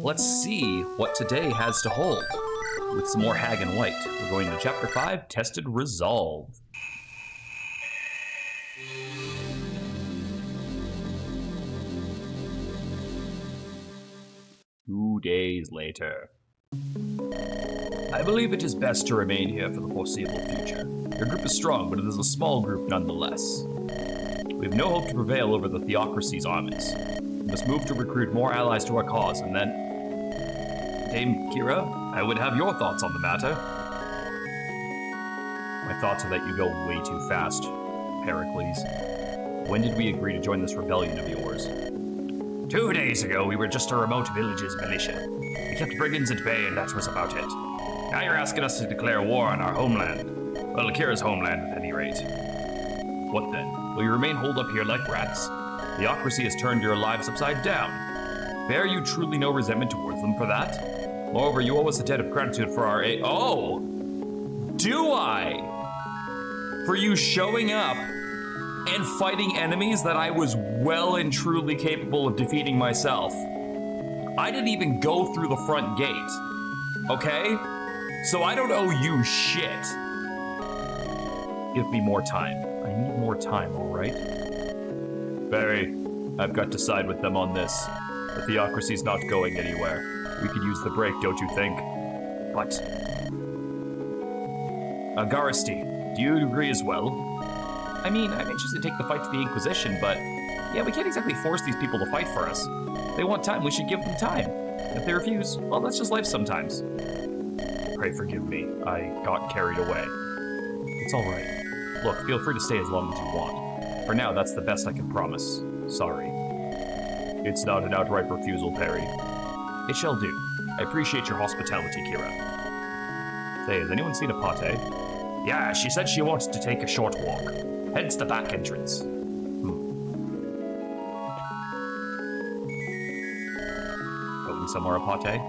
let's see what today has to hold. With some more Hag and White, we're going to Chapter 5, Tested Resolve. Two days later. I believe it is best to remain here for the foreseeable future. Your group is strong, but it is a small group nonetheless. We have no hope to prevail over the Theocracy's armies. We must move to recruit more allies to our cause, and then... Dame Kira, I would have your thoughts on the matter. My thoughts are that you go way too fast, Pericles. When did we agree to join this rebellion of yours? 2 days ago, we were just a remote village's militia. We kept brigands at bay, and that was about it. Now you're asking us to declare war on our homeland. Well, Kira's homeland, at any rate. What then? Will you remain holed up here like rats? The Theocracy has turned your lives upside down. Bear you truly no resentment towards them for that? Moreover, you owe us a debt of gratitude for our Oh! Do I? For you showing up and fighting enemies that I was well and truly capable of defeating myself. I didn't even go through the front gate. Okay? So I don't owe you shit. Give me more time. I need more time, alright? Barry, I've got to side with them on this. The Theocracy's not going anywhere. We could use the break, don't you think? But... Garristy, do you agree as well? I mean, I'm anxious to take the fight to the Inquisition, but... Yeah, we can't exactly force these people to fight for us. If they want time, we should give them time. If they refuse, well, that's just life sometimes. Pray forgive me. I got carried away. It's alright. Look, feel free to stay as long as you want. For now, that's the best I can promise. Sorry. It's not an outright refusal, Perry. It shall do. I appreciate your hospitality, Kira. Say, has anyone seen Apate? Yeah, she said she wanted to take a short walk. Hence the back entrance. Going somewhere, Apate?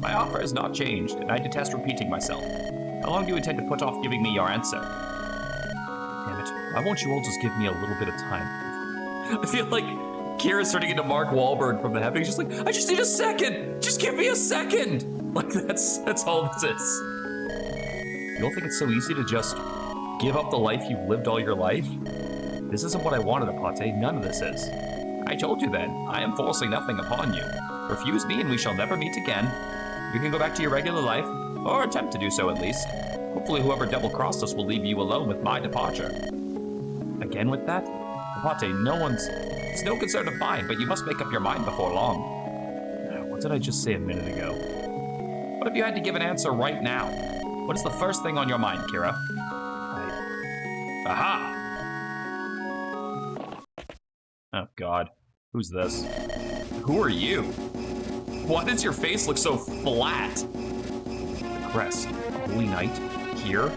My offer has not changed, and I detest repeating myself. How long do you intend to put off giving me your answer? Damn it. Why won't you all just give me a little bit of time? I feel like Kira's turning into Mark Wahlberg from The Heaven. He's just like, I just need a second! Just give me a second! Like, that's all this is. You don't think it's so easy to just give up the life you've lived all your life? This isn't what I wanted, Apate. None of this is. I told you then. I am forcing nothing upon you. Refuse me and we shall never meet again. You can go back to your regular life, or attempt to do so at least. Hopefully whoever double-crossed us will leave you alone with my departure. Again with that? Apate, it's no concern of mine, but you must make up your mind before long. What did I just say a minute ago? What if you had to give an answer right now? What is the first thing on your mind, Kira? Aha! Oh god, who's this? Who are you? Why does your face look so flat? Crest, Holy Knight, here?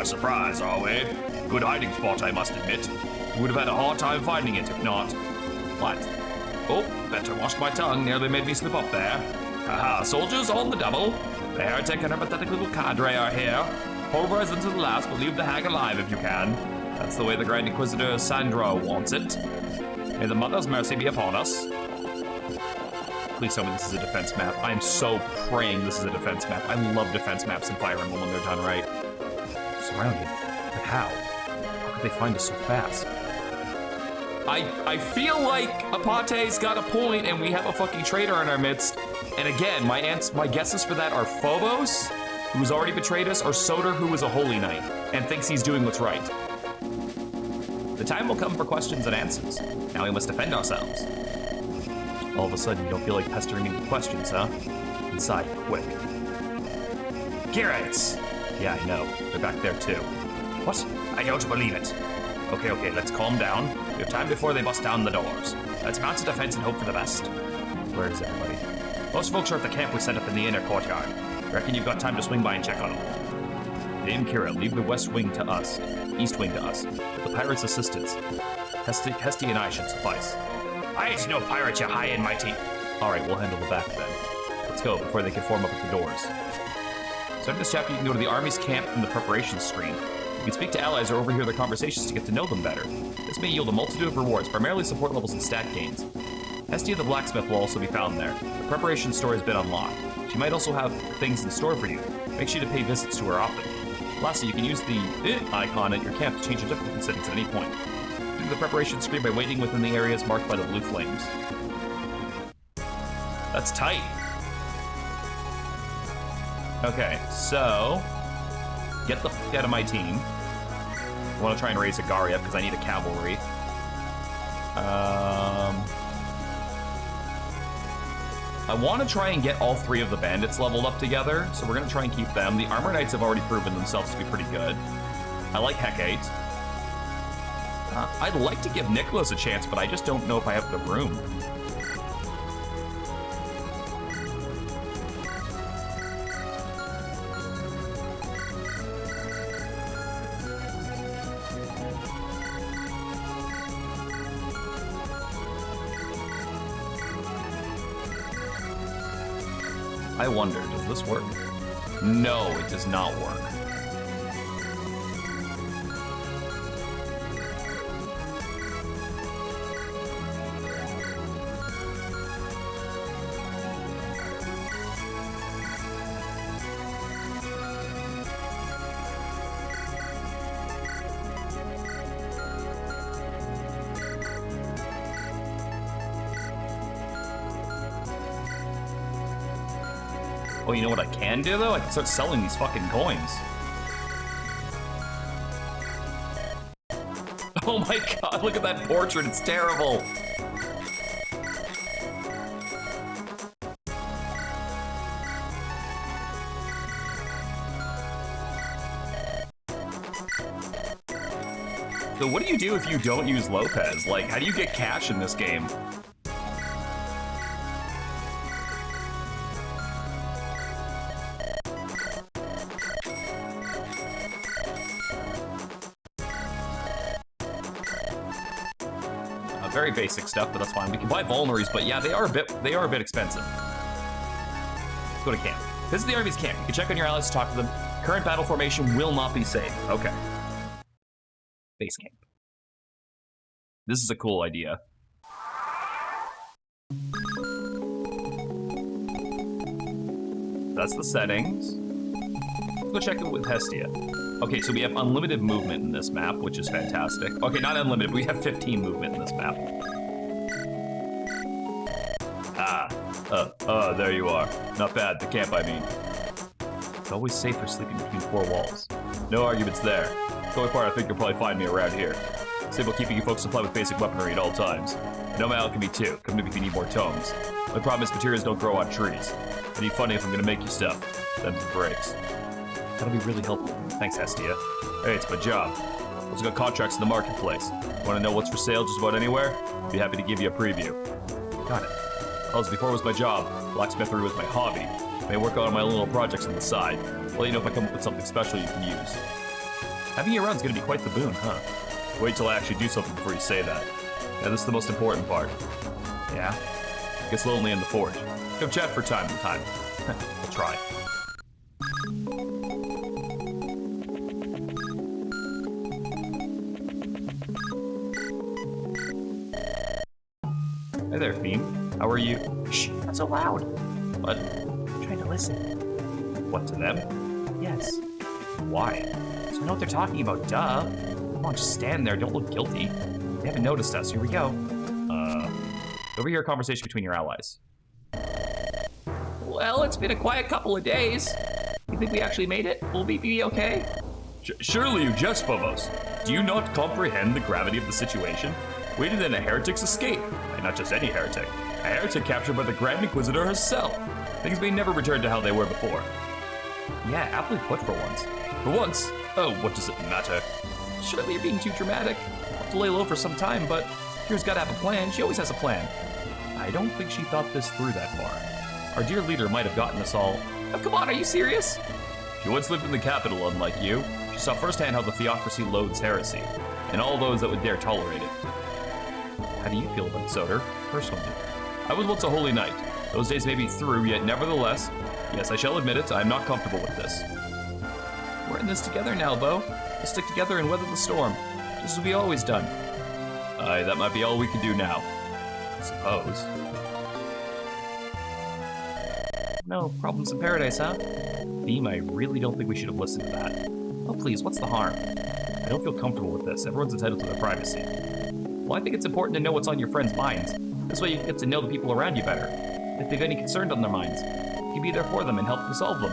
Surprise, are we? Good hiding spot, I must admit. We would have had a hard time finding it if not. What? Oh, better wash my tongue, nearly made me slip up there. Haha, soldiers on the double. The heretic and her pathetic little cadre are here. Pulverize them to the last, but leave the hag alive if you can. That's the way the Grand Inquisitor Sandra wants it. May the Mother's mercy be upon us. Please tell me this is a defense map. I am so praying this is a defense map. I love defense maps in Fire Emblem when they're done right. Surrounded. But how? How could they find us so fast? I feel like Apate's got a point and we have a fucking traitor in our midst. And again, my guesses for that are Phobos, who's already betrayed us, or SOTOR, who is a holy knight and thinks he's doing what's right. The time will come for questions and answers. Now we must defend ourselves. All of a sudden, you don't feel like pestering me with questions, huh? Inside, quick. Kira, it's... Yeah, I know. They're back there, too. What? I don't believe it. Okay, let's calm down. We have time before they bust down the doors. Let's mount a defense and hope for the best. Where is everybody? Most folks are at the camp we set up in the inner courtyard. Reckon you've got time to swing by and check on them. Dame Kira, leave the west wing to us. East wing to us. The pirates' assistance. Hesty and I should suffice. I ain't no pirate, you high and mighty. Alright, we'll handle the back then. Let's go before they can form up at the doors. Starting this chapter, you can go to the Army's camp from the preparations screen. You can speak to allies or overhear their conversations to get to know them better. This may yield a multitude of rewards, primarily support levels and stat gains. Hestia the blacksmith will also be found there. The preparation store has been unlocked. She might also have things in store for you. Make sure to pay visits to her often. Lastly, you can use the icon at your camp to change your difficulty settings at any point. Do the preparation screen by waiting within the areas marked by the blue flames. That's tight. Okay, so get the fuck out of my team. I want to try and raise a Gary up because I need a cavalry. I want to try and get all 3 of the bandits leveled up together, so we're going to try and keep them. The Armor Knights have already proven themselves to be pretty good. I like Hecate. I'd like to give Nicholas a chance, but I just don't know if I have the room. I wonder, does this work? No, it does not work. Oh, you know what I can do, though? I can start selling these fucking coins. Oh my god, look at that portrait, it's terrible! So what do you do if you don't use Lopez? Like, how do you get cash in this game? Very basic stuff, but that's fine. We can buy vulneraries, but yeah, they are a bit expensive. Let's go to camp. Visit the Army's camp. You can check on your allies to talk to them. Current battle formation will not be safe. Okay. Base camp. This is a cool idea. That's the settings. Let's go check it with Hestia. Okay, so we have unlimited movement in this map, which is fantastic. Okay, not unlimited, but we have 15 movement in this map. There you are. Not bad, the camp, I mean. It's always safer sleeping between 4 walls. No arguments there. Going far, I think you'll probably find me around here. It's able keeping you folks supplied with basic weaponry at all times. No matter can be too. Come to me if you need more tomes. My problem is materials don't grow on trees. It'd be funny if I'm gonna make you stuff. Them's the breaks. That'll be really helpful. Thanks, Hestia. Hey, it's my job. Also got contracts in the marketplace. Want to know what's for sale just about anywhere? Be happy to give you a preview. Got it. Well, as before was my job, blacksmithery was my hobby. I may work on my little projects on the side. I'll let you know if I come up with something special you can use. Having you around is going to be quite the boon, huh? Wait till I actually do something before you say that. Yeah, this is the most important part. Yeah? Gets lonely in the fort. Come chat for time to time. I'll try. Hey there, Fiend. How are you? Shh, not so loud. What? I'm trying to listen. What, to them? Yes. Why? So I know what they're talking about, duh. Come on, just stand there, don't look guilty. They haven't noticed us, here we go. Overhear a conversation between your allies. Well, it's been a quiet couple of days. You think we actually made it? Will we be okay? Surely you jest, Phobos. Do you not comprehend the gravity of the situation? We did a heretic's escape, and not just any heretic. A heretic captured by the Grand Inquisitor herself. Things may never return to how they were before. Yeah, aptly put for once. For once? Oh, what does it matter? Surely you're being too dramatic. I'll have to lay low for some time, but Kira's gotta have a plan. She always has a plan. I don't think she thought this through that far. Our dear leader might have gotten us all. Oh, come on, are you serious? She once lived in the capital, unlike you. She saw firsthand how the theocracy loathes heresy, and all those that would dare tolerate it. How do you feel about SOTOR, personally? I was once a holy knight. Those days may be through, yet nevertheless, yes, I shall admit it, I am not comfortable with this. We're in this together now, Bo. We'll stick together and weather the storm, just as we always done. Aye, that might be all we can do now. I suppose. No problems in paradise, huh? Beam, I really don't think we should have listened to that. Oh, please, what's the harm? I don't feel comfortable with this. Everyone's entitled to their privacy. Well, I think it's important to know what's on your friends' minds. This way you can get to know the people around you better. If they've any concerns on their minds, you can be there for them and help them solve them.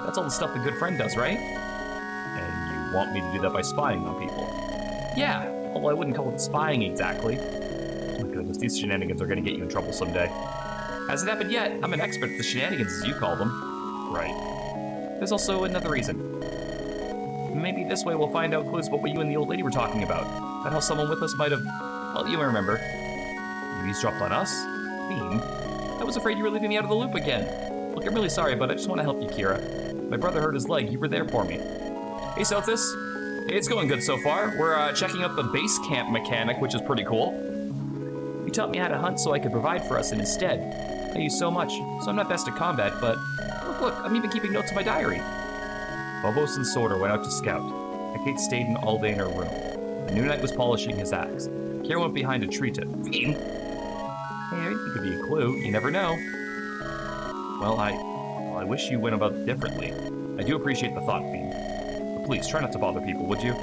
That's all the stuff a good friend does, right? And you want me to do that by spying on people? Yeah, although I wouldn't call it spying exactly. Oh my goodness, these shenanigans are going to get you in trouble someday. Hasn't happened yet. I'm an expert at the shenanigans, as you call them. Right. There's also another reason. Maybe this way we'll find out clues about what you and the old lady were talking about. About how someone with us might have... Well, you remember. You eavesdropped on us? Beam? I was afraid you were leaving me out of the loop again. Look, I'm really sorry, but I just want to help you, Kira. My brother hurt his leg. You were there for me. Hey, Sothis. Hey, it's going good so far. We're checking out the base camp mechanic, which is pretty cool. You taught me how to hunt so I could provide for us in his stead. Thank you so much. So I'm not best at combat, but... Look, I'm even keeping notes in my diary. Phobos and SOTOR went out to scout. Hecate stayed in all day in her room. The New Knight was polishing his axe. Kira went behind a tree to... Hey, it could be a clue. You never know. Well, I wish you went about it differently. I do appreciate the thought, Beam. But please, try not to bother people, would you?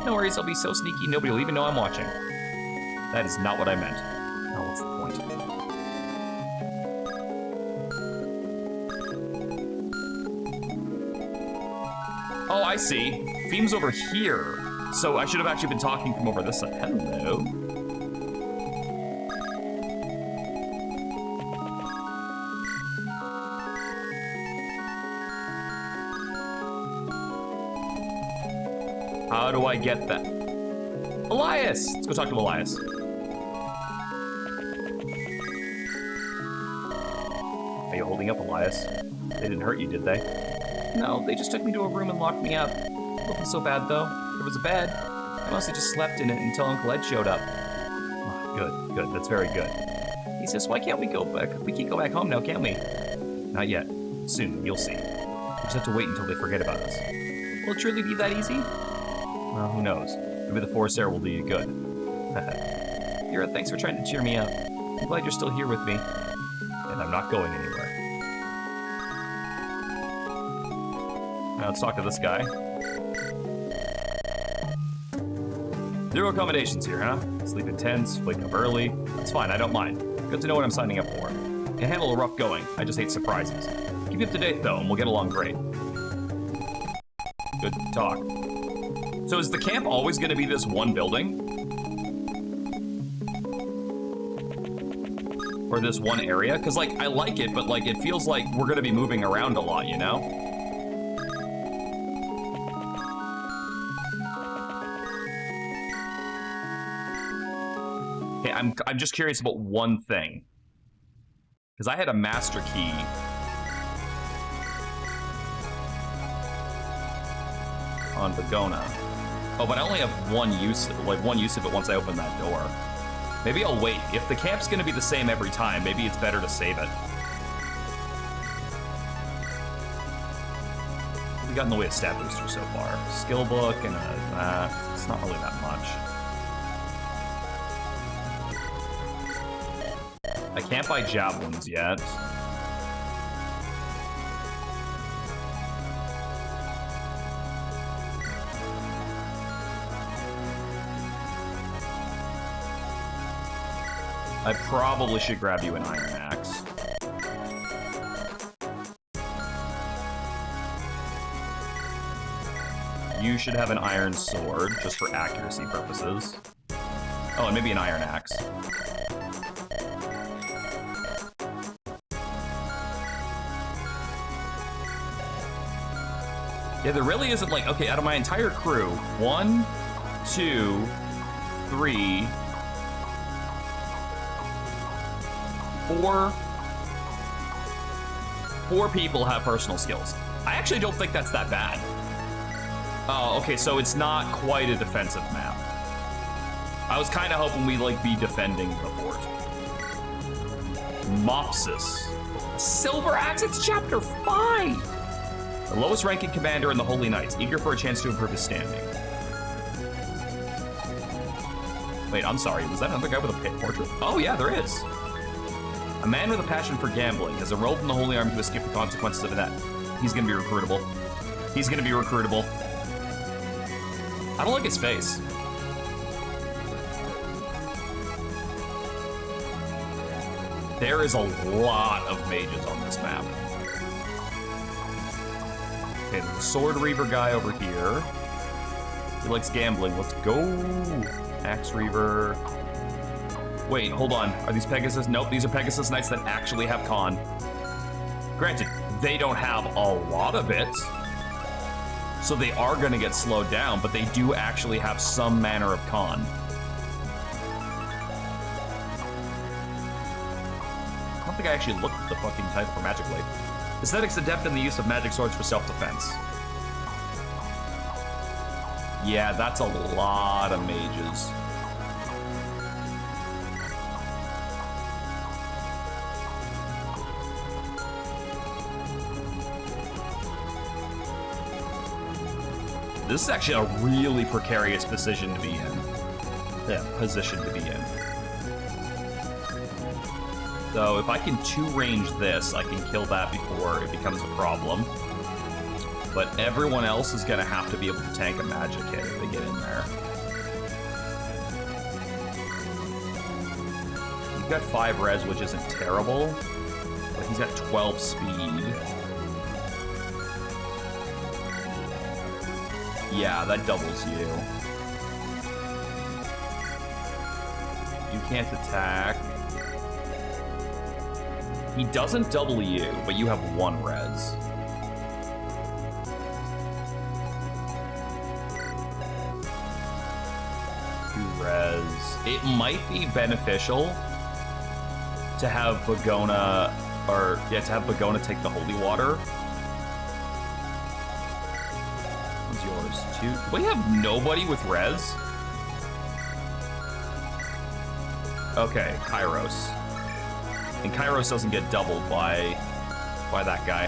No worries, I'll be so sneaky nobody will even know I'm watching. That is not what I meant. Now, what's the point? Oh, I see. Beam's over here. So I should have actually been talking from over this side. Hello. How do I get that? Elias! Let's go talk to Elias. Are you holding up, Elias? They didn't hurt you, did they? No, they just took me to a room and locked me up. It wasn't so bad, though. There was a bed. I mostly just slept in it until Uncle Ed showed up. Oh, good. That's very good. He says, why can't we go back? We can't go back home now, can we? Not yet. Soon, you'll see. We just have to wait until they forget about us. Will it truly be that easy? Well, who knows? Maybe the forest air will do you good. Kira, thanks for trying to cheer me up. I'm glad you're still here with me. And I'm not going anywhere. Now let's talk to this guy. 0 accommodations here, huh? Sleep in tents, wake up early. It's fine, I don't mind. Good to know what I'm signing up for. Can handle a rough going. I just hate surprises. Keep you up to date, though, and we'll get along great. Good talk. So is the camp always going to be this one building? Or this one area? Because, like, I like it, but, like, it feels like we're going to be moving around a lot, you know? Okay, I'm just curious about one thing. Because I had a master key. On Begona. Oh, but I only have one use of it once I open that door. Maybe I'll wait. If the camp's gonna be the same every time, maybe it's better to save it. What do we got in the way of stat booster so far? Skill book and it's not really that much. I can't buy javelins yet. I probably should grab you an iron axe. You should have an iron sword, just for accuracy purposes. Oh, and maybe an iron axe. Yeah, there really isn't like, okay, out of my entire crew, 1, 2, 3, 4 people have personal skills. I actually don't think that's that bad. Oh, okay, so it's not quite a defensive map. I was kind of hoping we'd like be defending the fort. Mopsis. Silver Axe, it's chapter 5! The lowest ranking commander in the Holy Knights, eager for a chance to improve his standing. Wait, I'm sorry, was that another guy with a pit portrait? Oh yeah, there is. A man with a passion for gambling has enrolled in the Holy Army to escape the consequences of that. He's gonna be recruitable. He's gonna be recruitable. I don't like his face. There is a lot of mages on this map. Okay, there's a Sword Reaver guy over here. He likes gambling. Let's go. Axe Reaver. Wait, hold on. Are these Pegasus? Nope, these are Pegasus Knights that actually have con. Granted, they don't have a lot of it, so they are going to get slowed down, but they do actually have some manner of con. I don't think I actually looked at the fucking title for Magic Blade. Aesthetics adept in the use of magic swords for self-defense. Yeah, that's a lot of mages. This is actually a really precarious position to be in. Yeah, position to be in. So if I can two-range this, I can kill that before it becomes a problem. But everyone else is gonna have to be able to tank a magic hit if they get in there. He's got 5 res, which isn't terrible, but he's got 12 speed. Yeah, that doubles you. You can't attack. He doesn't double you, but you have 1 res. It might be beneficial to have Bagona, or yeah, to have Bagona take the holy water. What's yours? 2. We have nobody with res. Okay, Kairos. And Kairos doesn't get doubled by that guy.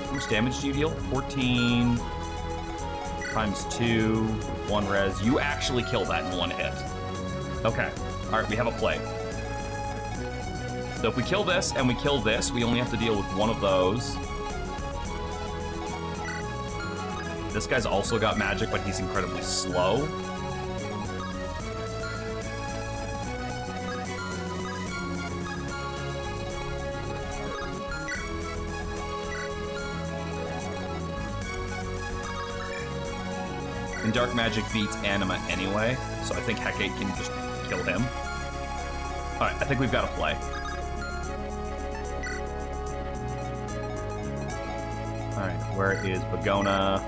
How much damage do you deal? 14 times 2, 1 res. You actually kill that in 1 hit. Okay. All right, we have a play. So if we kill this and we kill this, we only have to deal with 1 of those. This guy's also got magic, but he's incredibly slow. And Dark Magic beats Anima anyway, so I think Hecate can just kill him. Alright, I think we've got a play. Alright, where is Bagona?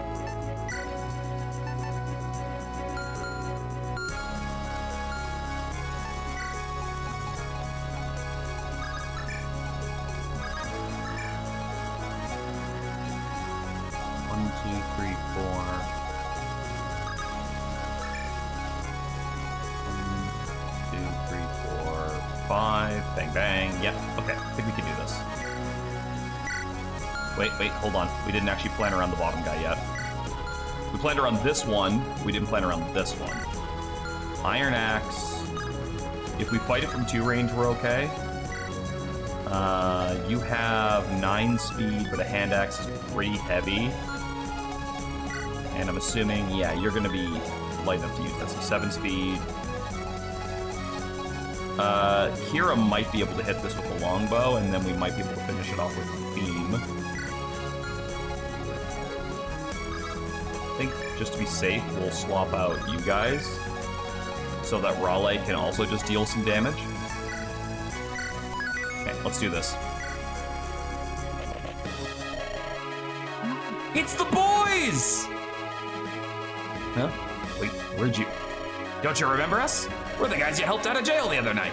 Wait, hold on. We didn't actually plan around the bottom guy yet. We planned around this one. We didn't plan around this one. Iron Axe. If we fight it from 2 range, we're okay. You have 9 speed, but a hand axe is pretty heavy. And I'm assuming, yeah, you're going to be light enough to use that. So 7 speed. Kira might be able to hit this with the longbow, and then we might be able to finish it off with the beam. I think just to be safe, we'll swap out you guys so that Raleigh can also just deal some damage. Okay, let's do this. It's the boys! Huh? Wait, where'd you... Don't you remember us? We're the guys you helped out of jail the other night.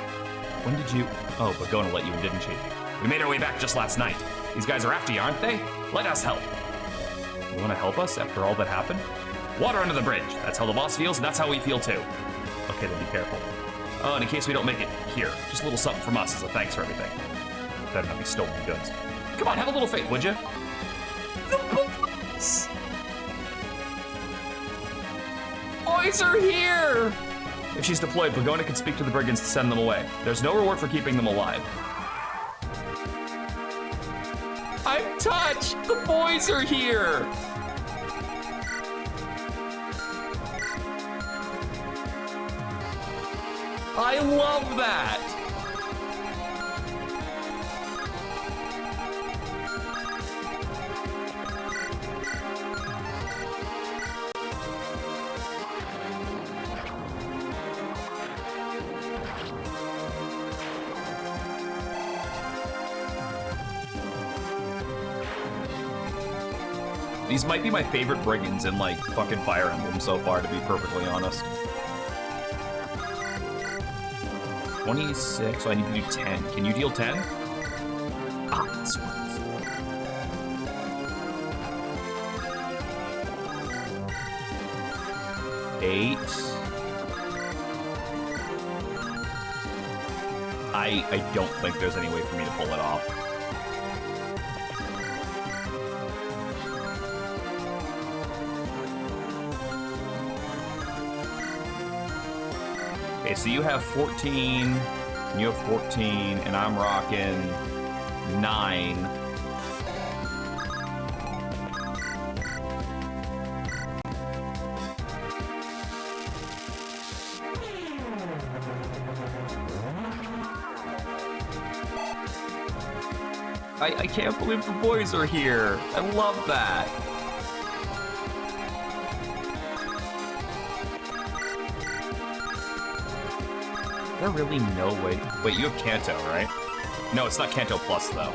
When did you... Oh, but Bagona let you in, didn't she? We made our way back just last night. These guys are after you, aren't they? Let us help. You want to help us after all that happened? Water under the bridge. That's how the boss feels, and that's how we feel too. Okay, then be careful. Oh, and in case we don't make it here, just a little something from us as a thanks for everything. Better not be stolen goods. Come on, have a little faith, would you? The boys! Boys are here! If she's deployed, Blagona can speak to the brigands to send them away. There's no reward for keeping them alive. I'm touched! The boys are here! I love that! These might be my favorite brigands in, like, fucking Fire Emblem so far, to be perfectly honest. 26, so I need to do 10. Can you deal 10? Ah, that's right. 8. I don't think there's any way for me to pull it off. Okay, so you have 14, and you have 14, and I'm rocking 9. I can't believe the boys are here. I love that. Is there really no way? Wait, you have Kanto, right? No, it's not Kanto Plus, though.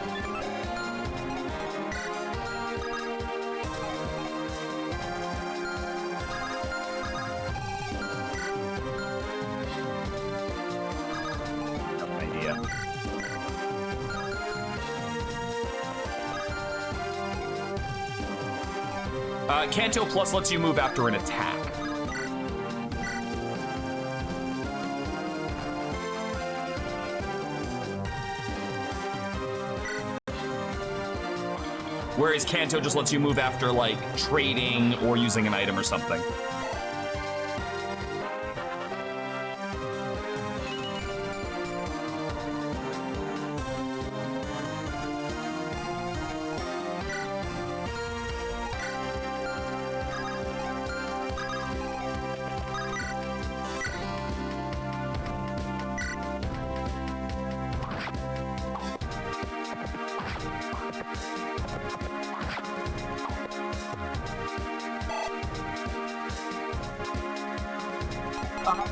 No idea. Kanto Plus lets you move after an attack. Whereas Kanto just lets you move after, like, trading or using an item or something.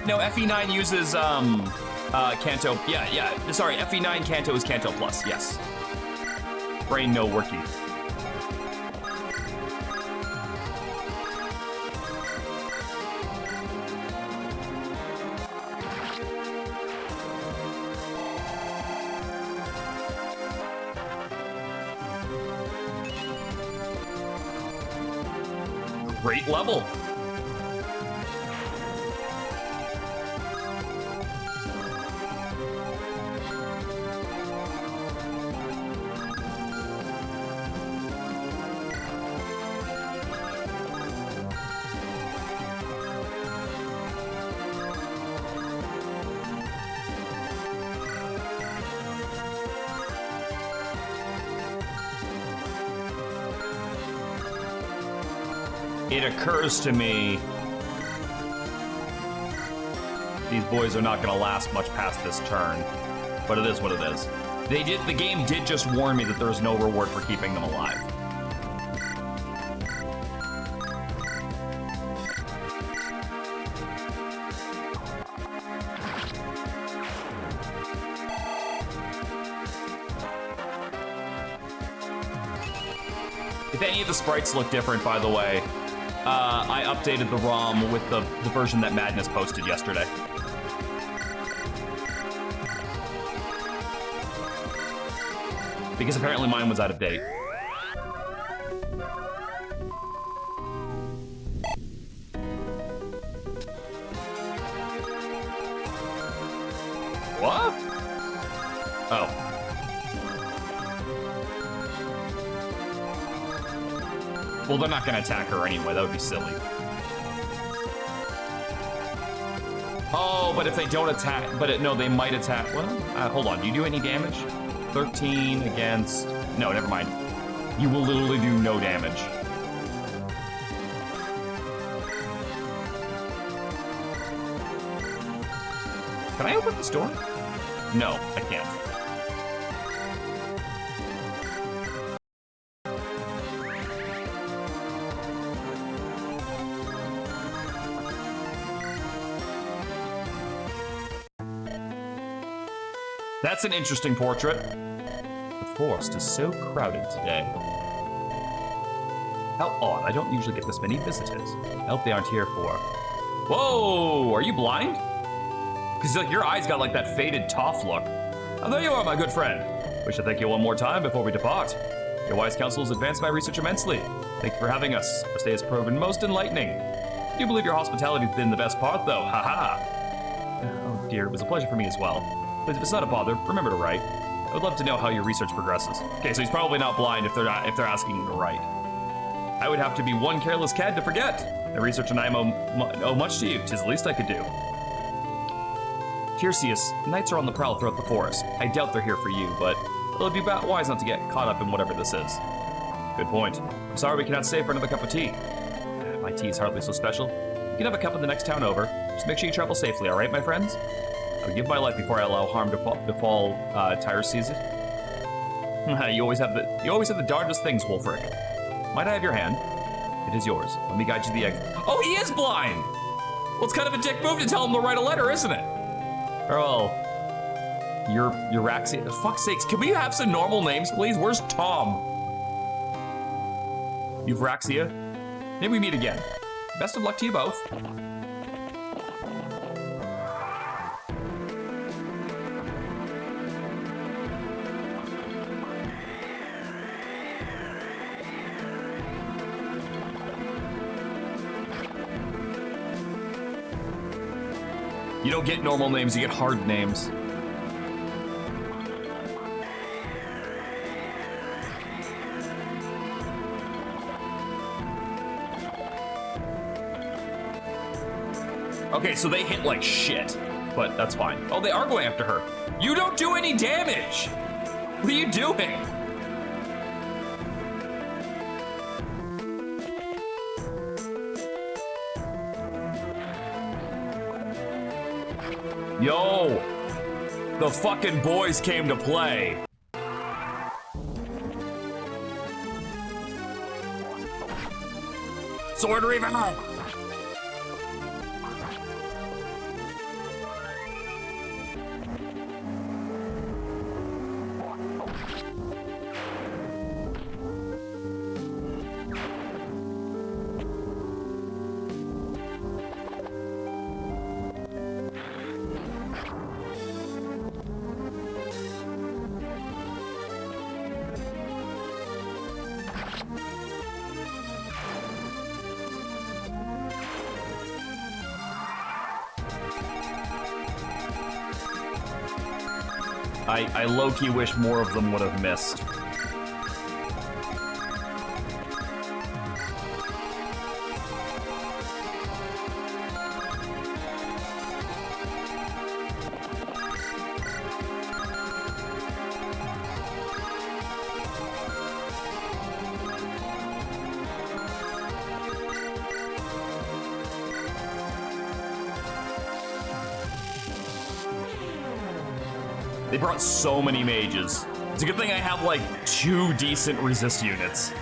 No, FE9 uses, Kanto. Yeah, sorry, FE9 Kanto is Kanto Plus, yes. Brain no worky. Great level. It occurs to me these boys are not going to last much past this turn, but it is what it is. The game did just warn me that there is no reward for keeping them alive. If any of the sprites look different, by the way, I updated the ROM with the version that Madness posted yesterday. Because apparently mine was out of date. What? Oh. Well, they're not gonna attack her anyway. That would be silly. Oh, but if they don't attack, no, they might attack. Well, hold on. Do you do any damage? 13 against. No, never mind. You will literally do no damage. Can I open this door? No, I can't. That's an interesting portrait. The forest is so crowded today. How odd, I don't usually get this many visitors. I hope they aren't here for... Whoa, are you blind? Because like, your eyes got like that faded toff look. Oh, there you are, my good friend. Wish to thank you one more time before we depart. Your wise counsel has advanced my research immensely. Thank you for having us. Our stay has proven most enlightening. I do believe your hospitality has been the best part, though. Haha. Oh dear, it was a pleasure for me as well. Please, if it's not a bother, remember to write. I would love to know how your research progresses. Okay, so he's probably not blind if they're asking him to write. I would have to be one careless cad to forget. The research and I owe much to you. 'Tis the least I could do. Tiresias, knights are on the prowl throughout the forest. I doubt they're here for you, but it would be wise not to get caught up in whatever this is. Good point. I'm sorry we cannot stay for another cup of tea. My tea is hardly so special. You can have a cup in the next town over. Just make sure you travel safely, all right, my friends? I would give my life before I allow harm to befall Tiresias. You always have the darndest things, Wolfric. Might I have your hand? It is yours. Let me guide you to the exit. Oh, he is blind! Well, it's kind of a dick move to tell him to write a letter, isn't it? Oh, you're Raxia. For fuck's sakes, can we have some normal names, please? Where's Tom? Euphraxia? Maybe we meet again. Best of luck to you both. You don't get normal names, you get hard names. Okay, so they hit like shit, but that's fine. Oh, they are going after her. You don't do any damage! What are you doing? Yo, the fucking boys came to play. Sword Reaver! I low-key wish more of them would have missed. They brought so many mages. It's a good thing I have like 2 decent resist units.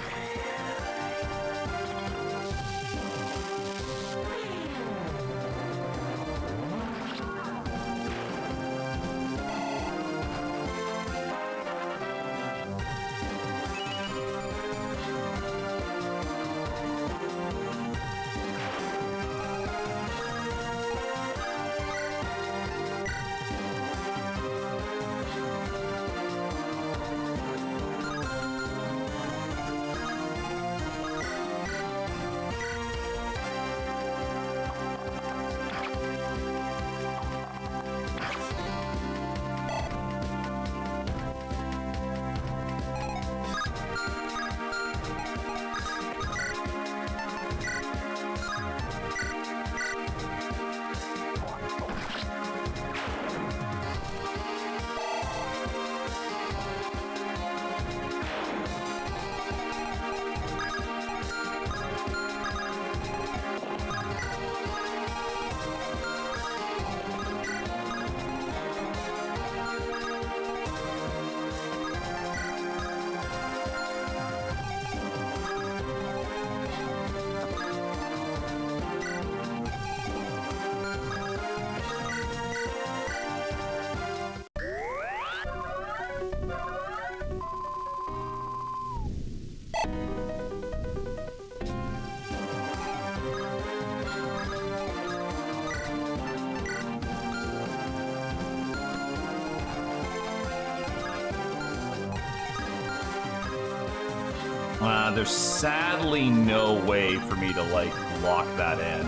There's sadly no way for me to, like, lock that in.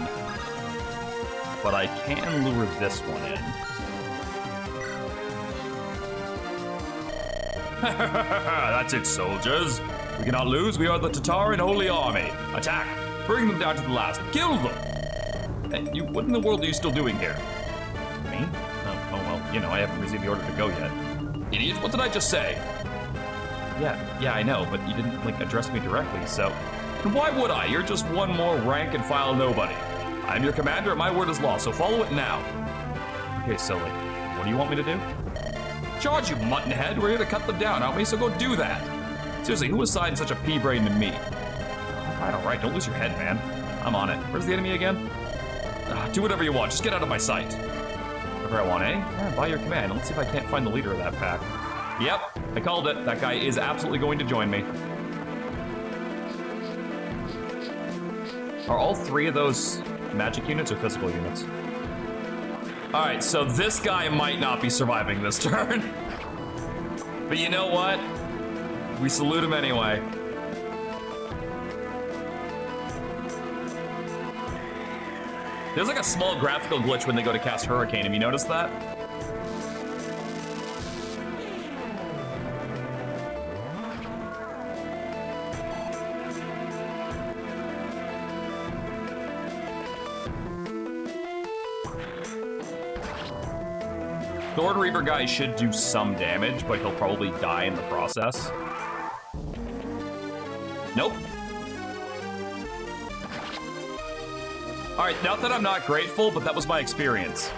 But I can lure this one in. That's it, soldiers. We cannot lose. We are the Tatarian Holy Army. Attack. Bring them down to the last. Kill them. Hey, what in the world are you still doing here? Me? Oh, well, you know, I haven't received the order to go yet. Idiot, what did I just say? Yeah, I know, but you didn't, like, address me directly, so... And why would I? You're just one more rank-and-file nobody. I'm your commander, and my word is law, so follow it now. Okay, so, like, what do you want me to do? Charge, you muttonhead! We're here to cut them down, aren't we? So go do that! Seriously, who assigned such a pea-brain to me? Alright, don't lose your head, man. I'm on it. Where's the enemy again? Do whatever you want, just get out of my sight. Whatever I want, eh? Yeah, by your command. Let's see if I can't find the leader of that pack. Yep, I called it. That guy is absolutely going to join me. Are all three of those magic units or physical units? Alright, so this guy might not be surviving this turn. But you know what? We salute him anyway. There's like a small graphical glitch when they go to cast Hurricane. Have you noticed that? Thorn Reaper guy should do some damage, but he'll probably die in the process. Nope. Alright, not that I'm not grateful, but that was my experience.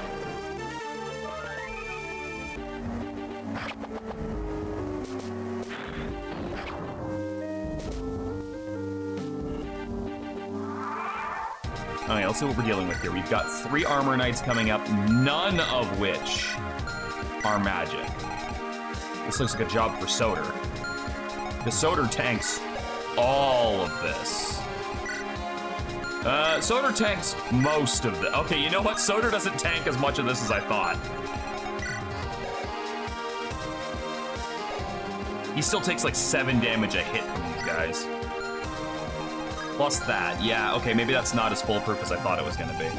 Alright, let's see what we're dealing with here. We've got 3 Armor Knights coming up, none of which are magic. This looks like a job for SOTOR. The SOTOR tanks all of this. SOTOR tanks most of the... Okay, you know what? SOTOR doesn't tank as much of this as I thought. He still takes like 7 damage a hit from these guys. Plus that. Yeah, okay, maybe that's not as foolproof as I thought it was gonna be.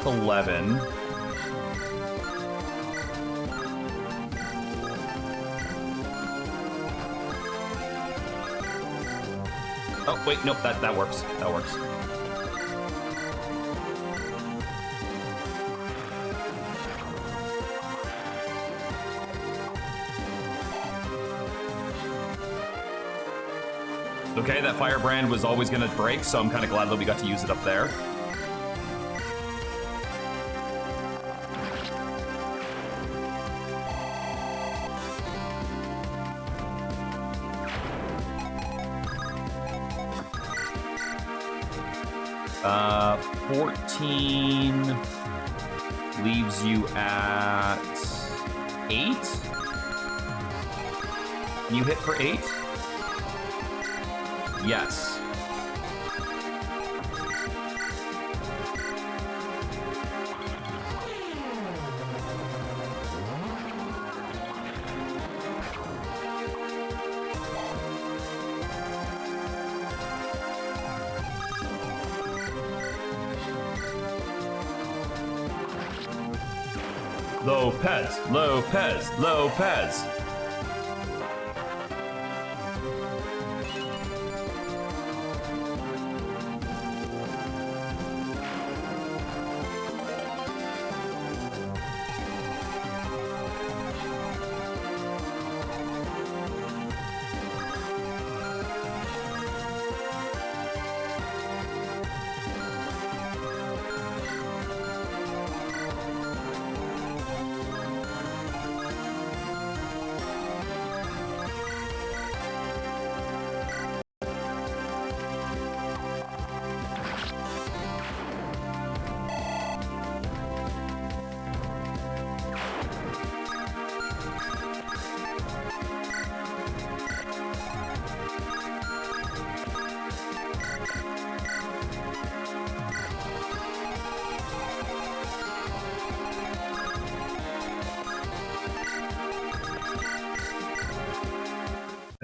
$11. Oh, wait, nope, that works. That works. Okay, that firebrand was always gonna break, so I'm kind of glad that we got to use it up there. Uh, 14 leaves you at 8. Can you hit for 8? Yes. Lopez, Lopez, Lopez.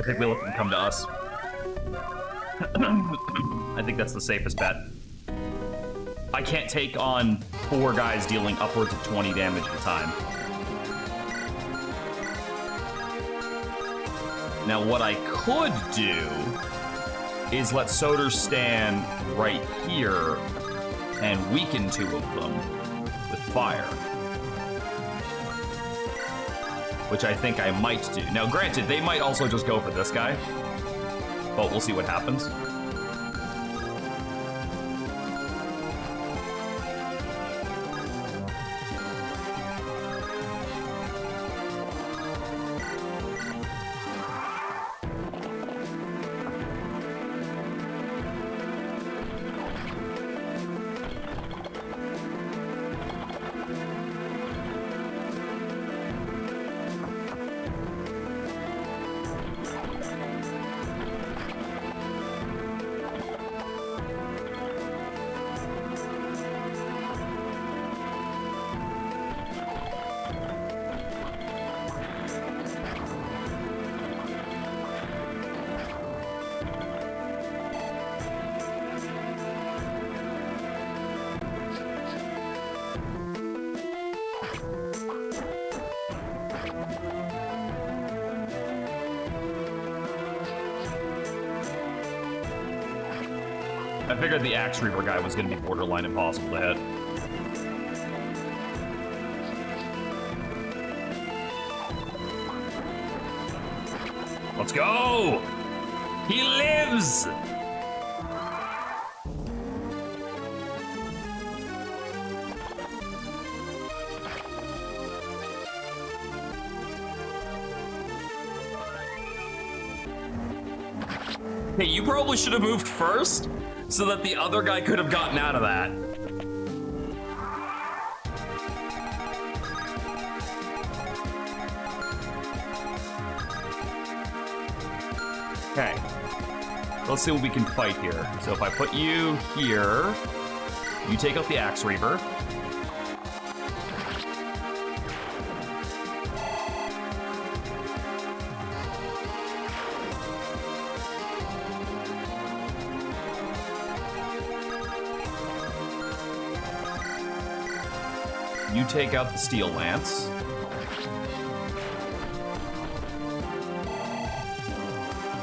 I think we let them come to us. I think that's the safest bet. I can't take on 4 guys dealing upwards of 20 damage at a time. Now, what I could do is let SOTOR stand right here and weaken 2 of them with fire. Which I think I might do. Now, granted, they might also just go for this guy, but we'll see what happens. I figured the Axe Reaper guy was going to be borderline impossible to hit. Let's go! He lives! Hey, you probably should have moved first, so that the other guy could have gotten out of that. Okay. Let's see what we can fight here. So if I put you here, you take out the Axe Reaper. You take out the Steel Lance.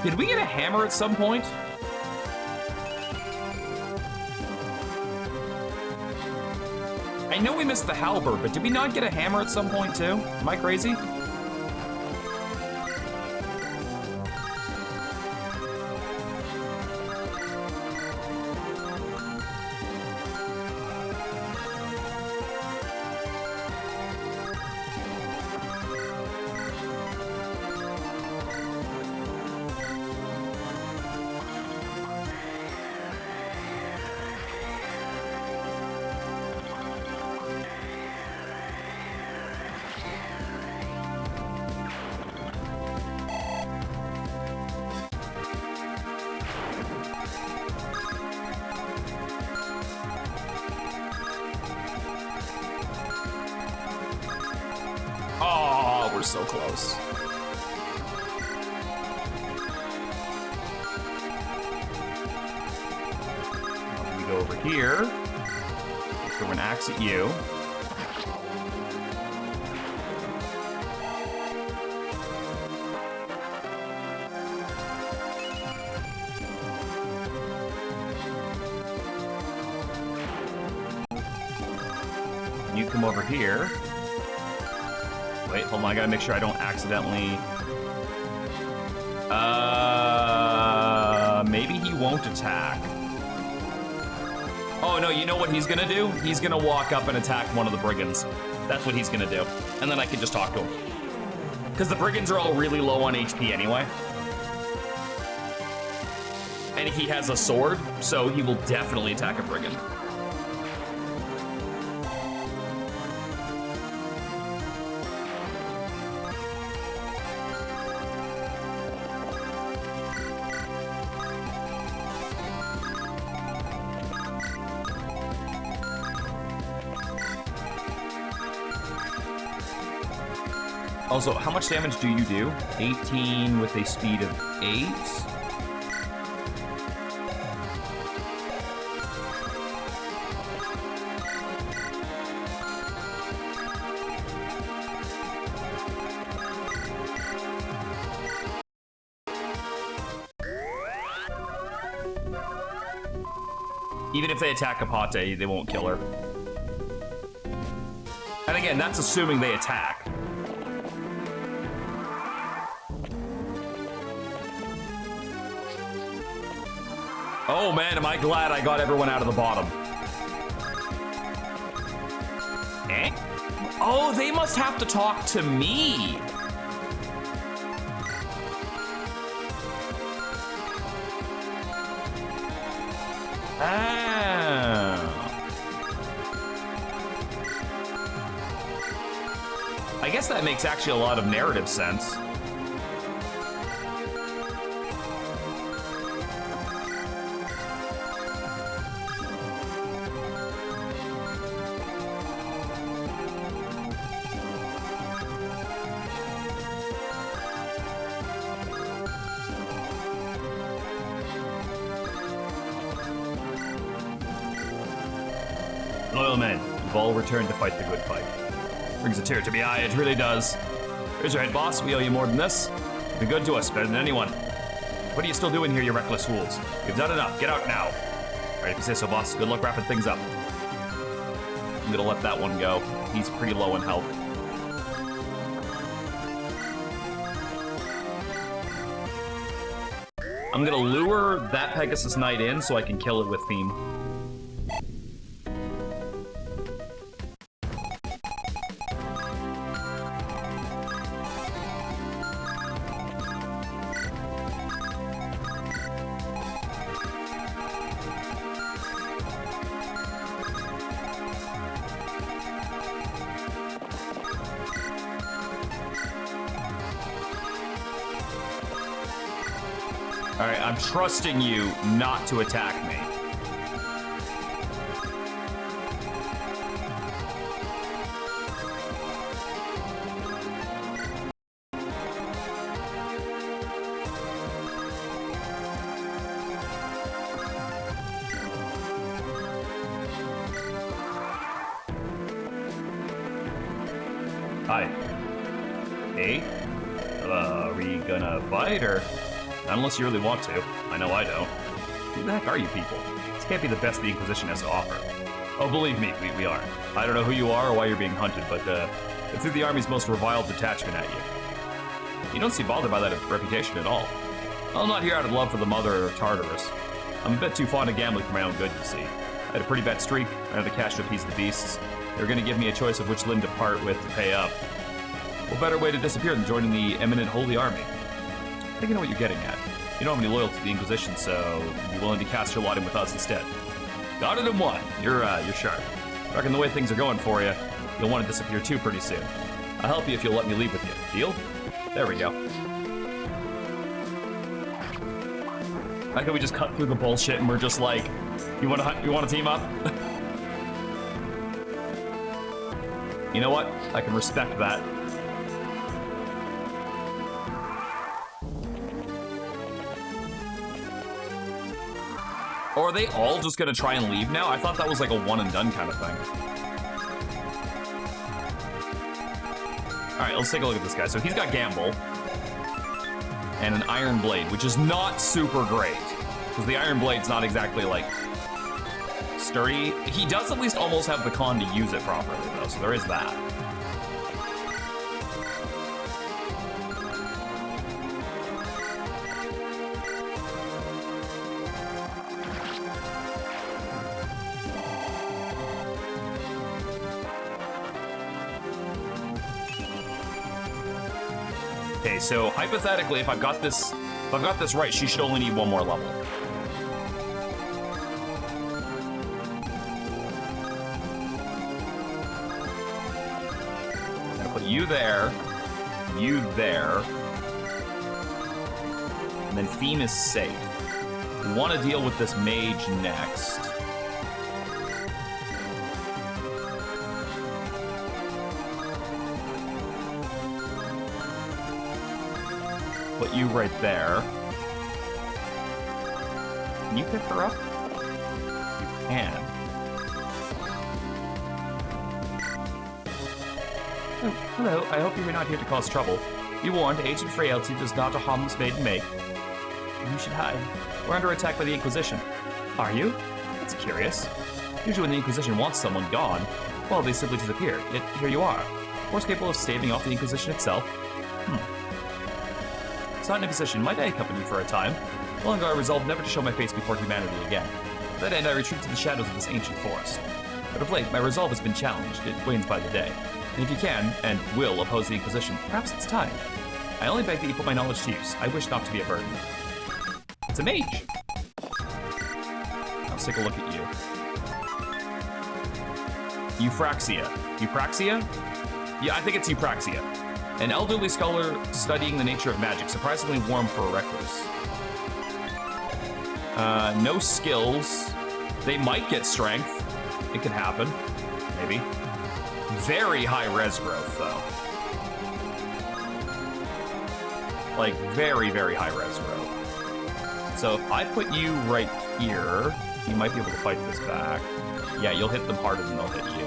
Did we get a hammer at some point? I know we missed the halberd, but did we not get a hammer at some point too? Am I crazy? Oh, we're so close. We go over here. Throw an axe at you. You come over here. Wait, hold on, I gotta make sure I don't accidentally... maybe he won't attack. Oh no, you know what he's gonna do? He's gonna walk up and attack one of the brigands. That's what he's gonna do. And then I can just talk to him. Because the brigands are all really low on HP anyway. And he has a sword, so he will definitely attack a brigand. Also, how much damage do you do? 18 with a speed of 8? Even if they attack Kapate, they won't kill her. And again, that's assuming they attack. Oh man, am I glad I got everyone out of the bottom. Eh? Oh, they must have to talk to me. I guess that makes actually a lot of narrative sense. Loyal men, you've all returned to fight the good fight. Brings a tear to my eye, it really does. Here's your head boss, we owe you more than this. You've been good to us, better than anyone. What are you still doing here, you reckless fools? You've done enough, get out now. Alright, if you say so, boss, good luck wrapping things up. I'm gonna let that one go. He's pretty low in health. I'm gonna lure that Pegasus Knight in so I can kill it with theme. Alright, I'm trusting you not to attack me. Hi. Hey? Are we gonna fight, or...? Not unless you really want to. I know I don't. Who the heck are you people? This can't be the best the Inquisition has to offer. Oh, believe me, we are. I don't know who you are or why you're being hunted, but it's through the Army's most reviled detachment at you. You don't seem bothered by that reputation at all. I'm not here out of love for the Mother or Tartarus. I'm a bit too fond of gambling for my own good, you see. I had a pretty bad streak, I had the cash to appease the beasts. They were gonna give me a choice of which limb to part with to pay up. What better way to disappear than joining the eminent Holy Army? I think I know what you're getting at. You don't have any loyalty to the Inquisition, so you're willing to cast your lot in with us instead. Got it in one. You're sharp. Reckon the way things are going for you, you'll want to disappear too pretty soon. I'll help you if you'll let me leave with you. Deal? There we go. How can we just cut through the bullshit and we're just like, you want to team up? You know what? I can respect that. Or are they all just gonna try and leave now? I thought that was like a one and done kind of thing. All right, let's take a look at this guy. So he's got Gamble and an Iron Blade, which is not super great because the Iron Blade's not exactly like sturdy. He does at least almost have the con to use it properly though, so there is that. Okay, so hypothetically, if I've got this right, she should only need one more level. I'm gonna put you there, and then Theme is safe. We want to deal with this mage next. put you right there. Can you pick her up? You can. Oh, hello, I hope you're not here to cause trouble. Be warned, age and frailty does not a harmless maiden make. You should hide. We're under attack by the Inquisition. Are you? That's curious. Usually when the Inquisition wants someone gone, well, they simply disappear. Yet here you are. Force capable of staving off the Inquisition itself. It's not an Inquisition. Might I accompany you for a time? Long ago I resolved never to show my face before humanity again. To that end, I retreat to the shadows of this ancient forest. But of late, my resolve has been challenged. It wanes by the day. And if you can, and will, oppose the Inquisition, perhaps it's time. I only beg that you put my knowledge to use. I wish not to be a burden. It's a mage. Let's take a look at you. Euphraxia. Eupraxia? Yeah, I think it's Eupraxia. An elderly scholar studying the nature of magic, surprisingly warm for a recluse. No skills. They might get strength. It could happen. Maybe. Very high res growth, though. Like, very, very high res growth. So if I put you right here, you might be able to fight this back. Yeah, you'll hit them harder than they'll hit you.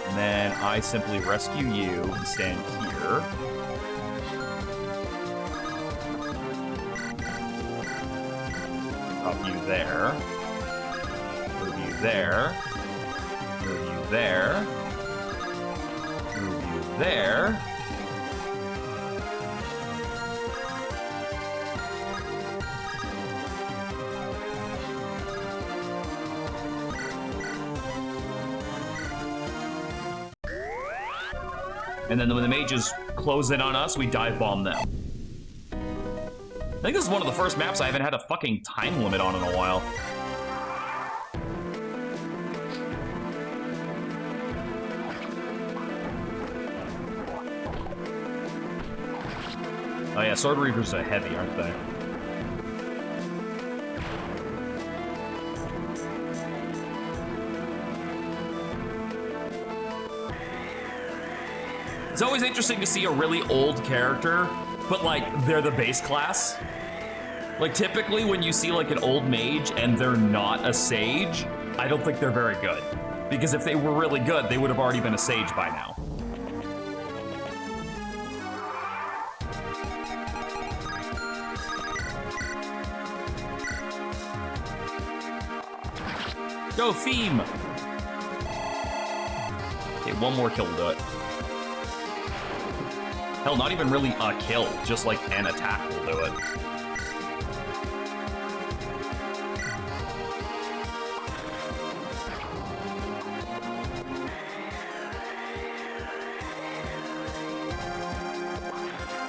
And then I simply rescue you and stand here. Drop you there. Move you there. Move you there. Move you there. And then when the mages close in on us, we dive bomb them. I think this is one of the first maps I haven't had a fucking time limit on in a while. Oh yeah, Sword Reavers are heavy, aren't they? It's always interesting to see a really old character, but like, they're the base class. Like, typically when you see like an old mage and they're not a sage, I don't think they're very good. Because if they were really good, they would have already been a sage by now. Go, theme! Okay, one more kill will do it. Hell, not even really a kill, just like an attack will do it.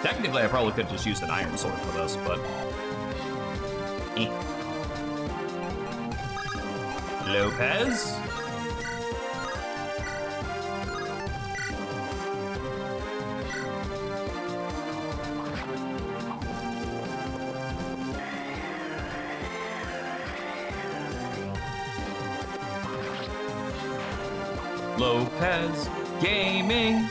Technically, I probably could have just used an iron sword for this, but... Lopez? Lopez Gaming.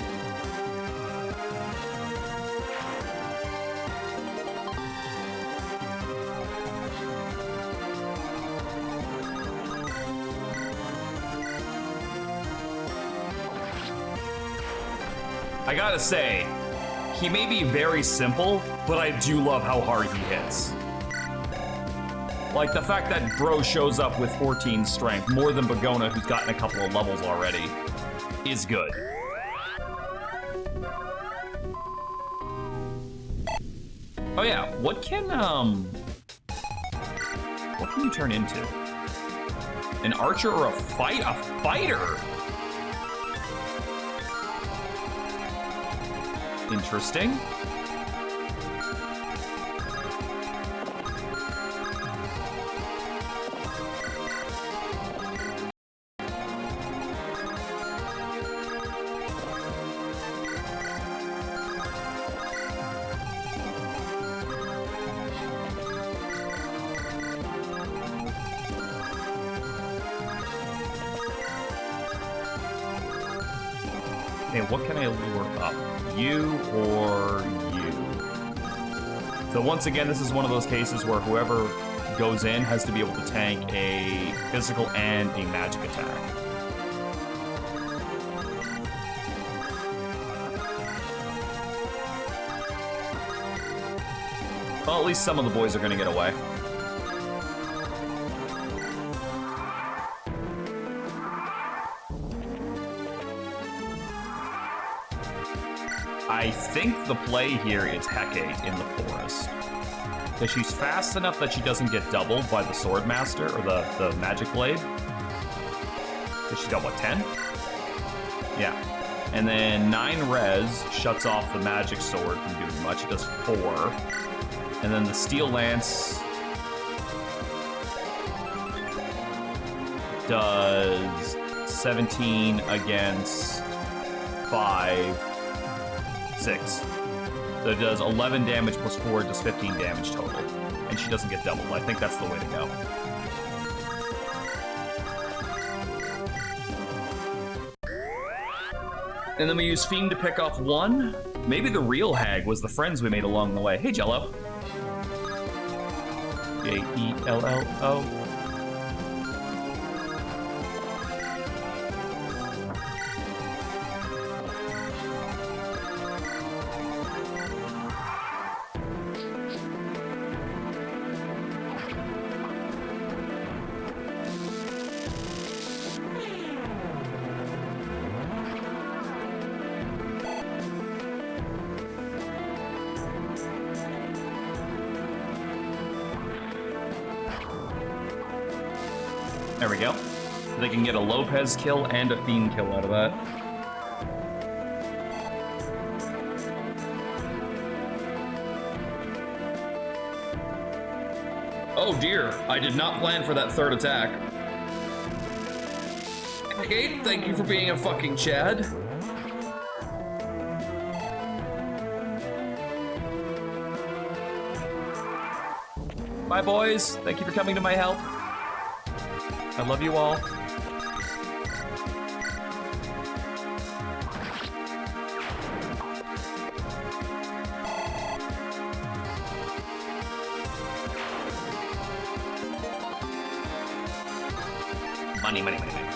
I gotta say, he may be very simple, but I do love how hard he hits. Like, the fact that Bro shows up with 14 strength, more than Bagona, who's gotten a couple of levels already, is good. Oh yeah, what can you turn into? An archer or a fighter? Interesting. Okay, what can I lure up? You or you? So once again, this is one of those cases where whoever goes in has to be able to tank a physical and a magic attack. Well, at least some of the boys are going to get away. I think the play here is Hecate in the forest. Because she's fast enough that she doesn't get doubled by the sword master, or the magic blade. Because she's got, what, 10? Yeah. And then 9 res shuts off the magic sword from doing much. It does 4. And then the steel lance does 17 against 5. 6. So it does 11 damage plus 4, does 15 damage total. And she doesn't get doubled. I think that's the way to go. And then we use Fiend to pick off 1. Maybe the real hag was the friends we made along the way. Hey, Jello. Jello. There we go. They can get a Lopez kill and a Fiend kill out of that. Oh dear, I did not plan for that third attack. Kate, thank you for being a fucking Chad. Bye boys, thank you for coming to my help. I love you all. Money, money, money, money.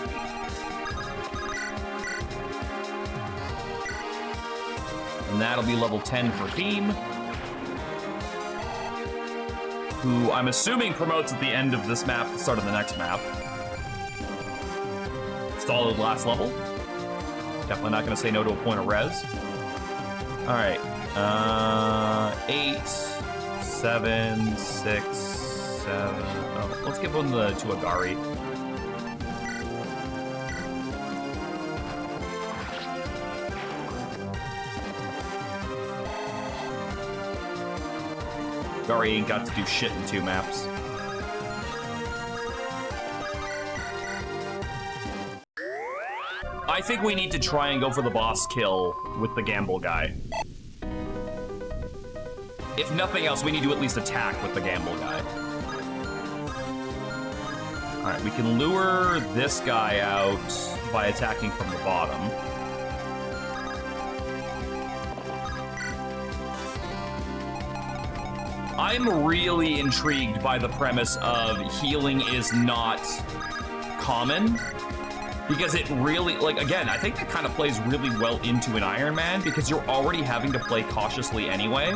And that'll be level 10 for Theme, who I'm assuming promotes at the end of this map, the start of the next map. Solid last level. Definitely not going to say no to a point of res. All right. 8, 7, 6, 7. Oh, let's give one to Agari. Agari ain't got to do shit in 2 maps. I think we need to try and go for the boss kill with the gamble guy. If nothing else, we need to at least attack with the gamble guy. All right, we can lure this guy out by attacking from the bottom. I'm really intrigued by the premise of healing is not common. Because it really, like, again, I think that kind of plays really well into an Ironman because you're already having to play cautiously anyway.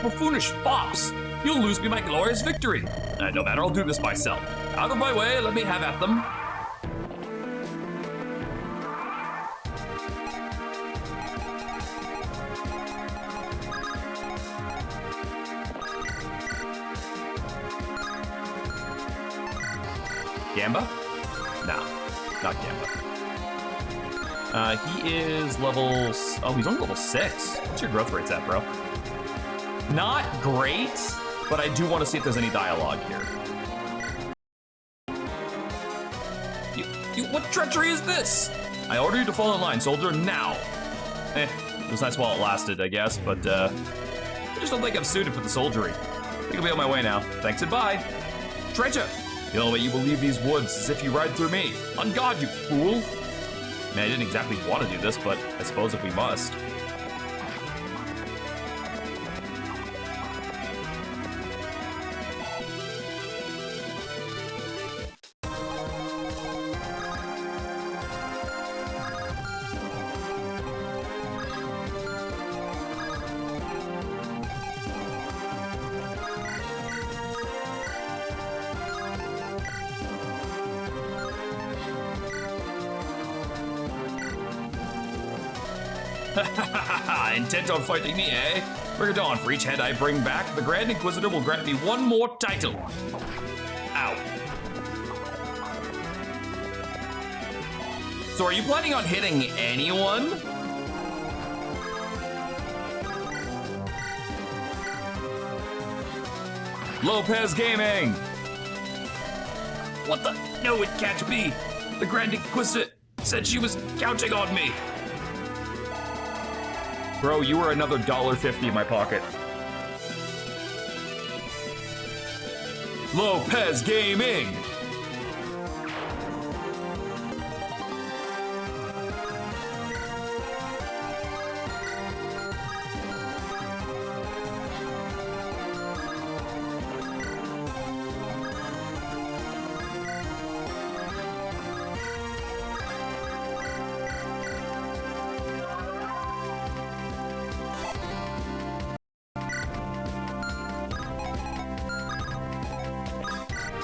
Buffoonish fops! You'll lose me my glorious victory. No matter, I'll do this myself. Out of my way, let me have at them. Gamba? No, not Gamba. He is level... Oh, he's only level 6. What's your growth rates at, bro? Not great, but I do want to see if there's any dialogue here. What treachery is this? I order you to fall in line, soldier, now. It was nice while it lasted, I guess, but I just don't think I'm suited for the soldiery. I think I'll be on my way now. Thanks and bye. Treasure! You'll let you believe these woods as if you ride through me. On God, you fool! Man, I didn't exactly want to do this, but I suppose if we must. Intent on fighting me, eh? Bring it on. For each head I bring back, the Grand Inquisitor will grant me one more title. Ow. So are you planning on hitting anyone? Lopez Gaming! What the? No, it can't be. The Grand Inquisitor said she was counting on me. Bro, you were another $1.50 in my pocket. Lopez Gaming!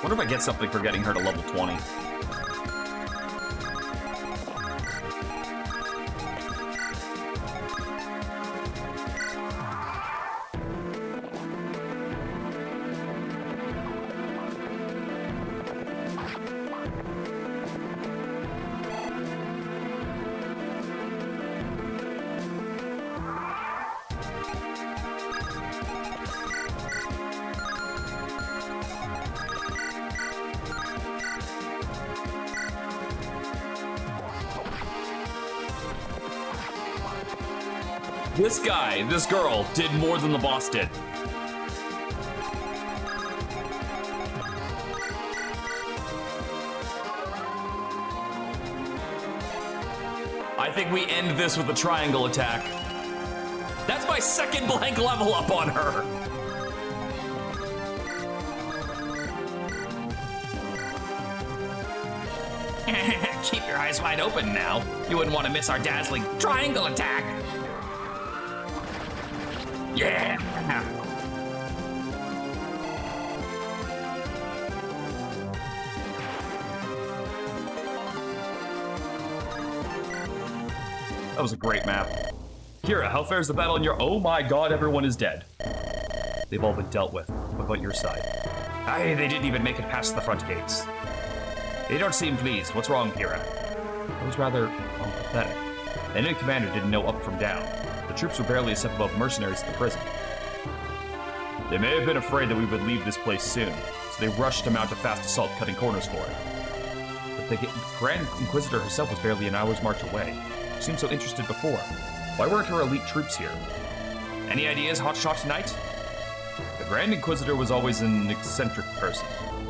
Wonder if I get something for getting her to level 20. This girl, did more than the boss did. I think we end this with a triangle attack. That's my second blank level up on her. Keep your eyes wide open now. You wouldn't want to miss our dazzling triangle attack. Yeah! That was a great map. Kira, how fares the battle in your— oh my god, everyone is dead. They've all been dealt with. What about your side? Aye, they didn't even make it past the front gates. They don't seem pleased. What's wrong, Kira? That was rather pathetic. The enemy commander didn't know up from down. The troops were barely a step above mercenaries at the prison. They may have been afraid that we would leave this place soon, so they rushed to mount a fast assault, cutting corners for it. But the Grand Inquisitor herself was barely an hour's march away. She seemed so interested before. Why weren't her elite troops here? Any ideas, Hotshot, tonight? The Grand Inquisitor was always an eccentric person.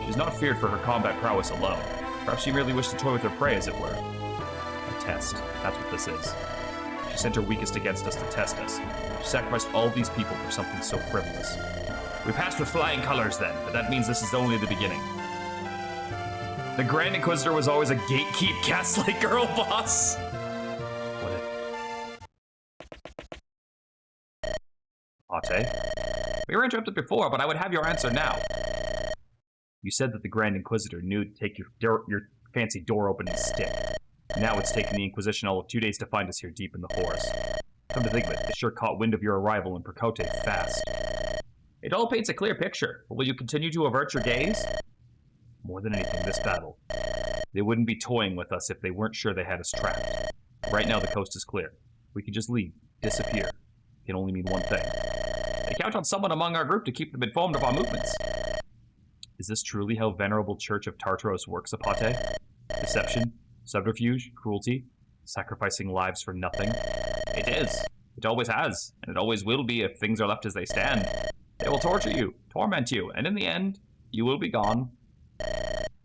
She's not feared for her combat prowess alone. Perhaps she merely wished to toy with her prey, as it were. A test. That's what this is. She sent her weakest against us to test us. She sacrificed all these people for something so frivolous. We passed with flying colors then, but that means this is only the beginning. The Grand Inquisitor was always a gatekeep gaslight girl boss. What if... Ate? We were interrupted before, but I would have your answer now. You said that the Grand Inquisitor knew to take your fancy door-opening stick. Now it's taken the Inquisition all of 2 days to find us here deep in the forest. Come to think of it, they sure caught wind of your arrival in Percote fast. It all paints a clear picture, but will you continue to avert your gaze? More than anything, this battle. They wouldn't be toying with us if they weren't sure they had us trapped. Right now the coast is clear. We can just leave, disappear. It can only mean one thing. They count on someone among our group to keep them informed of our movements. Is this truly how Venerable Church of Tartaros works, Apate? Deception, subterfuge, cruelty, sacrificing lives for nothing? It is. It always has, and it always will be if things are left as they stand. They will torture you, torment you, and in the end, you will be gone.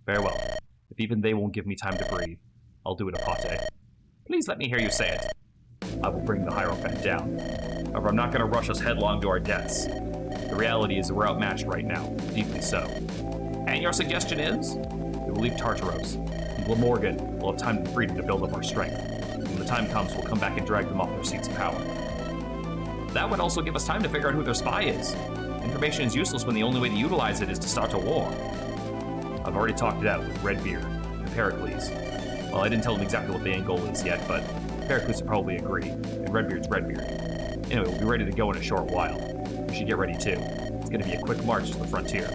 Very well. If even they won't give me time to breathe, I'll do it, Apate. Please let me hear you say it. I will bring the Hierophant down. However, I'm not going to rush us headlong to our deaths. The reality is that we're outmatched right now, deeply so. And your suggestion is? We will leave Tartaros, and Glamorgan will have time and freedom to build up our strength. When the time comes, we'll come back and drag them off their seats of power. That would also give us time to figure out who their spy is. Information is useless when the only way to utilize it is to start a war. I've already talked it out with Redbeard and Pericles. Well, I didn't tell them exactly what the end goal is yet, but Pericles would probably agree, and Redbeard's Redbeard. Anyway, we'll be ready to go in a short while. You should get ready too. It's going to be a quick march to the frontier.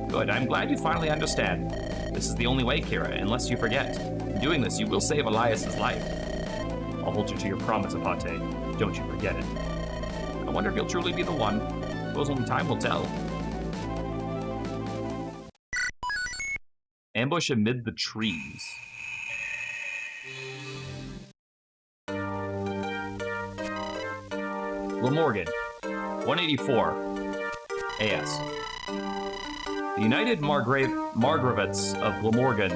Good, I'm glad you finally understand. This is the only way, Kira, unless you forget. In doing this, you will save Elias's life. I'll hold you to your promise, Apate. Don't you forget it. I wonder if he'll truly be the one. I suppose only time will tell. Ambush amid the trees. Glamorgan, 184 AS. The United Margravites of Glamorgan,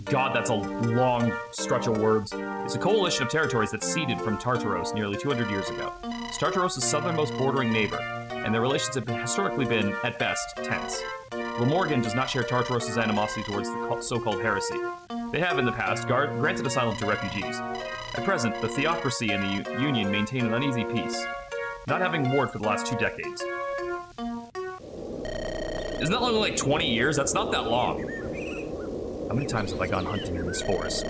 God, that's a long stretch of words, is a coalition of territories that ceded from Tartaros nearly 200 years ago. It's Tartaros' southernmost bordering neighbor, and their relations have historically been, at best, tense. Glamorgan does not share Tartaros' animosity towards the so-called heresy. They have, in the past, granted asylum to refugees. At present, the theocracy and the Union maintain an uneasy peace, not having warred for the last 2 decades. Isn't that only like 20 years? That's not that long. How many times have I gone hunting in this forest?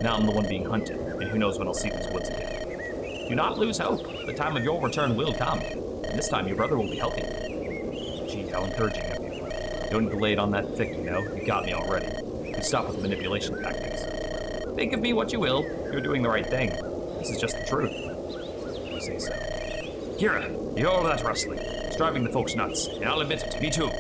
Now I'm the one being hunted, and who knows when I'll see these woods again. Do not lose hope. The time of your return will come, and this time your brother will be healthy. Gee, how encouraging of you. Don't need to lay it on that thick, you know. You got me already. You can stop with the manipulation tactics. Think of me what you will. You're doing the right thing. This is just the truth. You say so. Kira, you hear all that rustling? It's driving the folks nuts, and I'll admit it, me too.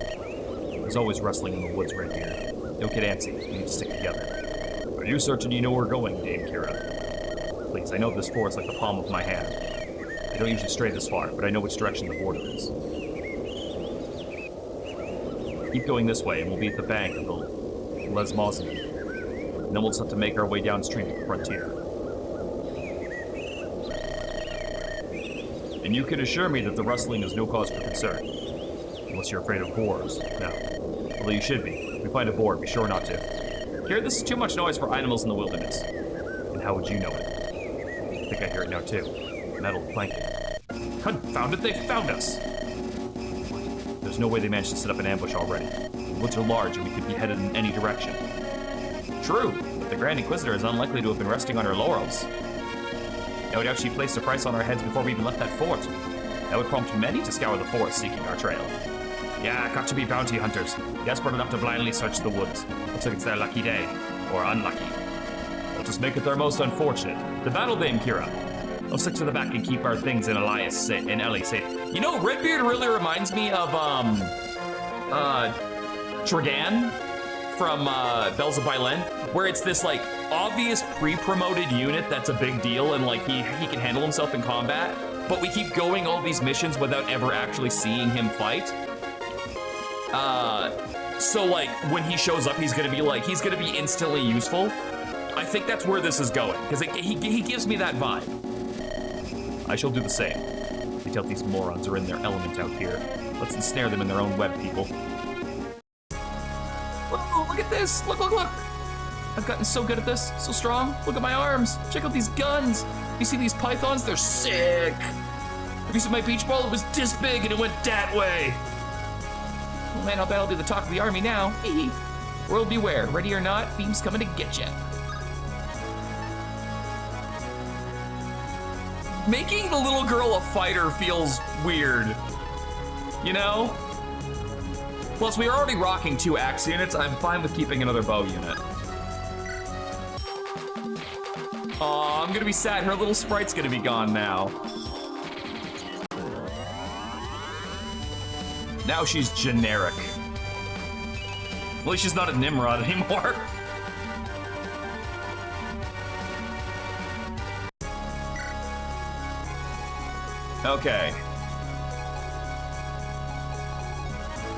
There's always rustling in the woods right here. Don't get antsy. We need to stick together. Are you certain you know where we're going, Dame Kira? Please, I know this forest like the palm of my hand. I don't usually stray this far, but I know which direction the border is. Keep going this way, and we'll be at the bank of the Lesmosny. And then we'll just have to make our way downstream to the frontier. And you can assure me that the rustling is no cause for concern. Unless you're afraid of boars. No. Although you should be. If you find a boar, be sure not to. Here, this is too much noise for animals in the wilderness. And how would you know it? I think I hear it now, too. Metal planking. Confound it, they found us! There's no way they managed to set up an ambush already. The woods are large, and we could be headed in any direction. True, but the Grand Inquisitor is unlikely to have been resting on her laurels. No doubt she placed a price on our heads before we even left that fort. That would prompt many to scour the forest seeking our trail. Yeah, got to be bounty hunters. Desperate enough to blindly search the woods. Looks like it's their lucky day. Or unlucky. They'll just make it their most unfortunate. The battle dame, Kira. I'll stick to the back and keep our things in Ellie safe. You know, Redbeard really reminds me of, Trigan from, Bells of Bailen, where it's this, like, obvious pre-promoted unit that's a big deal and, like, he can handle himself in combat, but we keep going all these missions without ever actually seeing him fight. So, like, when he shows up, he's gonna be instantly useful. I think that's where this is going, because he gives me that vibe. I shall do the same. They tell these morons are in their element out here. Let's ensnare them in their own web, people. Whoa, look at this! Look, look, look! I've gotten so good at this, so strong. Look at my arms. Check out these guns. You see these pythons? They're sick. Have you seen my beach ball? It was this big and it went that way. Oh man, I'll bet I'll be the talk of the army now. World beware, ready or not, Beam's coming to get ya. Making the little girl a fighter feels weird, you know? Plus, we are already rocking 2 axe units. I'm fine with keeping another bow unit. Aw, I'm gonna be sad. Her little sprite's gonna be gone now. Now she's generic. At least she's not a Nimrod anymore. Okay.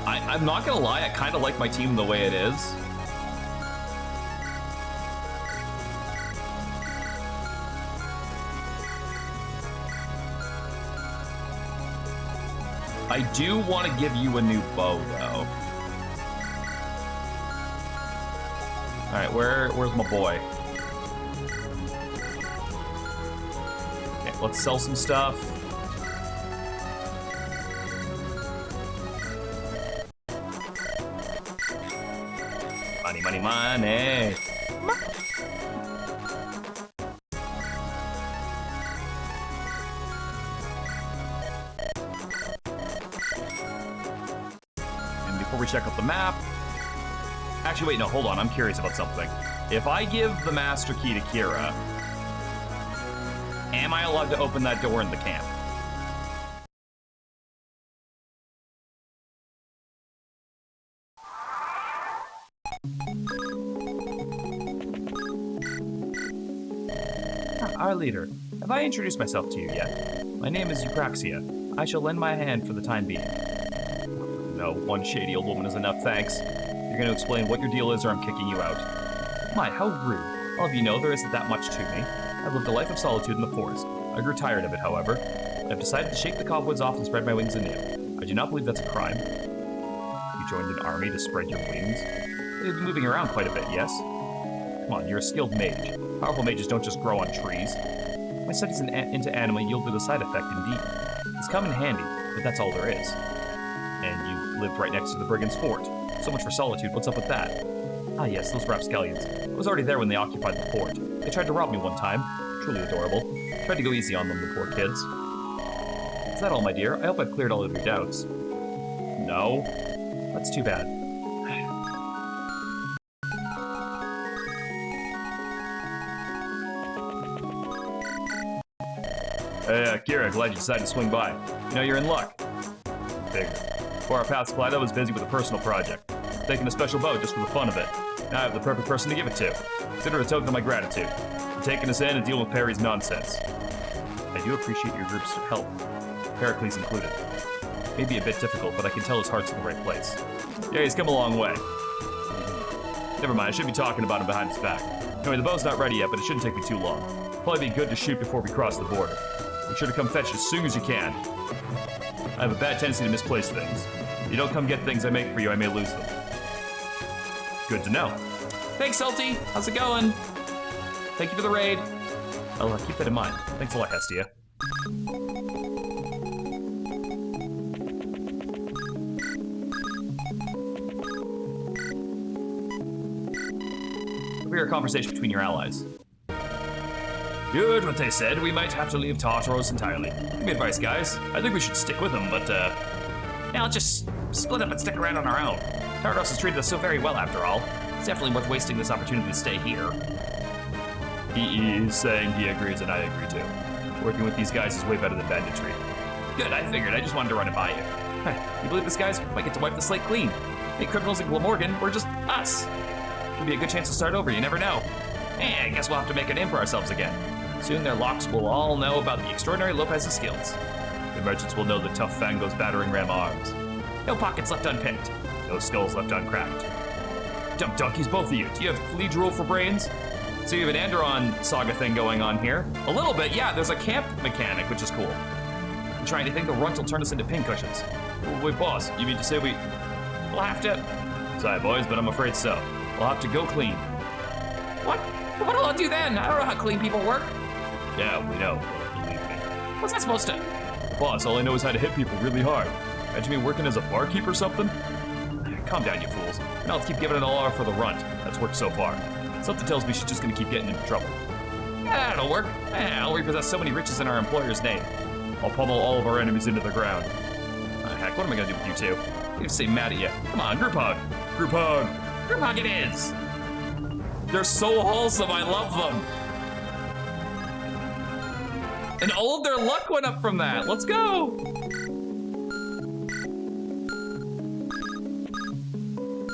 I'm not gonna lie, I kind of like my team the way it is. I do want to give you a new bow, though. All right, where's my boy? Okay, let's sell some stuff. Money, money, money. And before we check out the map, actually, wait, no, hold on. I'm curious about something. If I give the master key to Kira, am I allowed to open that door in the camp? Our leader, have I introduced myself to you yet? My name is Eupraxia. I shall lend my hand for the time being. No, one shady old woman is enough, thanks. You're going to explain what your deal is or I'm kicking you out. My, how rude. All of you know there isn't that much to me. I've lived a life of solitude in the forest. I grew tired of it, however. I've decided to shake the cobwebs off and spread my wings anew. I do not believe that's a crime. You joined an army to spread your wings? You've been moving around quite a bit, yes? Come on, you're a skilled mage. Powerful mages don't just grow on trees. My studies into anima yielded a side effect indeed. It's come in handy, but that's all there is. And you lived right next to the Brigand's Fort. So much for solitude, what's up with that? Ah yes, those rapscallions. I was already there when they occupied the fort. They tried to rob me one time. Truly adorable. Tried to go easy on them, the poor kids. Is that all, my dear? I hope I've cleared all of your doubts. No. That's too bad. Hey, Kira, glad you decided to swing by. You know, you're in luck. Figured. Before our paths collided, I was busy with a personal project. Taking a special boat just for the fun of it. Now I have the perfect person to give it to. Consider it a token of my gratitude. For taking us in and dealing with Perry's nonsense. I do appreciate your group's help. Pericles included. May be a bit difficult, but I can tell his heart's in the right place. Yeah, he's come a long way. Never mind, I should be talking about him behind his back. Anyway, the boat's not ready yet, but it shouldn't take me too long. Probably be good to shoot before we cross the border. Make sure to come fetch it as soon as you can. I have a bad tendency to misplace things. If you don't come get things I make for you, I may lose them. Good to know. Thanks, Salty. How's it going? Thank you for the raid. I'll keep that in mind. Thanks a lot, Hestia. Overhear a conversation between your allies. You heard what they said. We might have to leave Tartaros entirely. Give me advice, guys. I think we should stick with them, but, yeah, let's just split up and stick around on our own. Tartaros has treated us so very well, after all. It's definitely worth wasting this opportunity to stay here. He is saying he agrees, and I agree, too. Working with these guys is way better than banditry. Good, I figured. I just wanted to run it by you. You believe this, guys? We might get to wipe the slate clean. Hey, criminals in Glamorgan, we're just us. Could be a good chance to start over, you never know. I guess we'll have to make a name for ourselves again. Soon their locks will all know about the extraordinary Lopez's skills. The merchants will know the tough Fango's battering ram arms. No pockets left unpicked. No skulls left uncracked. Dumb donkeys, both of you. Do you have flea drool for brains? So you have an Anderon saga thing going on here. A little bit, yeah, there's a camp mechanic, which is cool. I'm trying to think the runt will turn us into pincushions. Wait, boss, you mean to say we'll have to... Sorry, boys, but I'm afraid so. We'll have to go clean. What? What'll I do then? I don't know how clean people work. Yeah, we know. Believe me. What's that supposed to? Boss, all I know is how to hit people really hard. Imagine me working as a barkeep or something? Calm down, you fools. Now let's keep giving it all our for the runt. That's worked so far. Something tells me she's just gonna keep getting into trouble. Yeah, that'll work. I'll repossess so many riches in our employer's name. I'll pummel all of our enemies into the ground. Heck, what am I gonna do with you two? I'm gonna stay mad at you. Come on, group hug. Group hug. Group hug it is. They're so wholesome, I love them. And all of their luck went up from that. Let's go.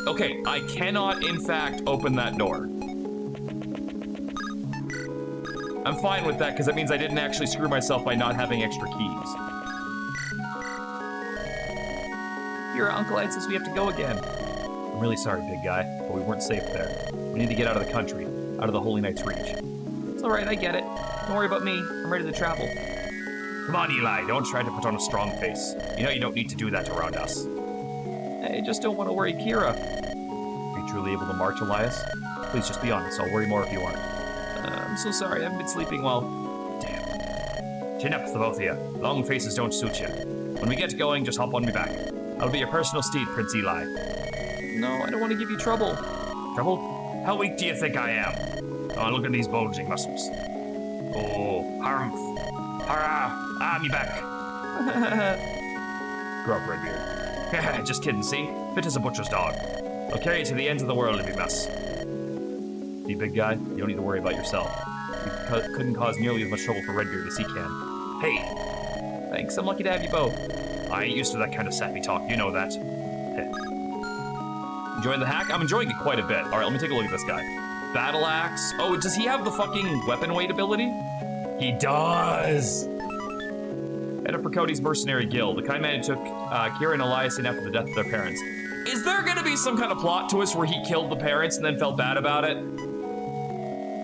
Okay, I cannot, in fact, open that door. I'm fine with that, because that means I didn't actually screw myself by not having extra keys. Your Uncle Ed says we have to go again. I'm really sorry, big guy, but we weren't safe there. We need to get out of the country, out of the Holy Knight's reach. It's all right, I get it. Don't worry about me. I'm ready to travel. Come on, Eli, don't try to put on a strong face. You know you don't need to do that around us. I just don't want to worry Kira. Are you truly able to march, Elias? Please just be honest, I'll worry more if you aren't. I'm so sorry, I haven't been sleeping well. Damn. Chin up, the both of you. Long faces don't suit you. When we get going, just hop on me back. I'll be your personal steed, Prince Eli. No, I don't want to give you trouble. Trouble? How weak do you think I am? Oh, look at these bulging muscles. Oh, harm. Hurrah! Me back. Grow up, Redbeard. Just kidding, see? Fit as a butcher's dog. I'll carry you to the ends of the world if you must. See, big guy, you don't need to worry about yourself. You couldn't cause nearly as much trouble for Redbeard as he can. Hey! Thanks, I'm lucky to have you both. I ain't used to that kind of sappy talk, you know that. Enjoying the hack? I'm enjoying it quite a bit. Alright, let me take a look at this guy. Battle axe. Oh, does he have the fucking weapon weight ability? He does! Head up for Cody's mercenary guild. The kind man who took Kira and Elias in after the death of their parents. Is there gonna be some kind of plot twist where he killed the parents and then felt bad about it?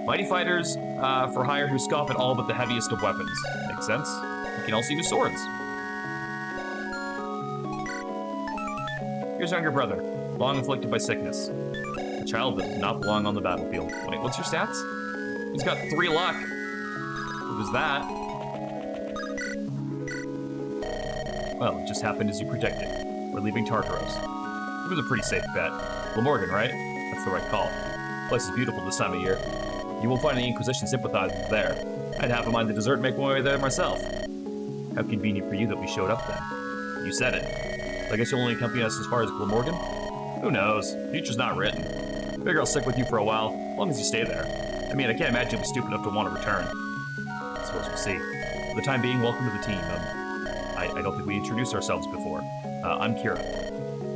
Mighty fighters for hire who scoff at all but the heaviest of weapons. Makes sense. You can also use swords. Here's younger brother, long afflicted by sickness. A child that does not belong on the battlefield. Wait, what's your stats? He's got 3 luck. What was that? Well, it just happened as you predicted. We're leaving Tartaros. It was a pretty safe bet. Glamorgan, right? That's the right call. The place is beautiful this time of year. You won't find any Inquisition sympathizers there. I'd have in mind the desert and make my way there myself. How convenient for you that we showed up then. You said it. I guess you'll only accompany us as far as Glamorgan? Who knows? Future's not written. Figure I'll stick with you for a while, as long as you stay there. I mean, I can't imagine you'll be stupid enough to want to return. I suppose we'll see. For the time being, welcome to the team. I don't think we introduced ourselves before. I'm Kira.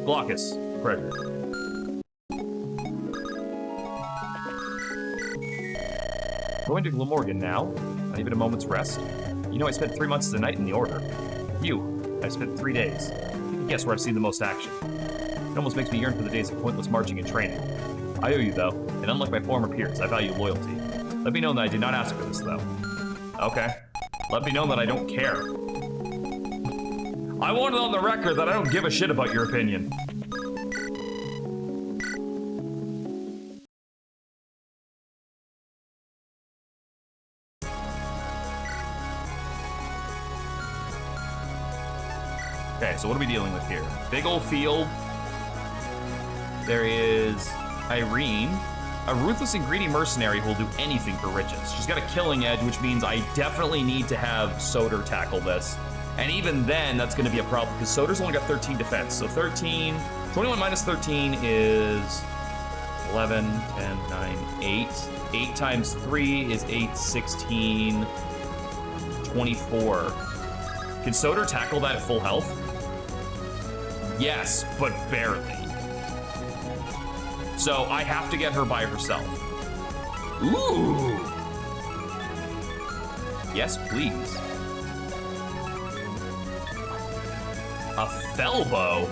Glaucus, Frederick. Going to Glamorgan now? Not even a moment's rest? You know I spent 3 months as a knight in the Order. You, I've spent 3 days. You can guess where I've seen the most action. It almost makes me yearn for the days of pointless marching and training. I owe you, though, and unlike my former peers, I value loyalty. Let me know that I did not ask for this, though. Okay. Let me know that I don't care. I want it on the record that I don't give a shit about your opinion. Okay, so what are we dealing with here? Big old field. There is Irene, a ruthless and greedy mercenary who will do anything for riches. She's got a killing edge, which means I definitely need to have SOTOR tackle this. And even then, that's going to be a problem, because SOTOR's only got 13 defense. So 21 minus 13 is 11, 10, 9, 8. 8 times 3 is 8, 16, 24. Can SOTOR tackle that at full health? Yes, but barely. So I have to get her by herself. Ooh. Yes, please. A Felbow?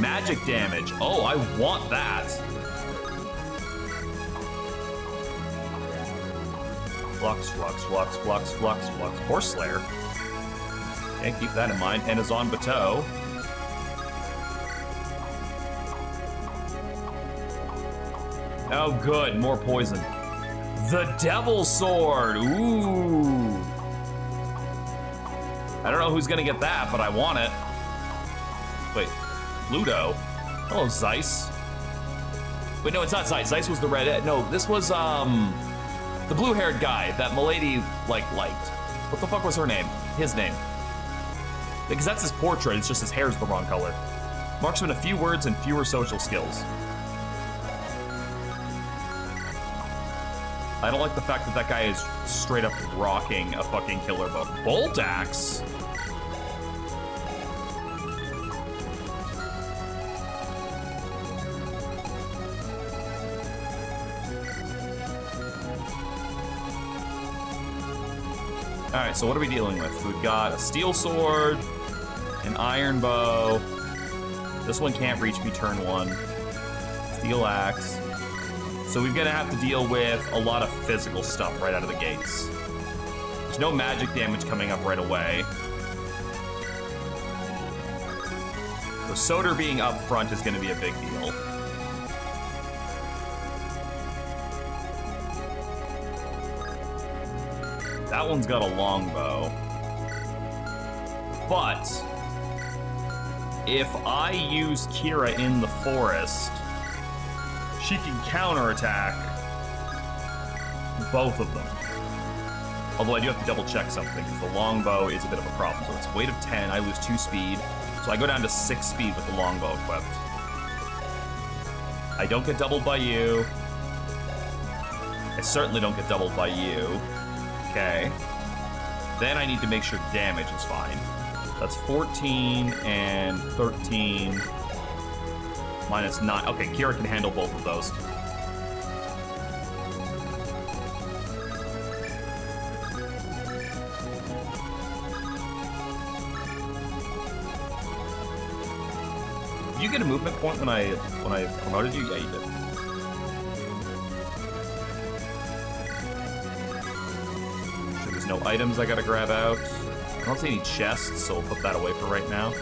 Magic damage. Oh, I want that. Flux, flux, flux, flux, flux, flux. Horse Slayer. Okay, keep that in mind. And Azon Bateau. Oh, good. More poison. The Devil Sword. Ooh. I don't know who's gonna get that, but I want it. Wait, Ludo. Hello, Zeiss. Wait, no, it's not Zeiss. Zeiss was the red. No, this was the blue-haired guy that Milady liked. What the fuck was her name? His name. Because that's his portrait. It's just his hair's the wrong color. Marksman, a few words and fewer social skills. I don't like the fact that that guy is straight up rocking a fucking killer bow. Bolt axe? Alright, so what are we dealing with? We've got a steel sword, an iron bow. This one can't reach me turn 1. Steel axe. So we're gonna have to deal with a lot of physical stuff right out of the gates. There's no magic damage coming up right away. So SOTOR being up front is going to be a big deal. That one's got a longbow. But if I use Kira in the forest, she can counterattack both of them. Although I do have to double check something, because the longbow is a bit of a problem. So it's weight of 10, I lose 2 speed. So I go down to 6 speed with the longbow equipped. I don't get doubled by you. I certainly don't get doubled by you. Okay. Then I need to make sure damage is fine. That's 14 and 13 minus 9. Okay, Kira can handle both of those. Did you get a movement point when I promoted you? Yeah, you did. So there's no items I gotta grab out. I don't see any chests, so we'll put that away for right now.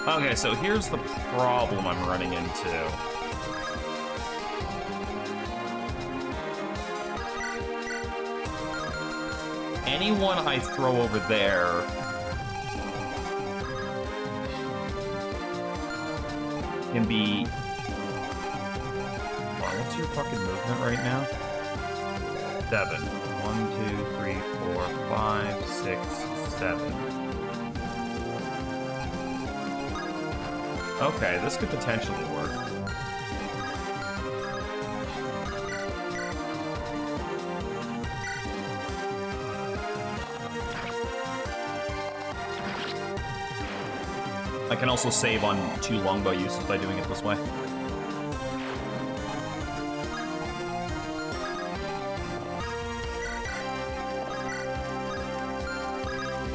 Okay, so here's the problem I'm running into. Anyone I throw over there can be... Wow, what's your fucking movement right now? 7. 1, 2, 3, 4, 5, 6, 7. Okay, this could potentially work. I can also save on 2 longbow uses by doing it this way.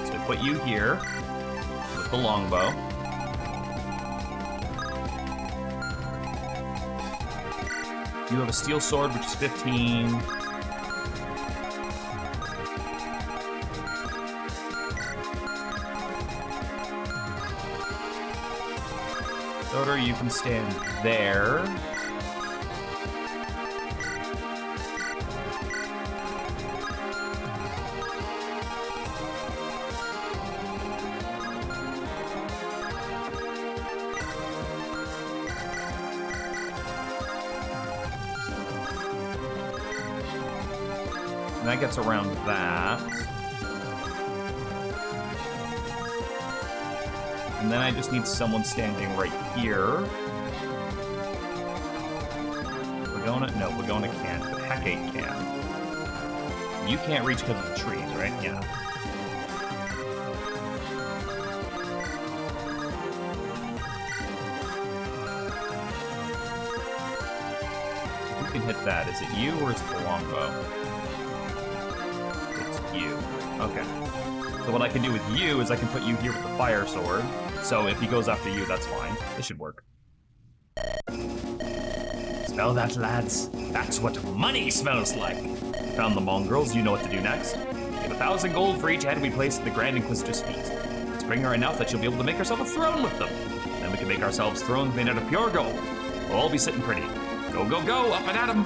So I put you here with the longbow. You have a steel sword, which is 15. SOTOR, you can stand there. And that gets around that. And then I just need someone standing right here. Pagona? No, Pagona can't, but Hecate can. You can't reach because of the trees, right? Yeah. Who can hit that? Is it you or is it the longbow? It's you. Okay. So what I can do with you is I can put you here with the fire sword. So if he goes after you, that's fine. This should work. Smell that, lads? That's what money smells like. Found the mongrels, you know what to do next. Give 1,000 gold for each head we place at the Grand Inquisitor's feet. Let's bring her enough that she'll be able to make herself a throne with them. Then we can make ourselves thrones made out of pure gold. We'll all be sitting pretty. Go, go, go, up and at 'em!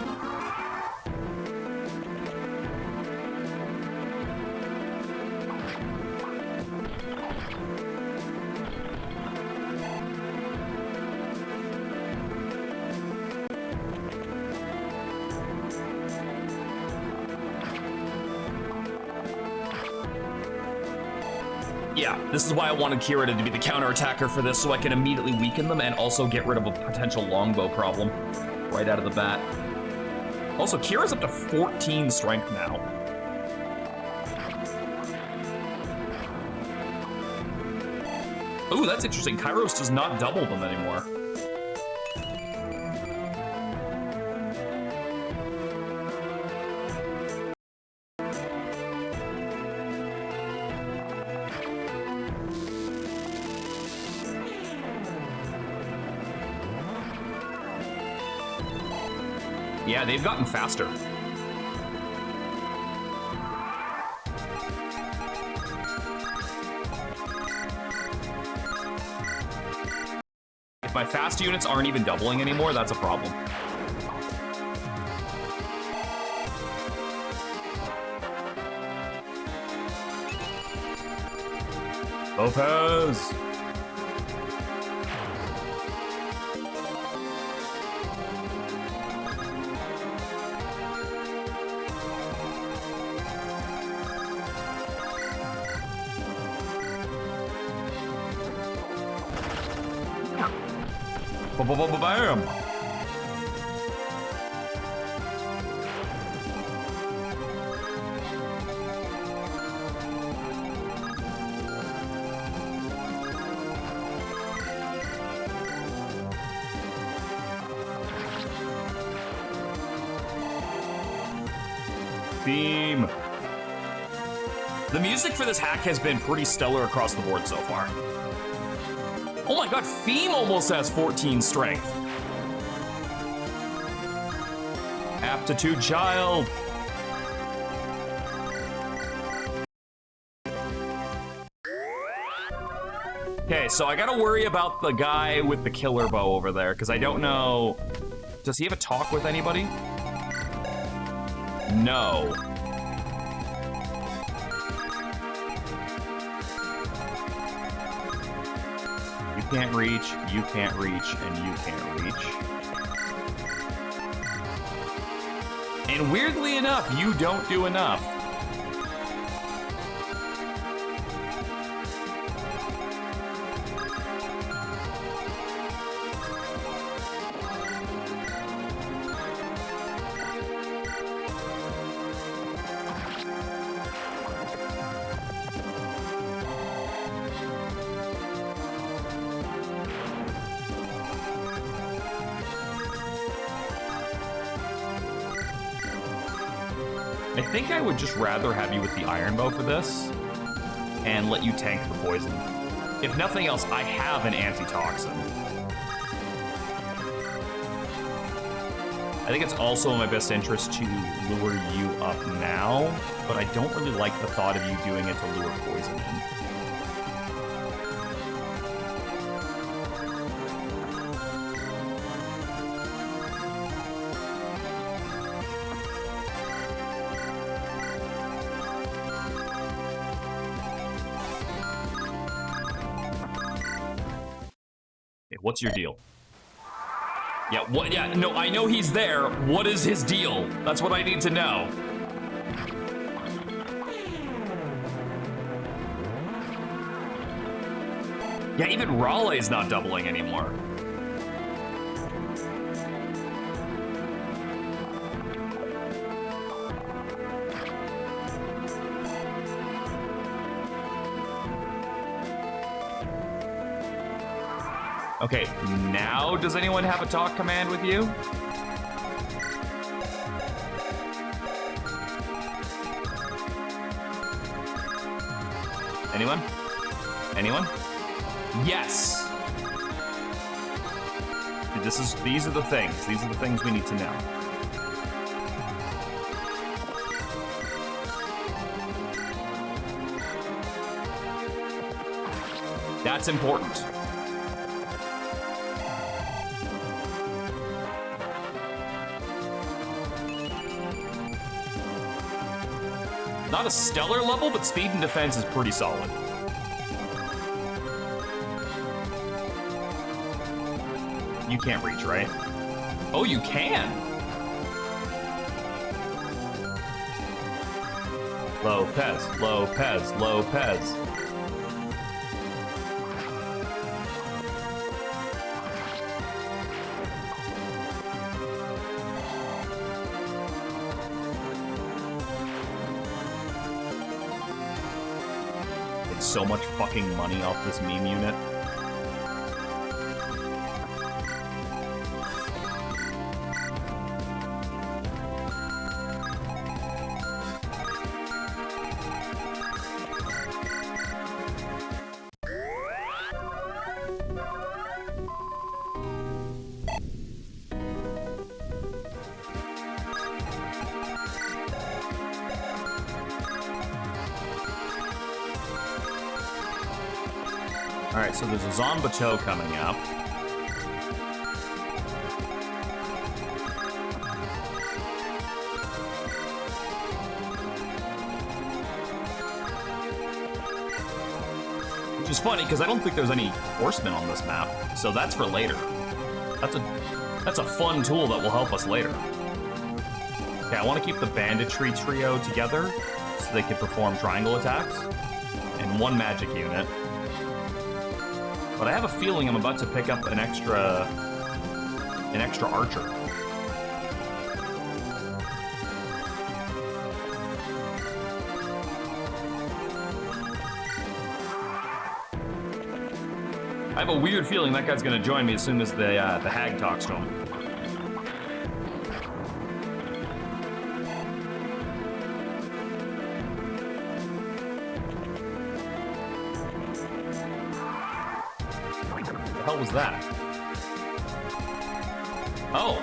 Yeah, this is why I wanted Kira to be the counter-attacker for this, so I can immediately weaken them and also get rid of a potential longbow problem. right out of the bat. Also, Kira's up to 14 strength now. Ooh, that's interesting. Kairos does not double them anymore. Yeah, they've gotten faster. If my fast units aren't even doubling anymore, that's a problem. Lopez! Bam! Theme. The music for this hack has been pretty stellar across the board so far. Oh my god, Theme almost has 14 strength. Aptitude child. Okay, so I gotta worry about the guy with the killer bow over there, because I don't know... Does he have a talk with anybody? No. You can't reach, and you can't reach. And weirdly enough, you don't do enough. I think I would just rather have you with the iron bow for this and let you tank the poison. If nothing else, I have an antitoxin. I think it's also in my best interest to lure you up now, but I don't really like the thought of you doing it to lure poison in. What's your deal? Yeah, what? Yeah, no, I know he's there. What is his deal? That's what I need to know. Yeah, even Raleigh's not doubling anymore. Okay, now does anyone have a talk command with you? Anyone? Anyone? Yes! These are the things. These are the things we need to know. That's important. Not a stellar level, but speed and defense is pretty solid. You can't reach, right? Oh, you can! Lopez, Lopez, Lopez. so much fucking money off this meme unit. Alright, so there's a Zanbato coming up. Which is funny, because I don't think there's any horsemen on this map, so that's for later. That's a fun tool that will help us later. Okay, I want to keep the banditry trio together, so they can perform triangle attacks, and one magic unit. But I have a feeling I'm about to pick up an extra archer. I have a weird feeling that guy's gonna join me as soon as the hag talks to him. The hell was that? Oh,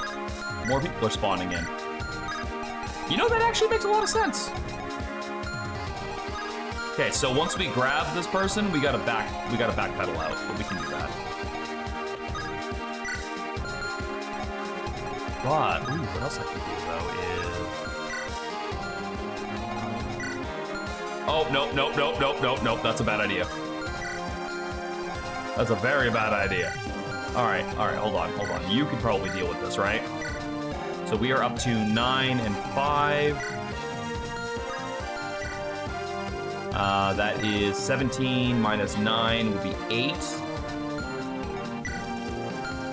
more people are spawning in. You know, that actually makes a lot of sense. Okay, so once we grab this person, we gotta backpedal out, but we can do that. But ooh, what else I can do though is oh nope, that's a bad idea. That's a very bad idea. All right, hold on. You could probably deal with this, right? So we are up to 9 and 5. That is 17 minus 9 would be 8.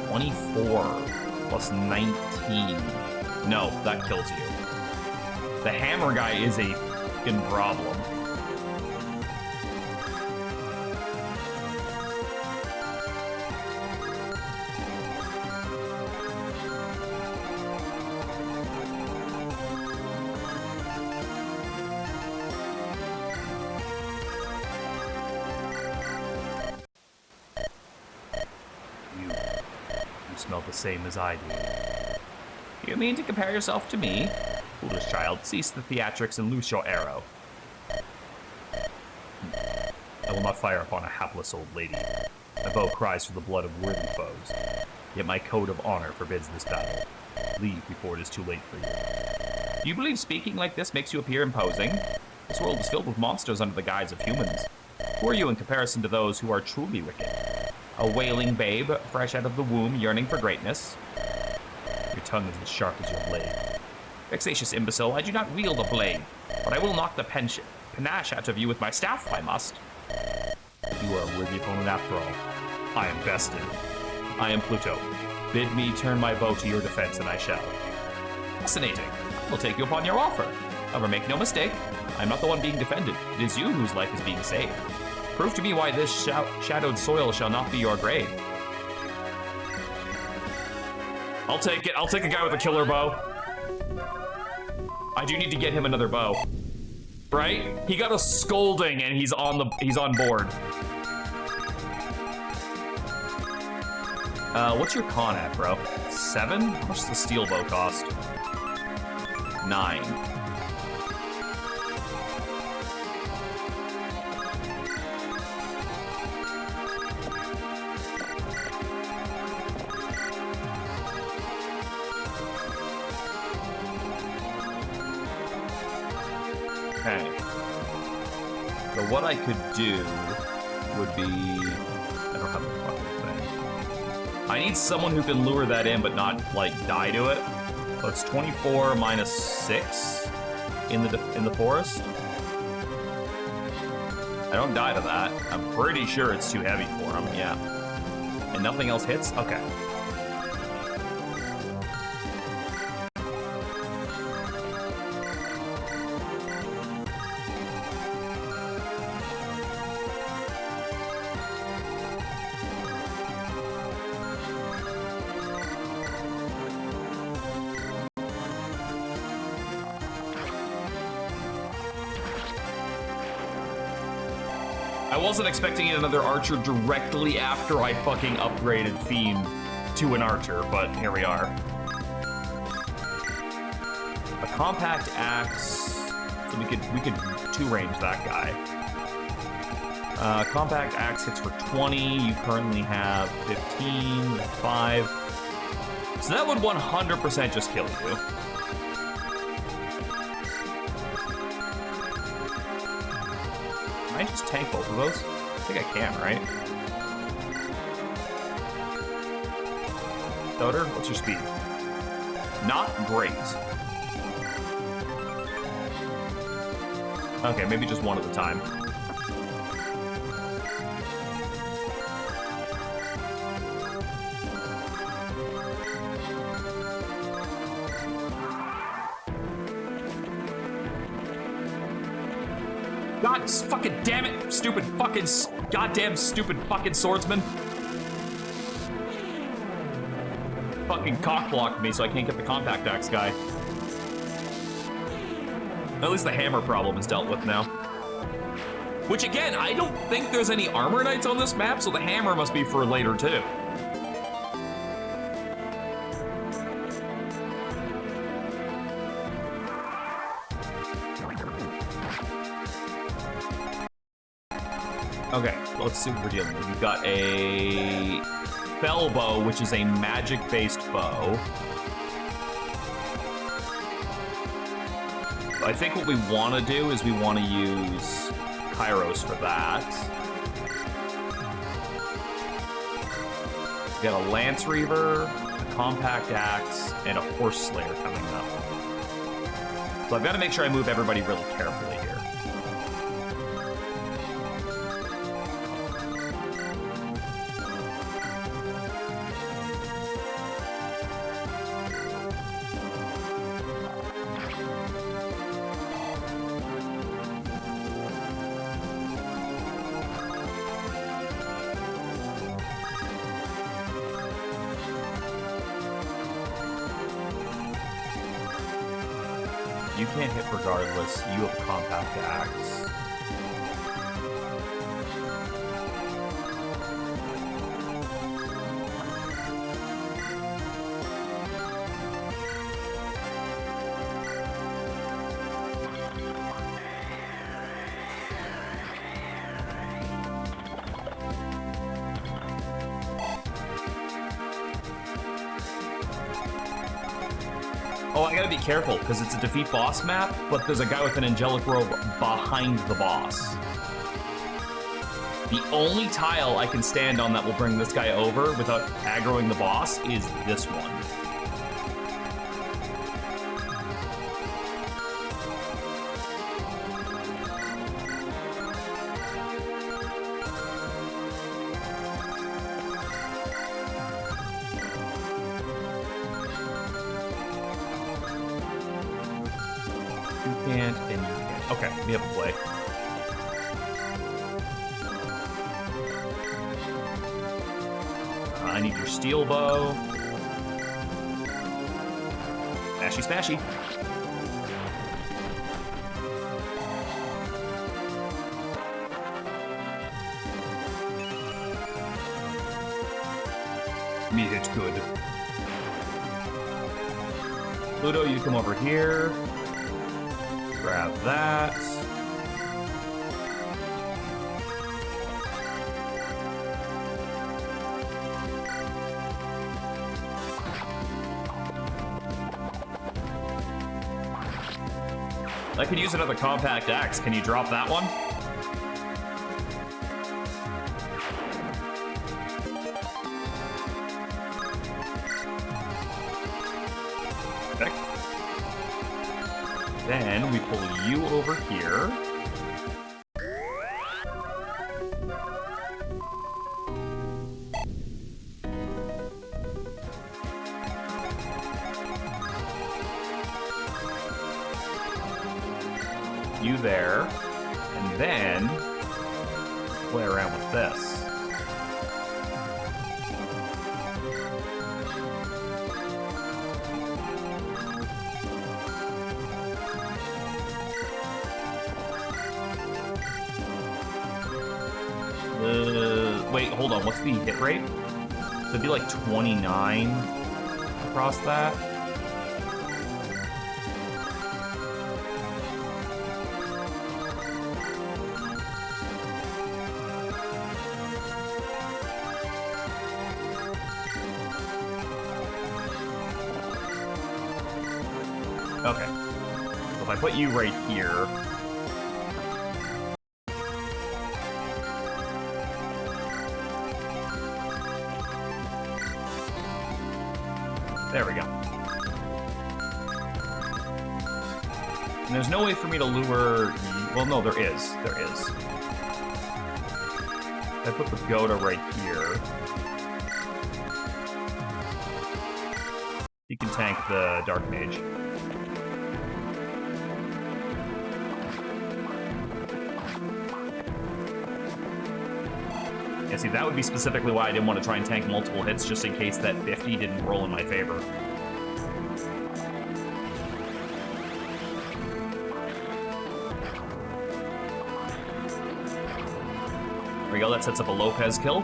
24 plus 19. No, that kills you. The hammer guy is a fucking problem. Smell the same as I do. You mean to compare yourself to me? Foolish child, cease the theatrics and loose your arrow. I will not fire upon a hapless old lady. My bow cries for the blood of worthy foes. Yet my code of honor forbids this battle. Leave before it is too late for you. Do you believe speaking like this makes you appear imposing? This world is filled with monsters under the guise of humans. Who are you in comparison to those who are truly wicked? A wailing babe, fresh out of the womb, yearning for greatness. Your tongue is as sharp as your blade. Vexatious imbecile, I do not wield a blade, but I will knock the panache out of you with my staff if I must. You are a worthy opponent after all. I am bested. I am Pluto. Bid me turn my bow to your defense, and I shall. Fascinating. I will take you upon your offer. However, make no mistake, I am not the one being defended. It is you whose life is being saved. Prove to me why this shadowed soil shall not be your grave. I'll take it. I'll take a guy with a killer bow. I do need to get him another bow. Right? He got a scolding and he's on board. What's your con at, bro? 7? How much does the steel bow cost? 9. Okay. So what I could do would be... I don't have a fucking thing. I need someone who can lure that in but not, like, die to it. So it's 24 minus 6 in the forest. I don't die to that. I'm pretty sure it's too heavy for him, yeah. And nothing else hits? Okay. I wasn't expecting another archer directly after I fucking upgraded Fiend to an archer, but here we are. A compact axe, so we could two-range that guy. Compact axe hits for 20. You currently have 15, 5. So that would 100% just kill you. Can I just tank both of those? I think I can, right? SOTOR, what's your speed? Not great. Okay, maybe just one at a time. God fucking damn it, stupid fucking goddamn stupid fucking swordsman. Fucking cock-blocked me so I can't get the compact axe guy. At least the hammer problem is dealt with now. Which again, I don't think there's any armor knights on this map, so the hammer must be for later too. Okay, let's see what we're dealing with. We've got a fell bow, which is a magic-based bow. I think what we want to do is we want to use Kairos for that. We got a Lance Reaver, a Compact Axe, and a Horse Slayer coming up. So I've got to make sure I move everybody really carefully here. You can't hit regardless. You have a compact axe. Oh, I gotta be careful, because it's a defeat boss map, but there's a guy with an angelic robe behind the boss. The only tile I can stand on that will bring this guy over without aggroing the boss is this one. And you can't. Okay, we have a play. I need your steel bow. Smashy, smashy. Me hit good. Pluto, you come over here. Grab that. I could use another compact axe. Can you drop that one? Okay. Then we pull you over here. You there, and then play around with this. Wait, hold on. What's the hit rate? It'd be like 29 across that. Okay. So if I put you right here. There we go. And there's no way for me to lure... Well, no, there is. There is. I put the Goda right here. He can tank the Dark Mage. Yeah, see, that would be specifically why I didn't want to try and tank multiple hits, just in case that 50 didn't roll in my favor. There we go, that sets up a Lopez kill.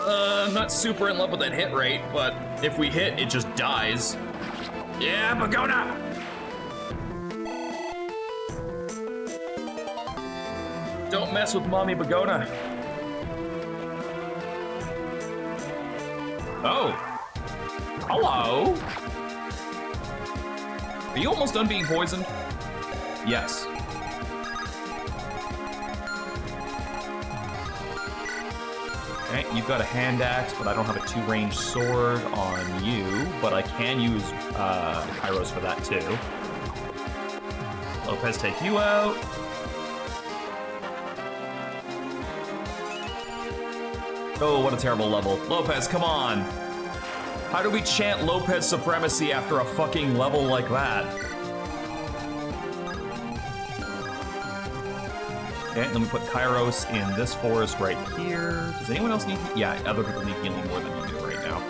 I'm not super in love with that hit rate, but if we hit, it just dies. Yeah, Bagona! Don't mess with Mommy Bagona. Oh. Hello. Are you almost done being poisoned? Yes. Okay, you've got a hand axe, but I don't have a 2-range sword on you, but I can use Kairos for that too. Lopez, take you out. Oh, what a terrible level. Lopez, come on. How do we chant Lopez supremacy after a fucking level like that? Okay, let me put Kairos in this forest right here. Does anyone else need... Yeah, other people need healing more than you do right now.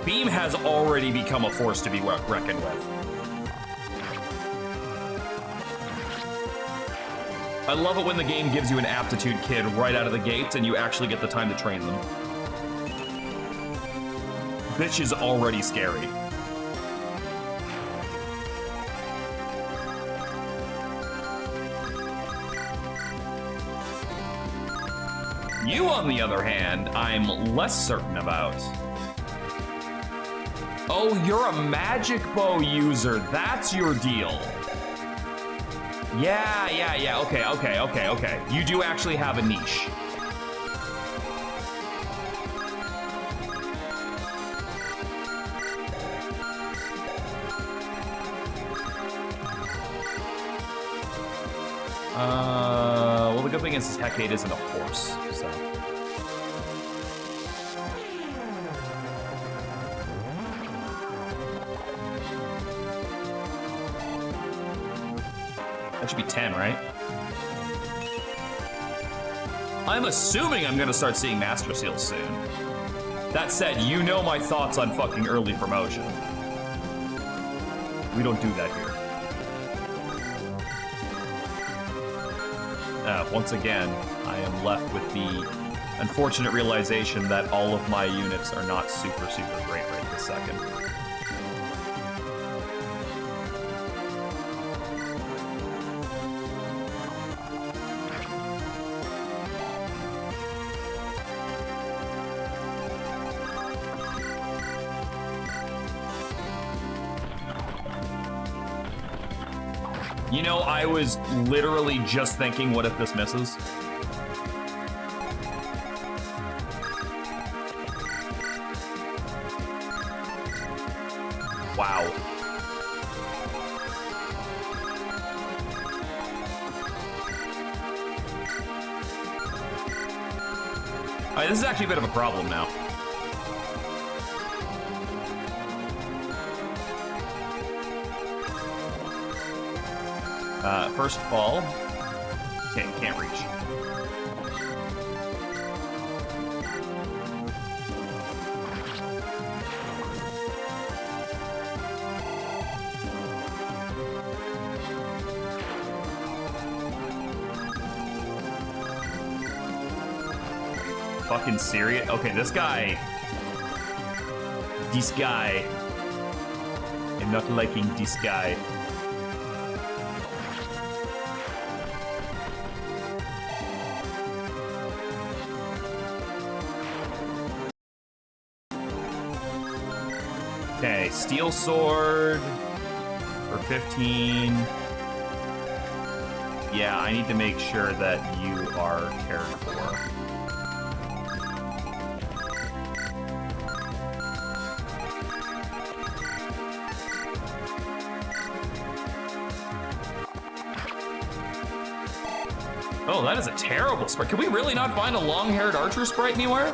Beam has already become a force to be reckoned with. I love it when the game gives you an aptitude kid right out of the gate and you actually get the time to train them. Bitch is already scary. You, on the other hand, I'm less certain about. Oh, you're a magic bow user. That's your deal. Yeah, okay. You do actually have a niche. Well, the good thing is this Hecate isn't a horse, so. That should be 10, right? I'm assuming I'm gonna start seeing Master Seals soon. That said, you know my thoughts on fucking early promotion. We don't do that here. Once again, I am left with the unfortunate realization that all of my units are not super great right this second. You know, I was literally just thinking, what if this misses? Wow. All right, this is actually a bit of a problem now. First of all, okay, can't reach. fucking serious? Okay, this guy. This guy. I'm not liking this guy. Okay, steel sword for 15. Yeah, I need to make sure that you are cared for. Oh, that is a terrible sprite. Can we really not find a long-haired archer sprite anywhere?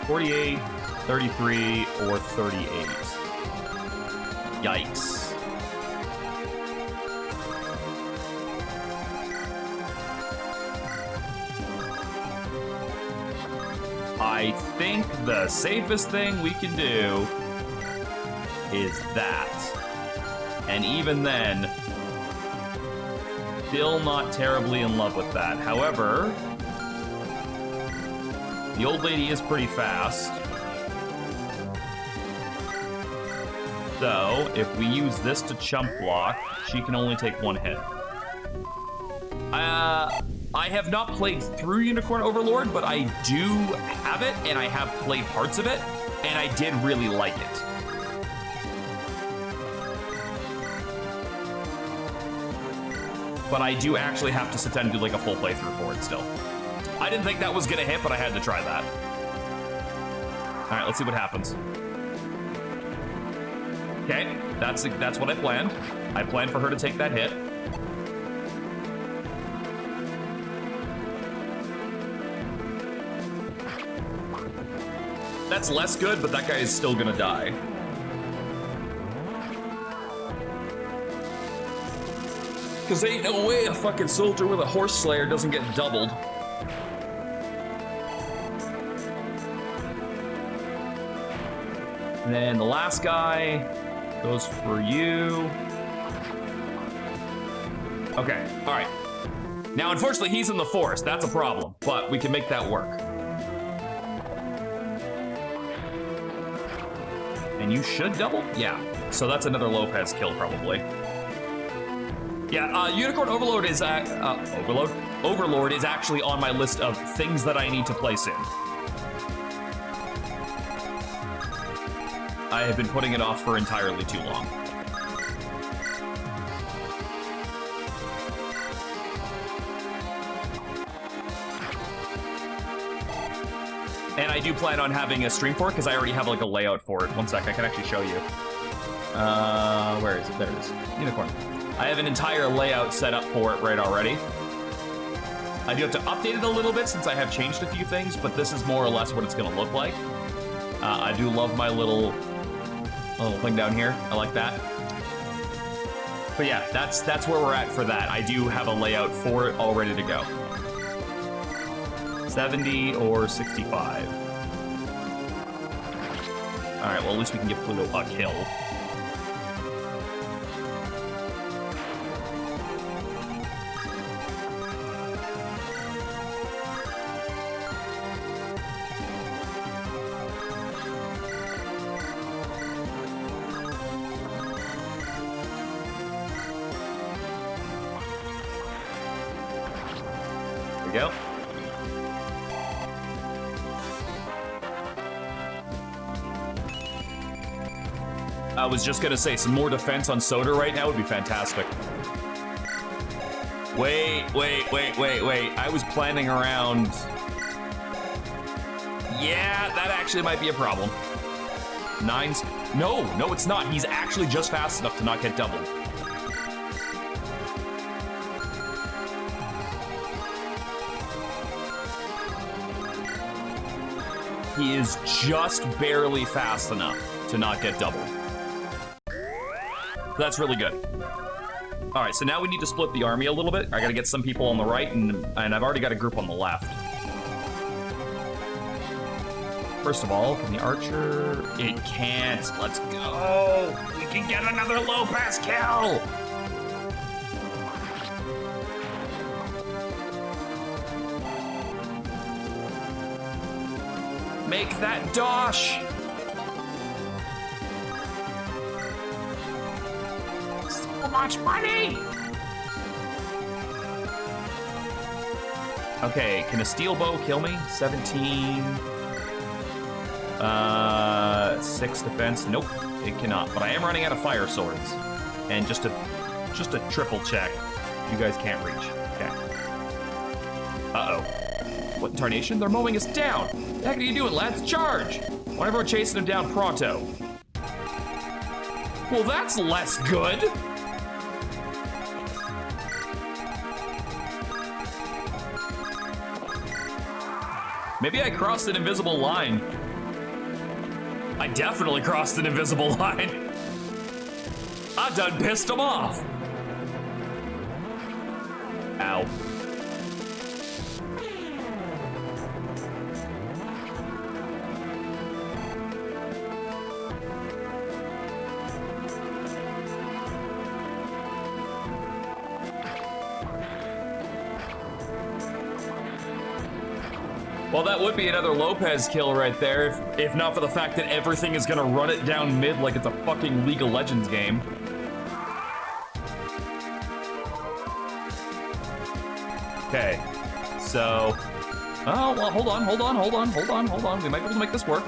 $48, 33, or 38. Yikes. I think the safest thing we can do is that. And even then, still not terribly in love with that. However, the old lady is pretty fast. So, if we use this to chump block, she can only take one hit. I have not played through Unicorn Overlord, but I do have it, and I have played parts of it, and I did really like it. But I do actually have to sit down and do like a full playthrough for it still. I didn't think that was gonna hit, but I had to try that. All right, let's see what happens. Okay, that's what I planned. I planned for her to take that hit. That's less good, but that guy is still gonna die. Cause ain't no way a fucking soldier with a horse slayer doesn't get doubled. And then the last guy goes for you. Okay, all right. Now, unfortunately, he's in the forest. That's a problem, but we can make that work. And you should double? Yeah. So that's another Lopez kill, probably. Yeah, Unicorn Overlord is Overlord is actually on my list of things that I need to play soon. I have been putting it off for entirely too long. And I do plan on having a stream for it because I already have like a layout for it. One sec, I can actually show you. Where is it? There it is. Unicorn. I have an entire layout set up for it right already. I do have to update it a little bit since I have changed a few things, but this is more or less what it's gonna look like. I do love my little thing down here. I like that. But yeah, that's where we're at for that. I do have a layout for it all ready to go. 70 or 65. All right, well, at least we can give Pluto a kill. There we go. I was just gonna say, some more defense on SOTOR right now would be fantastic. Wait. I was planning around... Yeah, that actually might be a problem. No, it's not. He's actually just fast enough to not get doubled. He is just barely fast enough to not get doubled. That's really good. All right, so now we need to split the army a little bit. I gotta get some people on the right, and I've already got a group on the left. First of all, can the archer? It can't. Let's go. We can get another Lopez kill. Make that dosh. So much money. Okay, can a steel bow kill me? 17. 6 defense. Nope, it cannot. But I am running out of fire swords. And just a triple check. You guys can't reach. Okay. Uh-oh. What in tarnation? They're mowing us down. What the heck are you doing, lads? Charge! Why everyone chasing them down pronto? Well, that's less good. Maybe I crossed an invisible line. I definitely crossed an invisible line. I done pissed them off. Ow. Well, that would be another Lopez kill right there, if not for the fact that everything is gonna run it down mid like it's a fucking League of Legends game. Okay, so... Oh, well, hold on. We might be able to make this work.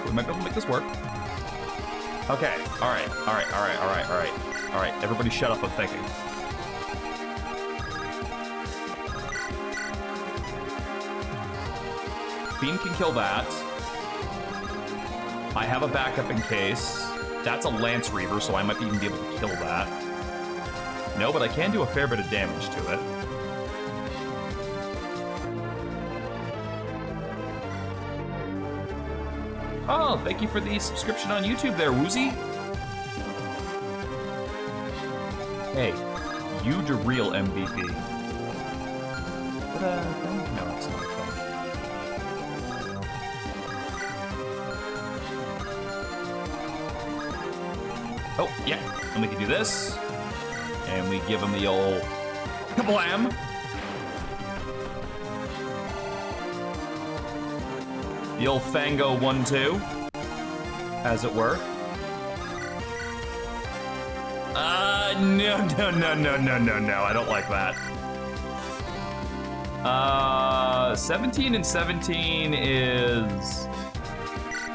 Okay, all right. Everybody shut up, I'm thinking. Beam can kill that. I have a backup in case. That's a Lance Reaver, so I might even be able to kill that. No, but I can do a fair bit of damage to it. Oh, thank you for the subscription on YouTube there, Woozy. Hey, you the real MVP. No, it's not fun. Oh, yeah, and we can do this. And we give him the old kablam. The old Fango 1-2, as it were. No, I don't like that. 17 and 17 is...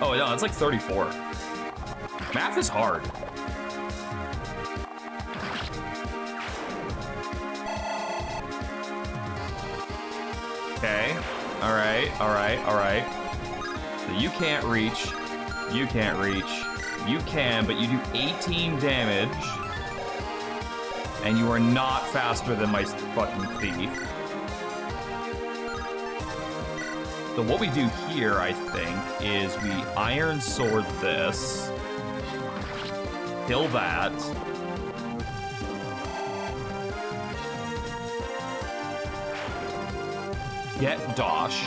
Oh, no, it's like 34. Math is hard. Okay, all right. So you can't reach, you can, but you do 18 damage, and you are not faster than my fucking thief. So what we do here, I think, is we Iron Sword this, kill that, get Dosh.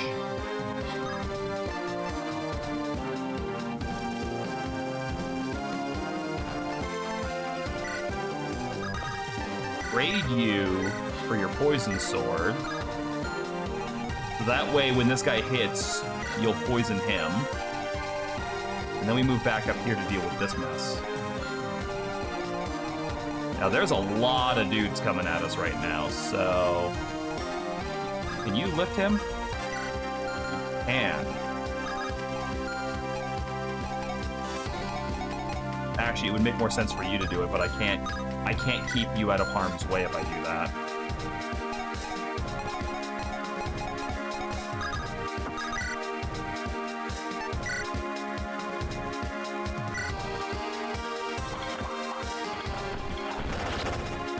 Trade you for your poison sword. So that way, when this guy hits, you'll poison him. And then we move back up here to deal with this mess. Now, there's a lot of dudes coming at us right now, so... Can you lift him? You can. Actually, it would make more sense for you to do it, but I can't keep you out of harm's way if I do that.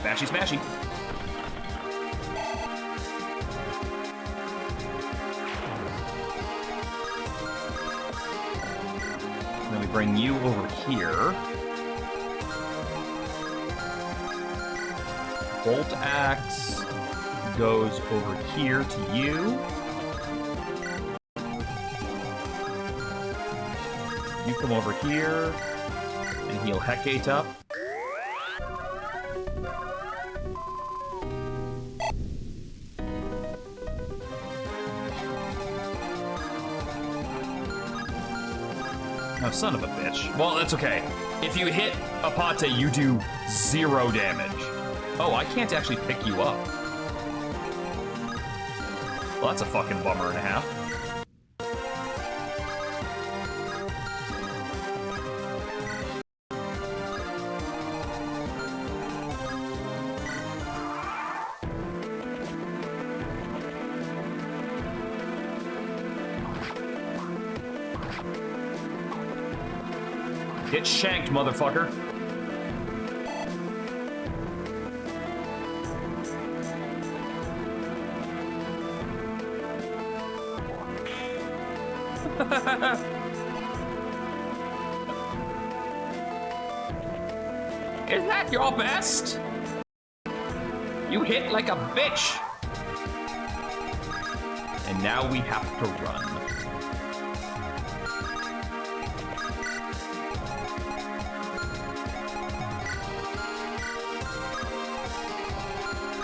Smashy, smashy. And then we bring you over here. Bolt Axe goes over here to you. You come over here and heal Hecate up. Oh, son of a bitch. Well, that's okay. If you hit Apate, you do 0 damage. Oh, I can't actually pick you up. Well, that's a fucking bummer and a half. Get shanked, motherfucker. Is that your best? You hit like a bitch. And now we have to run.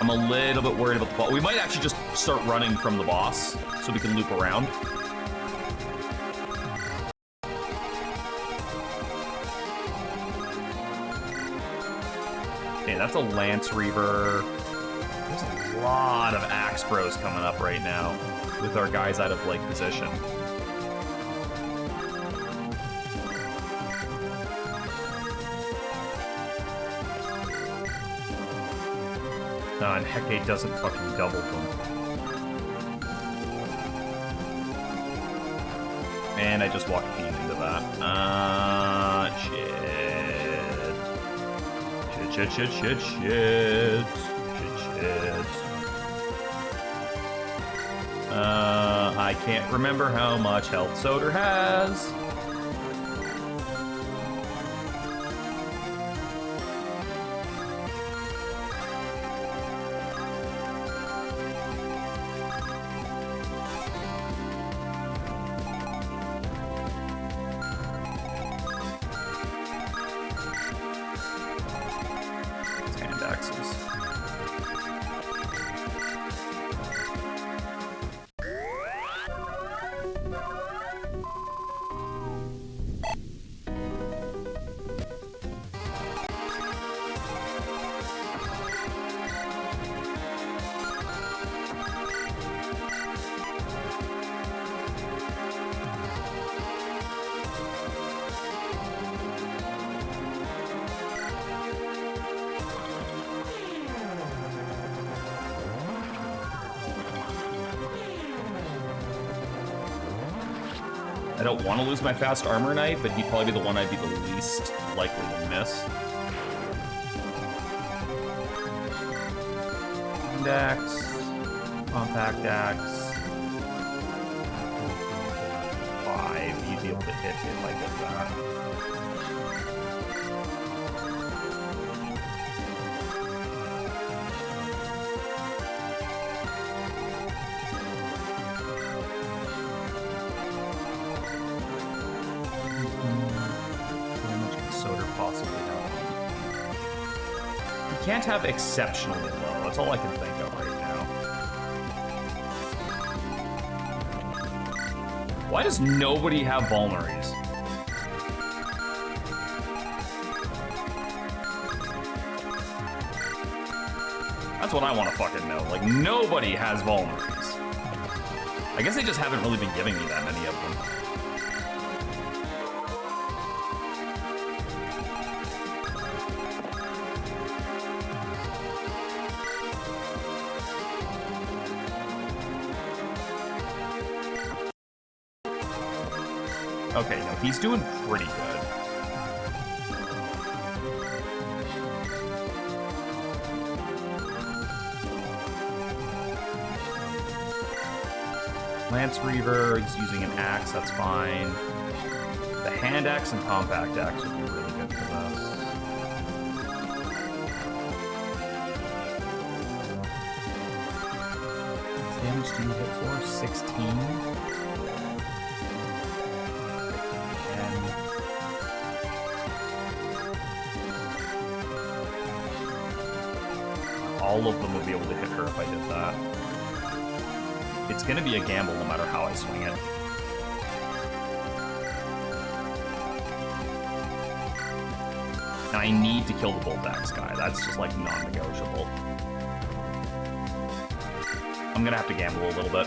I'm a little bit worried about the ball. We might actually just start running from the boss so we can loop around. Okay, that's a Lance Reaver. There's a lot of Axe Bros coming up right now with our guys out of, like, position. And Hecate doesn't fucking double them. And I just walked Fiend into that. Shit. I can't remember how much health SOTOR has. I don't want to lose my fast armor knight, but he'd probably be the one I'd be the least likely to miss. Axe, compact axe. 5, you'd be able to hit if I did that. Can't have exceptionally low. That's all I can think of right now. Why does nobody have vulneries? That's what I want to fucking know. Like, nobody has vulneries. I guess they just haven't really been giving me that many of them. Okay, no, he's doing pretty good. Lance Reaver is using an axe, that's fine. The hand axe and compact axe would be really good for this. What damage do you hit for? 16? All of them will be able to hit her if I did that. It's gonna be a gamble no matter how I swing it. And I need to kill the bolt axe guy. That's just like non-negotiable. I'm gonna have to gamble a little bit.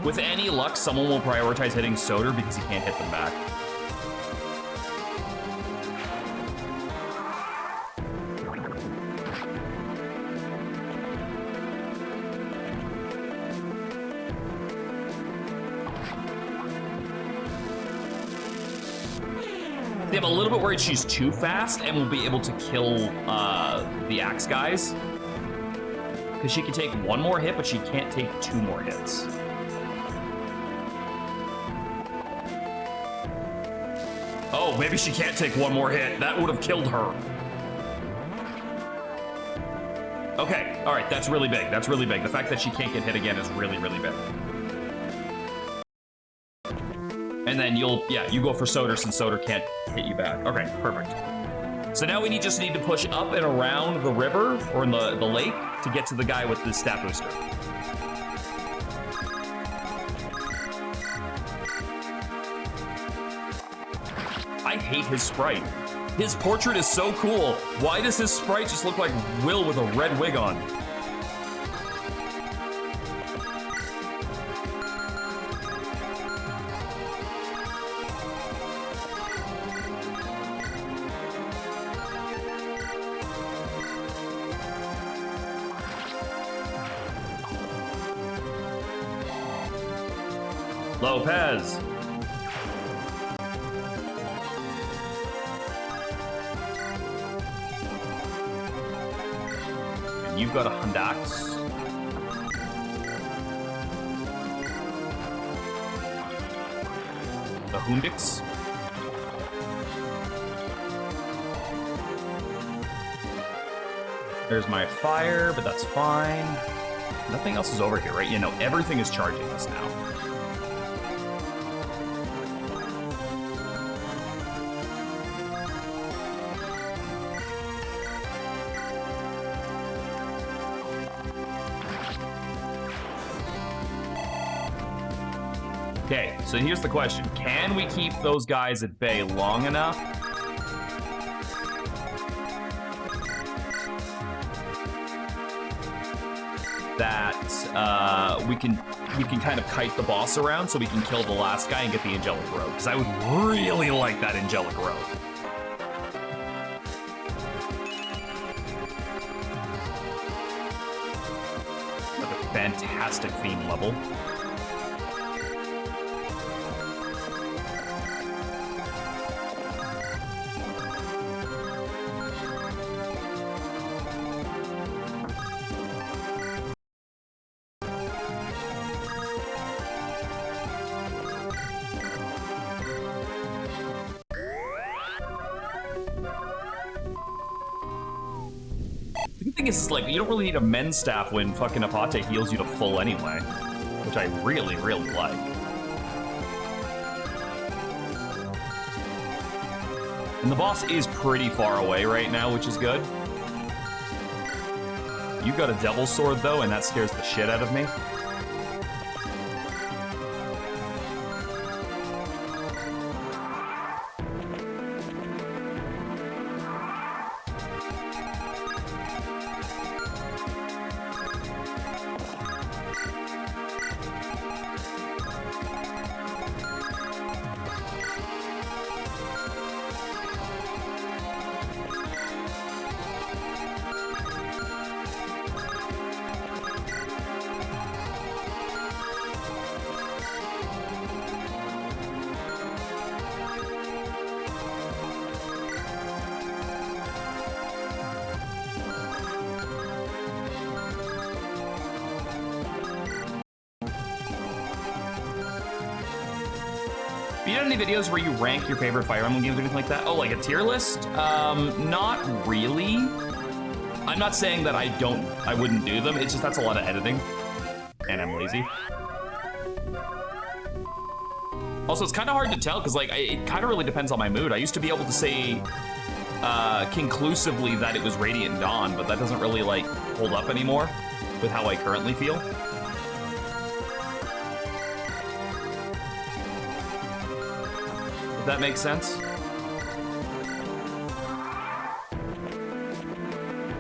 With any luck, someone will prioritize hitting SOTOR because he can't hit them back. I'm a little bit worried she's too fast and will be able to kill the axe guys. Because she can take one more hit, but she can't take two more hits. Oh, maybe she can't take one more hit. That would have killed her. Okay, all right, that's really big. That's really big. The fact that she can't get hit again is really, really big. And then you go for SOTOR since SOTOR can't hit you back. Okay, perfect. So now we just need to push up and around the river or in the lake to get to the guy with the stat booster. I hate his sprite. His portrait is so cool. Why does his sprite just look like Will with a red wig on? Lopez. And you've got a Hundax. A Hundix. There's my fire, but that's fine. Nothing else is over here, right? You know, everything is charging us now. Okay, so here's the question. Can we keep those guys at bay long enough that we can kind of kite the boss around so we can kill the last guy and get the angelic robe? Because I would really like that angelic robe. Another fantastic theme level. Is like, you don't really need a men's staff when fucking Apate heals you to full anyway, which I really, really like. And the boss is pretty far away right now, which is good. You got a devil sword though, and that scares the shit out of me. Have you done any videos where you rank your favorite Fire Emblem games or anything like that? Oh, like a tier list? Not really. I'm not saying that I wouldn't do them. It's just that's a lot of editing. And I'm lazy. Also, it's kind of hard to tell because like it kind of really depends on my mood. I used to be able to say conclusively that it was Radiant Dawn, but that doesn't really, like, hold up anymore with how I currently feel. If that makes sense.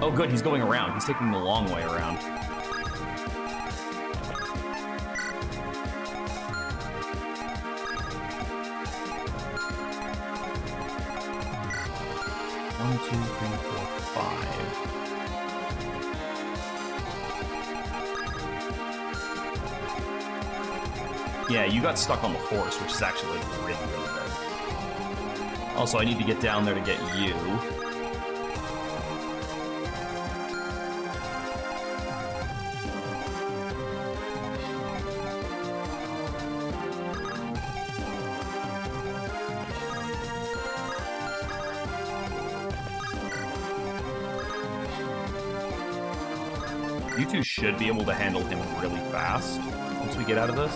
Oh, good, he's going around. He's taking the long way around. One, two, three, four, five. Yeah, you got stuck on the force, which is actually like, really, really good. Also, I need to get down there to get you. You two should be able to handle him really fast once we get out of this.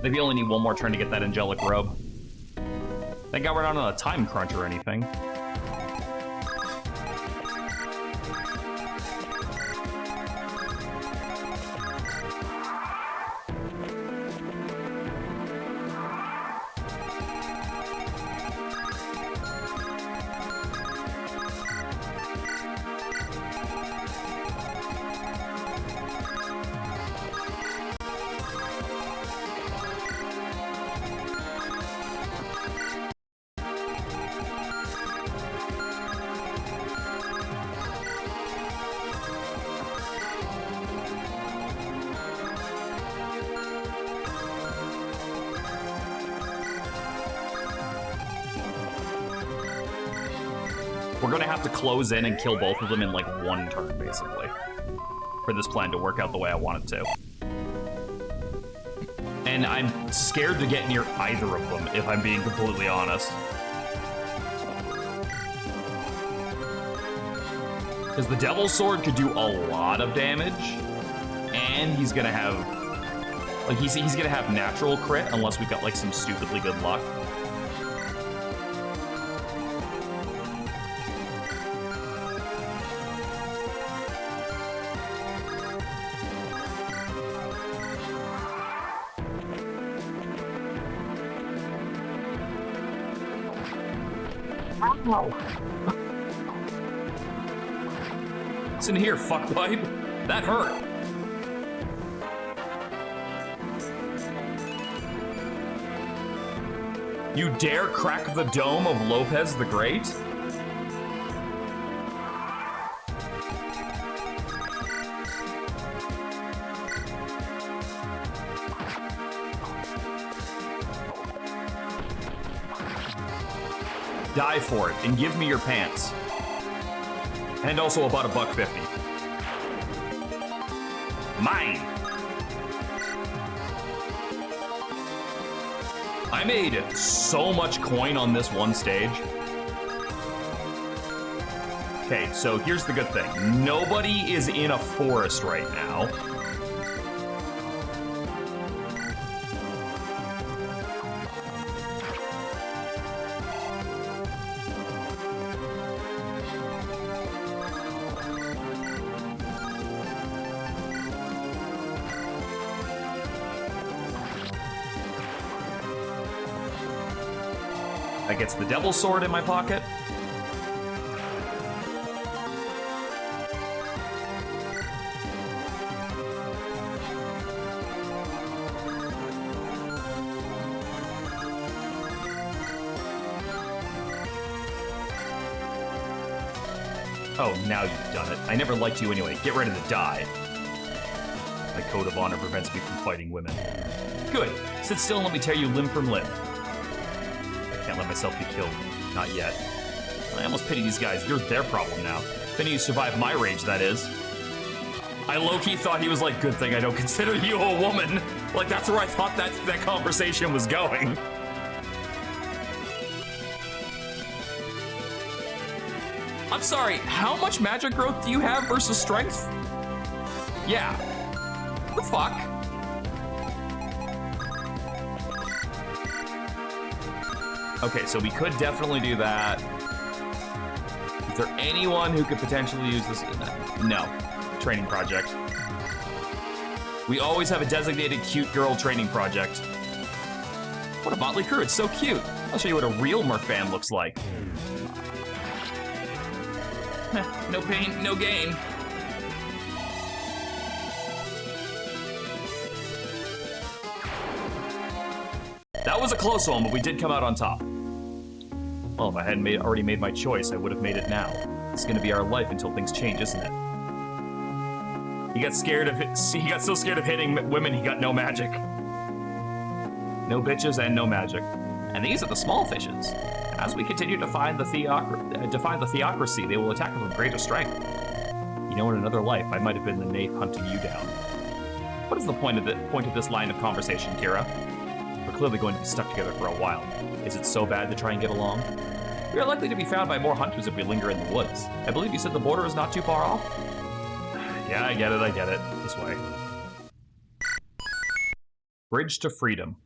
Maybe only need one more turn to get that angelic robe. Thank God we're not on a time crunch or anything. We're gonna have to close in and kill both of them in like one turn, basically, for this plan to work out the way I want it to. And I'm scared to get near either of them, if I'm being completely honest. Because the Devil's Sword could do a lot of damage, and he's gonna have, like, he's gonna have natural crit unless we've got like some stupidly good luck. Listen here, fuckpipe. That hurt. You dare crack the dome of Lopez the Great? Die for it, and give me your pants. And also about $1.50. Mine! I made so much coin on this one stage. Okay, so here's the good thing. Nobody is in a forest right now. That gets the Devil's Sword in my pocket. Oh, now you've done it. I never liked you anyway. Get ready to die. My code of honor prevents me from fighting women. Good. Sit still and let me tear you limb from limb. let myself be killed. Not yet. I almost pity these guys. You're their problem now. If any of you survive my rage, that is. I low-key thought he was like, good thing I don't consider you a woman. Like, that's where I thought that conversation was going. I'm sorry, how much magic growth do you have versus strength? Yeah. What the fuck? Okay, so we could definitely do that. Is there anyone who could potentially use this? No. Training project. We always have a designated cute girl training project. What a motley crew, it's so cute. I'll show you what a real Merc fan looks like. No pain, no gain. That was a close one, but we did come out on top. Well, if I hadn't already made my choice, I would have made it now. It's gonna be our life until things change, isn't it? He got scared of it. He got so scared of hitting women, he got no magic. No bitches and no magic. And these are the small fishes. As we continue to define the theocracy, they will attack us with greater strength. You know, in another life, I might have been the knave hunting you down. What is the point of this line of conversation, Kira? We're clearly going to be stuck together for a while. Is it so bad to try and get along? We are likely to be found by more hunters if we linger in the woods. I believe you said the border is not too far off? Yeah, I get it. This way. Bridge to freedom.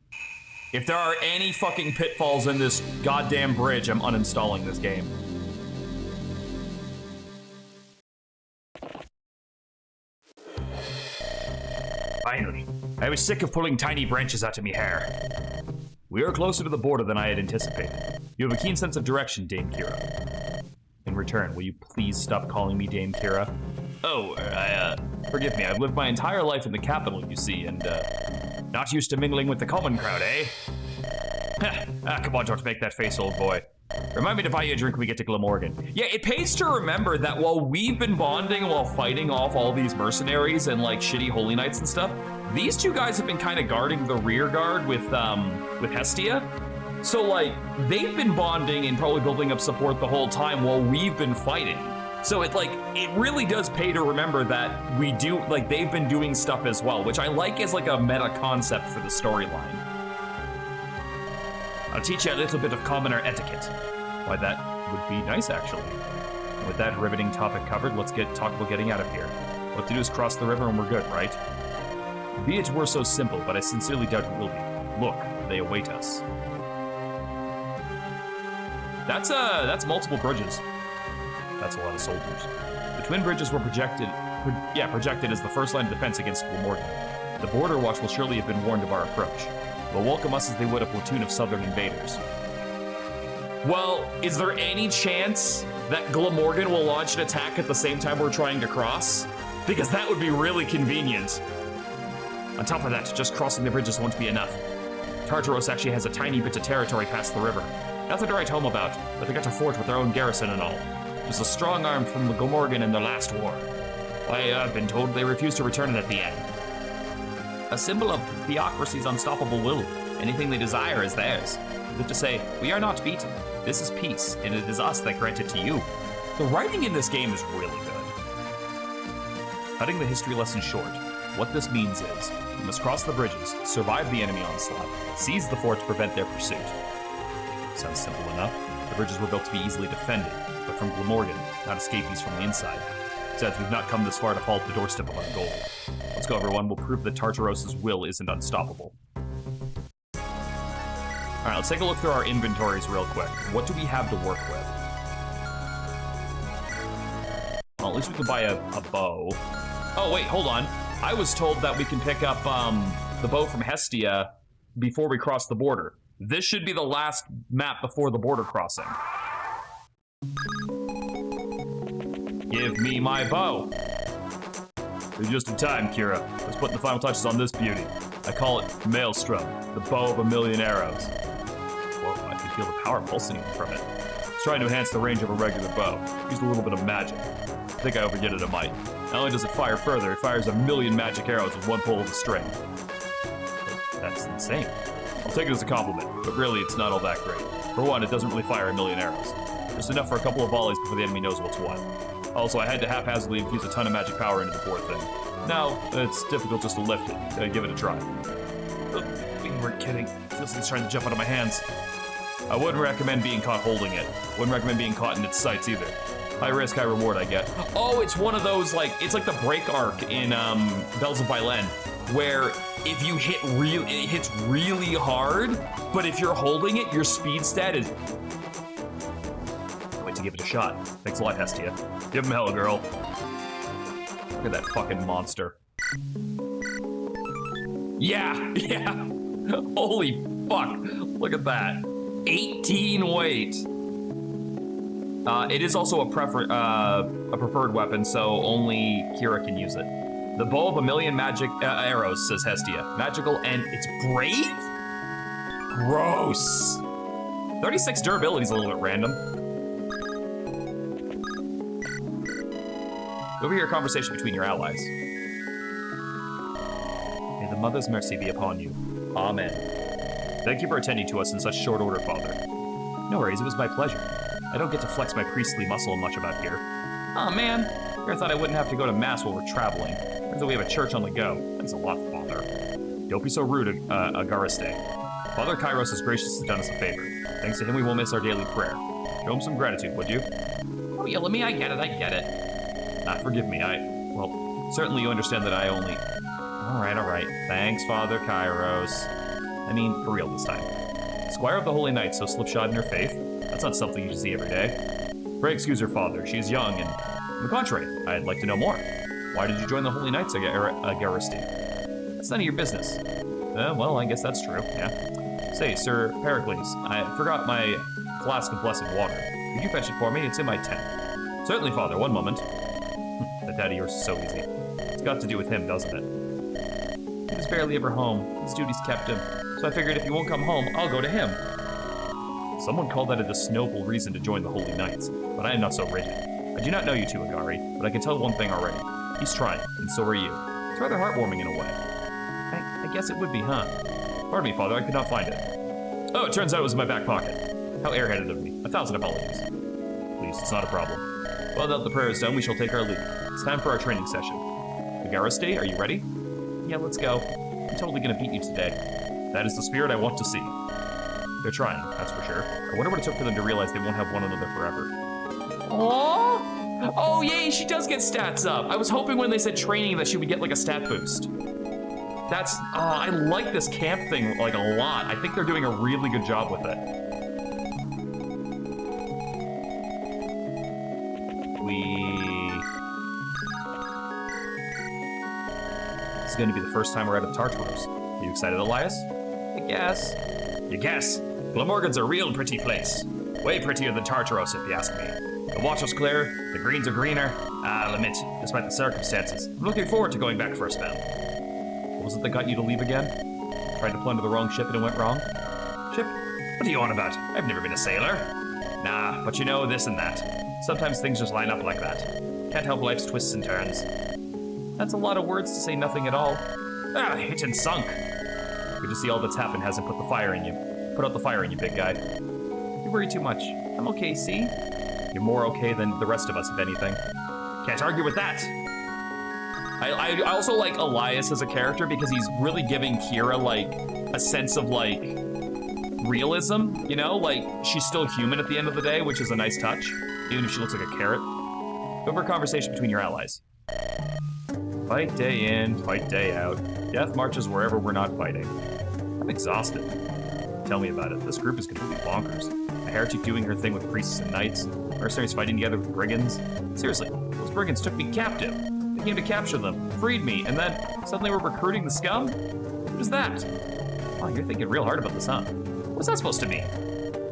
If there are any fucking pitfalls in this goddamn bridge, I'm uninstalling this game. Finally. I was sick of pulling tiny branches out of me hair. We are closer to the border than I had anticipated. You have a keen sense of direction, Dame Kira. In return, will you please stop calling me Dame Kira? Oh, forgive me, I've lived my entire life in the capital, you see, and, not used to mingling with the common crowd, eh? Come on, don't make that face, old boy. Remind me to buy you a drink when we get to Glamorgan. Yeah, it pays to remember that while we've been bonding while fighting off all these mercenaries and, like, shitty holy knights and stuff, these two guys have been kind of guarding the rear guard with Hestia. So, like, they've been bonding and probably building up support the whole time while we've been fighting. So it really does pay to remember that we do, like, they've been doing stuff as well, which I like as like a meta concept for the storyline. I'll teach you a little bit of commoner etiquette. Why, that would be nice, actually. And with that riveting topic covered, let's talk about getting out of here. What to do is cross the river and we're good, right? Be it were so simple, but I sincerely doubt it will be. Look, they await us. That's multiple bridges. That's a lot of soldiers. The twin bridges were projected as the first line of defense against Glamorgan. The border watch will surely have been warned of our approach. They'll welcome us as they would a platoon of southern invaders. Well, is there any chance that Glamorgan will launch an attack at the same time we're trying to cross? Because that would be really convenient. On top of that, just crossing the bridges won't be enough. Tartaros actually has a tiny bit of territory past the river. Nothing to write home about, but they got a fort with their own garrison and all. It was a strong arm from the Glamorgan in the last war. Why, I've been told they refused to return it at the end. A symbol of theocracy's unstoppable will. Anything they desire is theirs. As if to say, we are not beaten. This is peace, and it is us that grant it to you. The writing in this game is really good. Cutting the history lesson short, what this means is, we must cross the bridges, survive the enemy onslaught, seize the fort to prevent their pursuit. Sounds simple enough. The bridges were built to be easily defended, but from Glamorgan, not escapees from the inside. Besides, we've not come this far to fall at the doorstep of our goal. Let's go, everyone. We'll prove that Tartaros' will isn't unstoppable. Alright, let's take a look through our inventories real quick. What do we have to work with? Well, at least we can buy a bow. Oh, wait, hold on. I was told that we can pick up the bow from Hestia before we cross the border. This should be the last map before the border crossing. Give me my bow. You're just in time, Kira. Let's put the final touches on this beauty. I call it Maelstrom, the bow of a million arrows. Whoa, I can feel the power pulsing from it. It's trying to enhance the range of a regular bow. Used a little bit of magic. I think I overdid it a mite. Not only does it fire further, it fires a million magic arrows with one pull of the string. That's insane. I'll take it as a compliment, but really it's not all that great. For one, it doesn't really fire a million arrows. Just enough for a couple of volleys before the enemy knows what's what. Also, I had to haphazardly infuse a ton of magic power into the poor thing. Now, it's difficult just to lift it. Give it a try. You weren't kidding. This thing's trying to jump out of my hands. I wouldn't recommend being caught holding it. Wouldn't recommend being caught in its sights either. High risk, high reward, I get. Oh, it's one of those, like, it's like the break arc in Bells of Bailen, where if you hit it hits really hard, but if you're holding it, your speed stat is... Wait to give it a shot. Thanks a lot, Hestia. Give him hell, girl. Look at that fucking monster. Yeah, yeah. Holy fuck. Look at that. 18 weight. It is also a preferred weapon, so only Kira can use it. The bow of a million magic arrows, says Hestia. Magical and it's brave? Gross. 36 durability is a little bit random. Overhear a conversation between your allies. May the Mother's mercy be upon you. Amen. Thank you for attending to us in such short order, Father. No worries, it was my pleasure. I don't get to flex my priestly muscle much about here. Aw, man. I thought I wouldn't have to go to mass while we're traveling. Turns out we have a church on the go. Thanks a lot, Father. Don't be so rude, Agariste. Father Kairos has graciously done us a favor. Thanks to him, we won't miss our daily prayer. Show him some gratitude, would you? Oh, yell at me, I get it. Forgive me, well, certainly you understand that I only... All right. Thanks, Father Kairos. I mean, for real this time. Squire of the Holy Knight, so slipshod in her faith? That's not something you see every day. Pray excuse her, Father. She is young, and on the contrary, I'd like to know more. Why did you join the Holy Knights, Agaristi? That's none of your business. Well, I guess that's true, yeah. Say, Sir Pericles, I forgot my flask of blessed water. Could you fetch it for me? It's in my tent. Certainly, Father. One moment. That daddy yours is so easy. It's got to do with him, doesn't it? He was barely ever home. His duties kept him. So I figured if he won't come home, I'll go to him. Someone called that a disnoble reason to join the Holy Knights, but I am not so rigid. I do not know you two, Agari, but I can tell one thing already. He's trying, and so are you. It's rather heartwarming in a way. I guess it would be, huh? Pardon me, Father, I could not find it. Oh, it turns out it was in my back pocket. How airheaded of me. 1,000 apologies. Please, it's not a problem. Well, now that the prayer is done, we shall take our leave. It's time for our training session. Agariste, are you ready? Yeah, let's go. I'm totally gonna beat you today. That is the spirit I want to see. They're trying, that's for sure. I wonder what it took for them to realize they won't have one another forever. Aww! Oh, yay, she does get stats up. I was hoping when they said training that she would get like a stat boost. That's, I like this camp thing like a lot. I think they're doing a really good job with it. This is going to be the first time we're out of Tartaros. Are you excited, Elias? I guess. You guess? Glamorgan's a real pretty place. Way prettier than Tartaros, if you ask me. The water's clear, the greens are greener. I'll admit, despite the circumstances, I'm looking forward to going back for a spell. What was it that got you to leave again? Tried to plunder the wrong ship and it went wrong? Ship? What are you on about? I've never been a sailor. Nah, but you know, this and that. Sometimes things just line up like that. Can't help life's twists and turns. That's a lot of words to say nothing at all. Ah, hit and sunk. Good to see all that's happened hasn't put out the fire in you, big guy. You worry too much. I'm okay, see? You're more okay than the rest of us, if anything. Can't argue with that. I also like Elias as a character because he's really giving Kira, like, a sense of, like, realism, you know? Like, she's still human at the end of the day, which is a nice touch, even if she looks like a carrot. Over a conversation between your allies. Fight day in, fight day out. Death marches wherever we're not fighting. I'm exhausted. Tell me about it. This group is completely bonkers. A heretic doing her thing with priests and knights. Mercenaries fighting together with brigands. Seriously, those brigands took me captive. They came to capture them, freed me, and then suddenly we're recruiting the scum? What is that? Oh, you're thinking real hard about this, huh? What's that supposed to mean?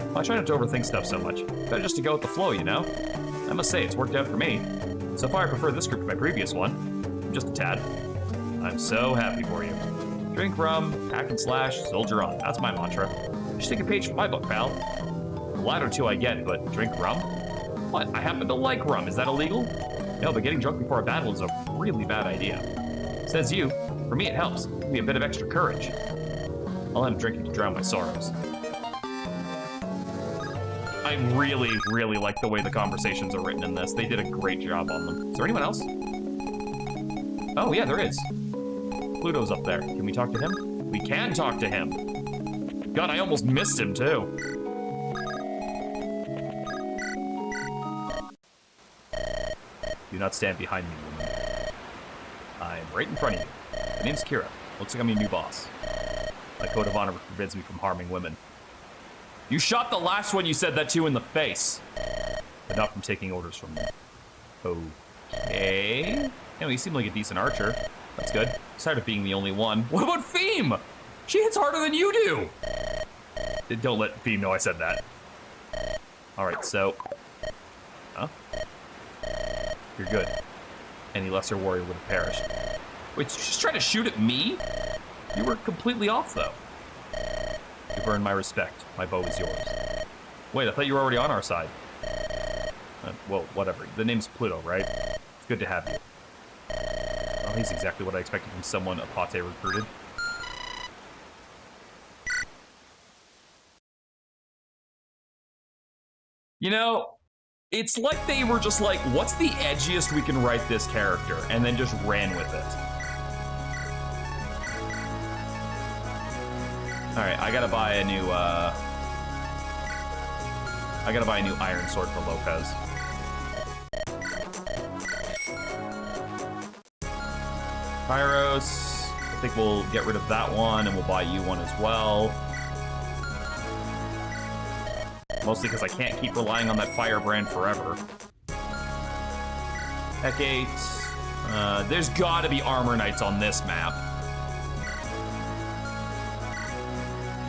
Well, I try not to overthink stuff so much. Better just to go with the flow, you know? I must say, it's worked out for me. So far, I prefer this group to my previous one. Just a tad. I'm so happy for you. Drink rum, hack and slash, soldier on. That's my mantra. You should take a page from my book, pal. The latter two I get, but drink rum? What? I happen to like rum. Is that illegal? No, but getting drunk before a battle is a really bad idea. Says you. For me, it helps. Give me a bit of extra courage. I'll end up drinking to drown my sorrows. I really, really like the way the conversations are written in this. They did a great job on them. Is there anyone else? Oh, yeah, there is. Pluto's up there. Can we talk to him? We can talk to him. God, I almost missed him, too. Do not stand behind me, woman. I'm right in front of you. My name's Kira. Looks like I'm your new boss. My code of honor forbids me from harming women. You shot the last one you said that to in the face. But not from taking orders from me. Okay. Yeah, you seem like a decent archer. That's good. Tired of being the only one. What about Feem? She hits harder than you do. Don't let Feem know I said that. Alright, so... Huh? You're good. Any lesser warrior would have perished. Wait, she's trying to shoot at me? You were completely off, though. You've earned my respect. My bow is yours. Wait, I thought you were already on our side. Well, whatever. The name's Pluto, right? It's good to have you. Oh, he's exactly what I expected from someone Apate recruited. You know, it's like they were just like, what's the edgiest we can write this character? And then just ran with it. Alright, I gotta buy a new, iron sword for Lopez. Pyros, I think we'll get rid of that one and we'll buy you one as well. Mostly because I can't keep relying on that firebrand forever. Hecate. There's gotta be armor knights on this map.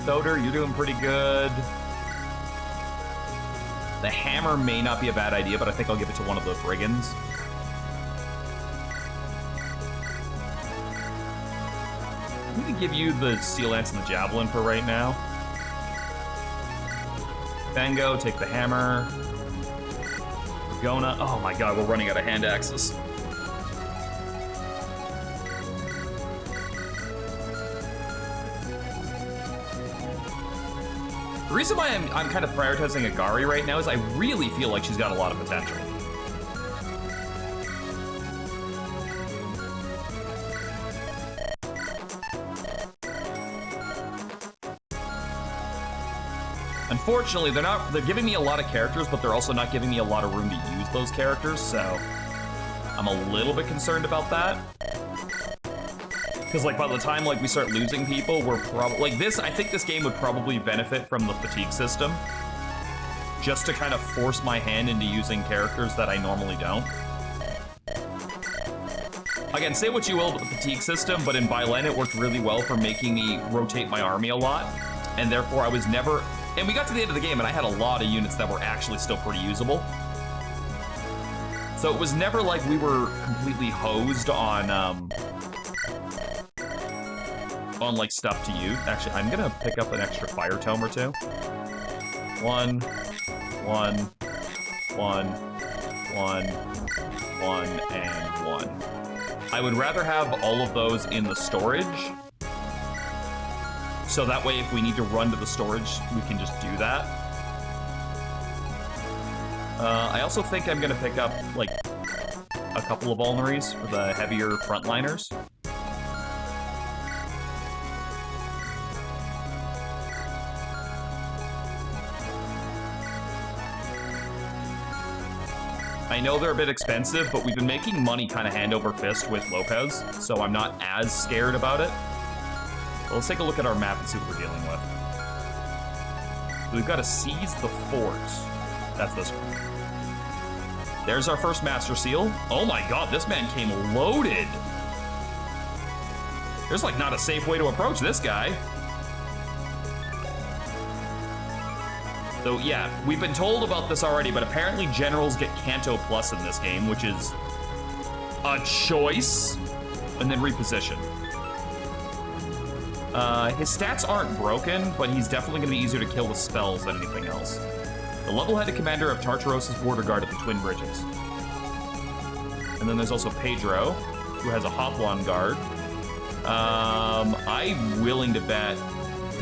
SOTOR, you're doing pretty good. The hammer may not be a bad idea, but I think I'll give it to one of the brigands. I'm gonna give you the steel lance and the javelin for right now. Fango, take the hammer. Gona. Oh my god, we're running out of hand axes. The reason why I'm kind of prioritizing Agari right now is I really feel like she's got a lot of potential. Unfortunately, they're giving me a lot of characters, but they're also not giving me a lot of room to use those characters, so I'm a little bit concerned about that. Because, like, by the time, like, we start losing people, we're probably... Like, I think this game would probably benefit from the fatigue system. Just to kind of force my hand into using characters that I normally don't. Again, say what you will about the fatigue system, but in Bailen it worked really well for making me rotate my army a lot. And therefore, I was never... And we got to the end of the game, and I had a lot of units that were actually still pretty usable. So it was never like we were completely hosed on like stuff to use. Actually, I'm gonna pick up an extra fire tome or two. One, and one. I would rather have all of those in the storage. So that way, if we need to run to the storage, we can just do that. I also think I'm gonna pick up, like, a couple of vulneries for the heavier frontliners. I know they're a bit expensive, but we've been making money kind of hand over fist with Lopez, so I'm not as scared about it. But let's take a look at our map and see what we're dealing with. So we've got to seize the fort. That's this one. There's our first Master Seal. Oh my god, this man came loaded. There's like not a safe way to approach this guy. So yeah, we've been told about this already, but apparently generals get Canto Plus in this game, which is a choice, and then reposition. His stats aren't broken, but he's definitely going to be easier to kill with spells than anything else. The level-headed commander of Tartaros' border guard at the Twin Bridges. And then there's also Pedro, who has a Hoplon guard. I'm willing to bet...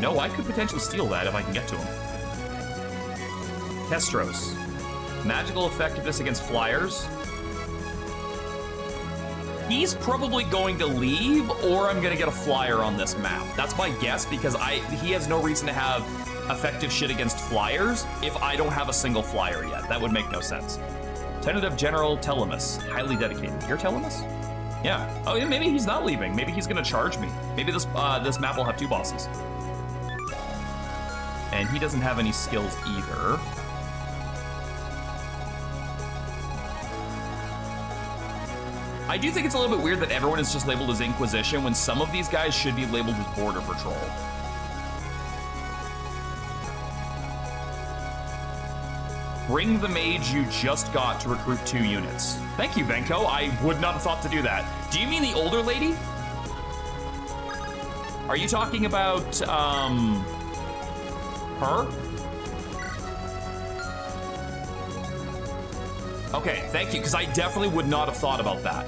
No, I could potentially steal that if I can get to him. Kestros. Magical effectiveness against flyers. He's probably going to leave, or I'm gonna get a flyer on this map. That's my guess, because he has no reason to have effective shit against flyers if I don't have a single flyer yet. That would make no sense. Tentative General Telemus, highly dedicated. You're Telemus? Yeah. Oh, yeah, maybe he's not leaving. Maybe he's gonna charge me. Maybe this map will have 2 bosses. And he doesn't have any skills either. I do think it's a little bit weird that everyone is just labeled as Inquisition when some of these guys should be labeled as Border Patrol. Bring the mage you just got to recruit 2 units. Thank you, Venko. I would not have thought to do that. Do you mean the older lady? Are you talking about, her? Okay, thank you, because I definitely would not have thought about that.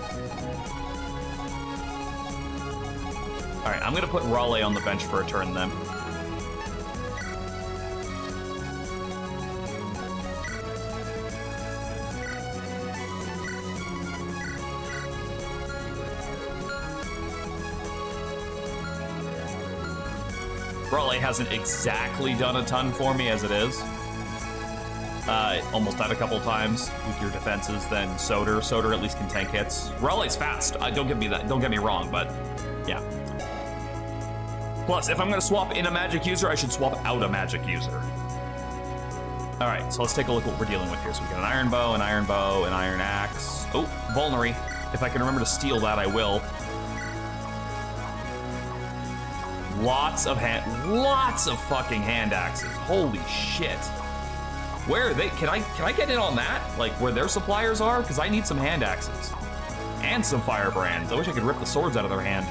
All right, I'm gonna put Raleigh on the bench for a turn then. Raleigh hasn't exactly done a ton for me as it is. Almost died a couple times with your defenses than SOTOR. SOTOR at least can tank hits. Raleigh's fast. Don't get me wrong, but yeah. Plus, if I'm gonna swap in a magic user, I should swap out a magic user. All right, so let's take a look at what we're dealing with here. So we got an iron bow, an iron axe. Oh, vulnerary. If I can remember to steal that, I will. Lots of fucking hand axes. Holy shit. Where are they? Can I get in on that? Like where their suppliers are? Because I need some hand axes. And some firebrands. I wish I could rip the swords out of their hand.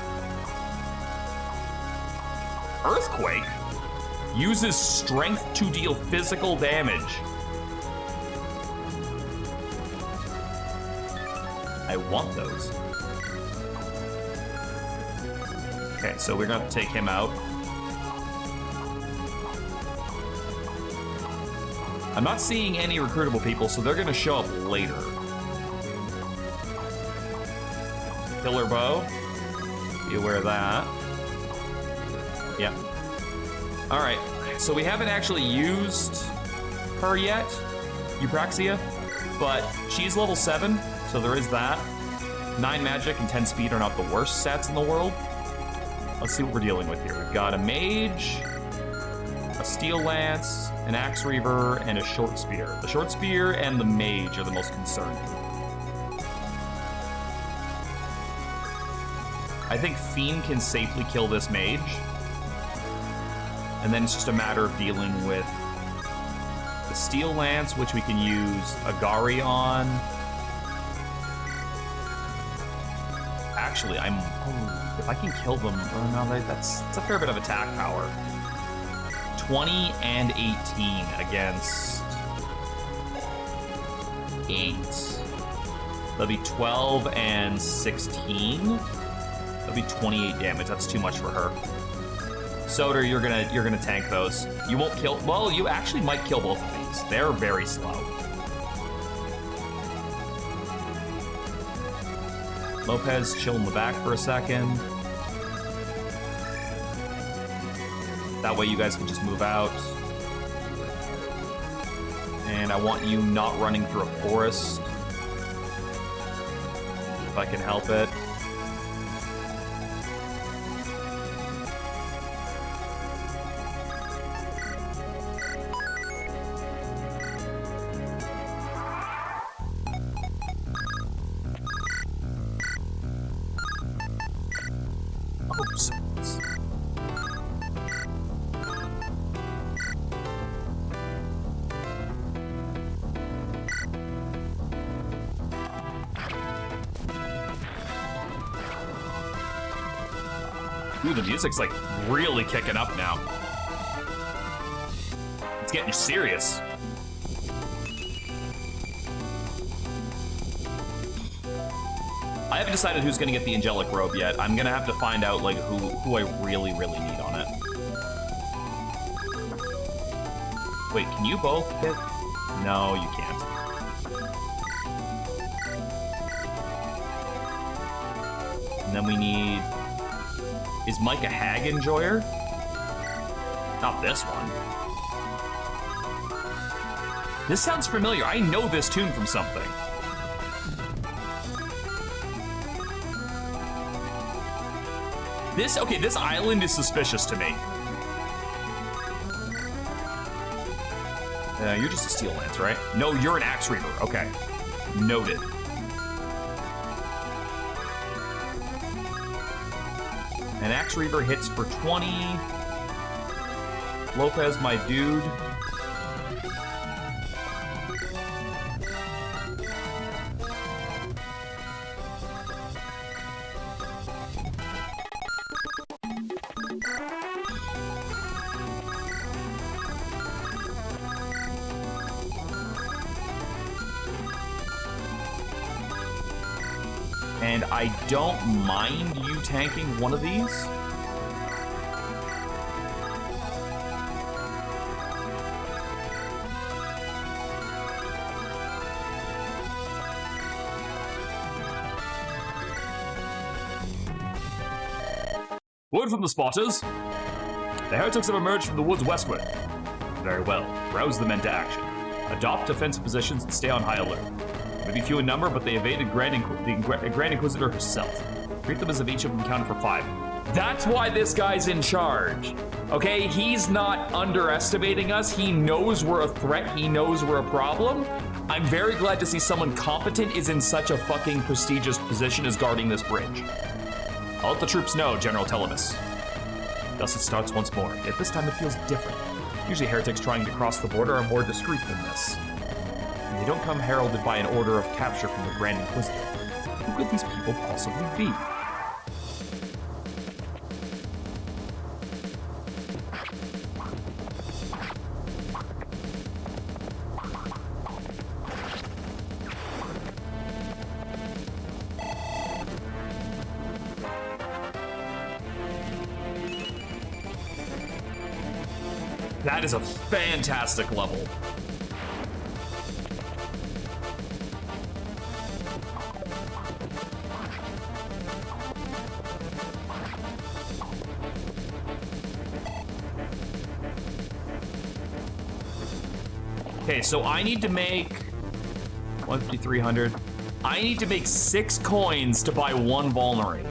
Earthquake? Uses strength to deal physical damage. I want those. Okay, so we're gonna have to take him out. I'm not seeing any recruitable people, so they're gonna show up later. Killer bow. Be aware of that. Yeah. All right, so we haven't actually used her yet, Eupraxia, but she's level 7, so there is that. 9 magic and 10 speed are not the worst stats in the world. Let's see what we're dealing with here. We've got a mage, a steel lance, an axe reaver, and a short spear. The short spear and the mage are the most concerning. I think Fiend can safely kill this mage. And then it's just a matter of dealing with the steel lance, which we can use Agari on. Actually, if I can kill them, oh no, that's a fair bit of attack power. 20 and 18 against 8. That'll be 12 and 16. That'll be 28 damage. That's too much for her. SOTOR, you're gonna tank those. You won't kill. Well, you actually might kill both of these. They're very slow. Lopez, chill in the back for a second. That way you guys can just move out. And I want you not running through a forest. If I can help it. Ooh, the music's like really kicking up now. It's getting serious. I haven't decided who's gonna get the angelic robe yet. I'm gonna have to find out like who I really need on it. Wait, can you both hit? No, you can't. And then we need... Is Mike a hag enjoyer? Not this one. This sounds familiar. I know this tune from something. This island is suspicious to me. You're just a steel lance, right? No, you're an axe reaver. Okay. Noted. An axe reaver hits for 20. Lopez, my dude. And I don't mind you tanking one of these. Word from the spotters. The heretics have emerged from the woods westward. Very well. Rouse the men to action. Adopt defensive positions and stay on high alert. Maybe few in number, but they evaded the Grand Inquisitor herself. Treat them as if each of them counted for 5. That's why this guy's in charge. Okay, he's not underestimating us. He knows we're a threat. He knows we're a problem. I'm very glad to see someone competent is in such a fucking prestigious position as guarding this bridge. I'll let the troops know, General Telemus. Thus it starts once more, yet this time it feels different. Usually heretics trying to cross the border are more discreet than this. And they don't come heralded by an order of capture from the Grand Inquisitor. Who could these people possibly be? That is a fantastic level. Okay, so I need to make 150, 300. I need to make 6 coins to buy 1 vulnerary.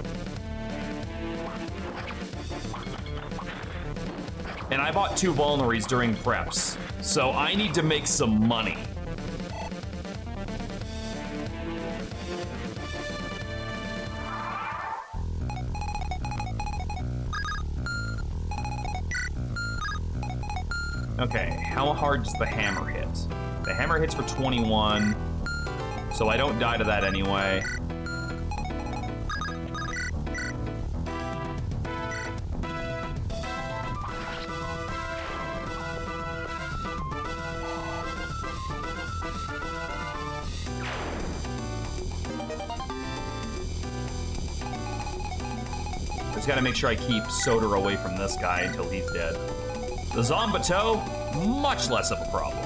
And I bought 2 vulneraries during preps, so I need to make some money. Okay, how hard does the hammer hit? The hammer hits for 21, so I don't die to that anyway. Just gotta make sure I keep SOTOR away from this guy until he's dead. The Zombato, much less of a problem.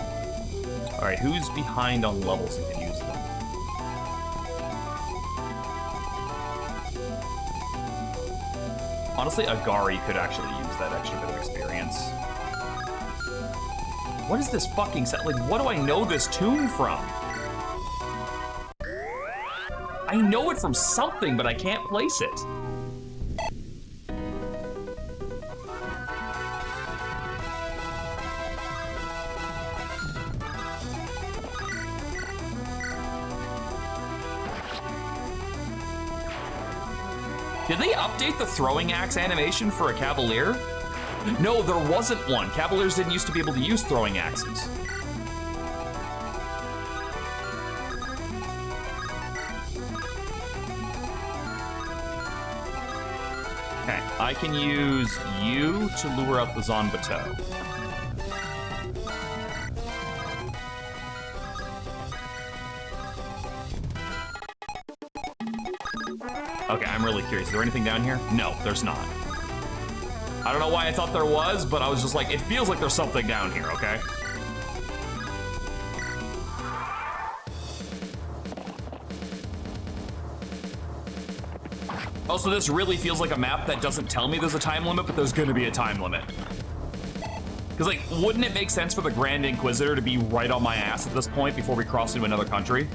All right, who's behind on levels and can use them? Honestly, Agari could actually use that extra bit of experience. What is this fucking set? Like, what do I know this tune from? I know it from something, but I can't place it. Did they update the throwing axe animation for a Cavalier? No, there wasn't one. Cavaliers didn't used to be able to use throwing axes. Okay, I can use you to lure out the Zombato. Okay, I'm really curious. Is there anything down here? No, there's not. I don't know why I thought there was, but I was just like, it feels like there's something down here, okay? Also, this really feels like a map that doesn't tell me there's a time limit, but there's gonna be a time limit. Because, like, wouldn't it make sense for the Grand Inquisitor to be right on my ass at this point before we cross into another country?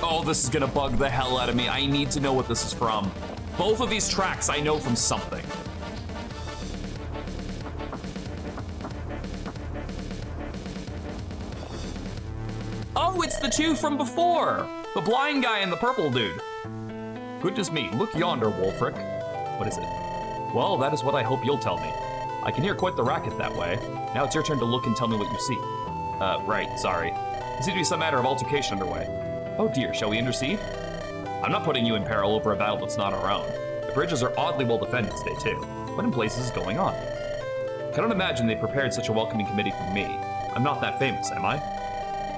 Oh, this is gonna bug the hell out of me. I need to know what this is from. Both of these tracks I know from something. Oh, it's the two from before. The blind guy and the purple dude. Goodness me, look yonder, Wolfric. What is it? Well, that is what I hope you'll tell me. I can hear quite the racket that way. Now it's your turn to look and tell me what you see. Right, sorry. There seems to be some matter of altercation underway. Oh dear, shall we intercede? I'm not putting you in peril over a battle that's not our own. The bridges are oddly well defended today, too. What in places is going on? Cannot imagine they prepared such a welcoming committee for me. I'm not that famous, am I?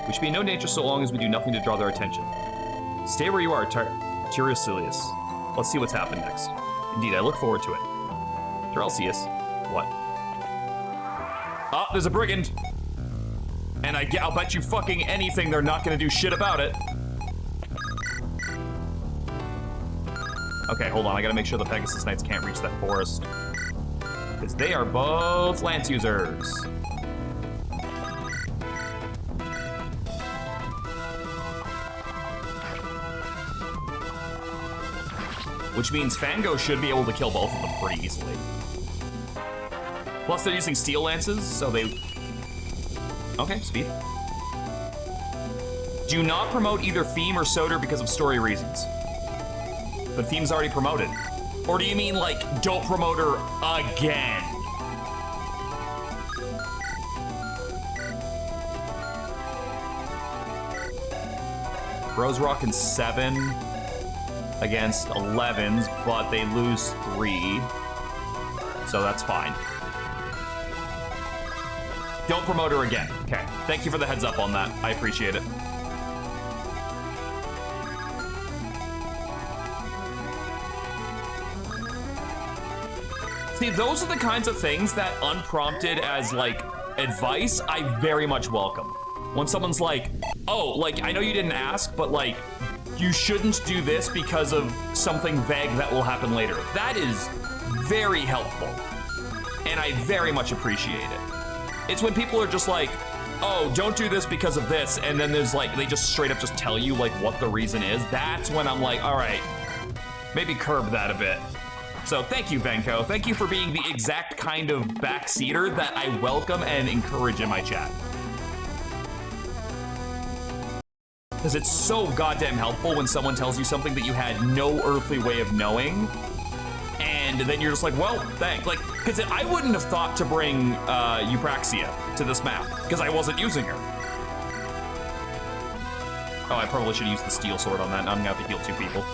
We should be in no danger so long as we do nothing to draw their attention. Stay where you are, Tiresias. Let's see what's happened next. Indeed, I look forward to it. Tiresias, what? Ah, there's a brigand! And I'll bet you fucking anything they're not gonna do shit about it. Okay, hold on, I gotta make sure the Pegasus Knights can't reach that forest. Because they are both lance users. Which means Fango should be able to kill both of them pretty easily. Plus they're using steel lances, so they... Okay, speed. Do not promote either Theme or SOTOR because of story reasons. But Theme's already promoted. Or do you mean, like, don't promote her again? Bros rocking 7 against 11s, but they lose 3. So that's fine. Don't promote her again. Okay, thank you for the heads up on that. I appreciate it. See, those are the kinds of things that unprompted as, like, advice, I very much welcome. When someone's like, oh, like, I know you didn't ask, but, like, you shouldn't do this because of something vague that will happen later. That is very helpful, and I very much appreciate it. It's when people are just like, oh, don't do this because of this, and then there's, like, they just straight up just tell you, like, what the reason is. That's when I'm like, all right, maybe curb that a bit. So thank you, Venko. Thank you for being the exact kind of backseater that I welcome and encourage in my chat. Because it's so goddamn helpful when someone tells you something that you had no earthly way of knowing, and then you're just like, well, thanks. Like, because I wouldn't have thought to bring Eupraxia to this map, because I wasn't using her. Oh, I probably should use the steel sword on that. Now I'm gonna have to heal 2 people.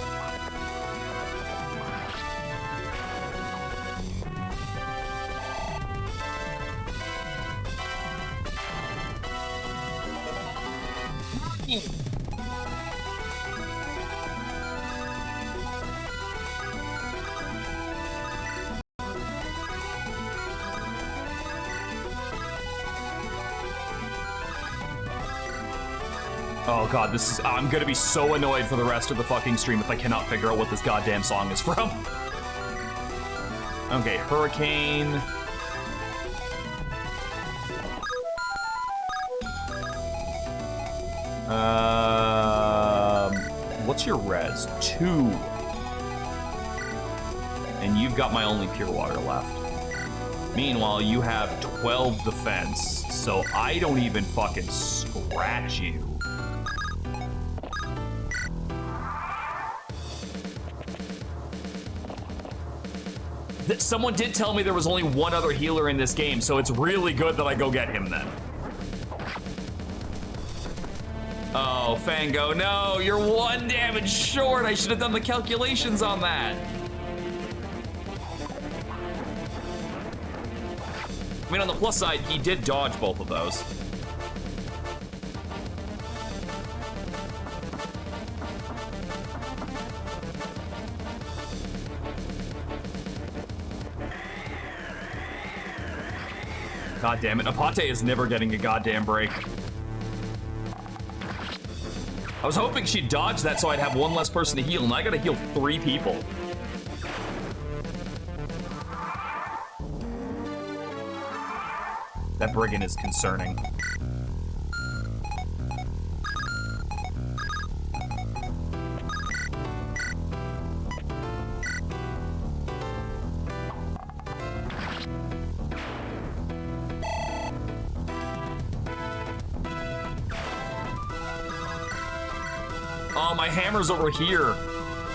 Oh god, this is, I'm gonna be so annoyed for the rest of the fucking stream if I cannot figure out what this goddamn song is from. Okay, Hurricane. What's your res? 2. And you've got my only pure water left. Meanwhile, you have 12 defense, so I don't even fucking scratch you. Someone did tell me there was only one other healer in this game, so it's really good that I go get him then. Oh, Fango, no, you're 1 damage short. I should have done the calculations on that. I mean, on the plus side, he did dodge both of those. God damn it. Apate is never getting a goddamn break. I was hoping she'd dodge that so I'd have one less person to heal, and I gotta heal 3 people. That brigand is concerning. Oh, my hammer's over here,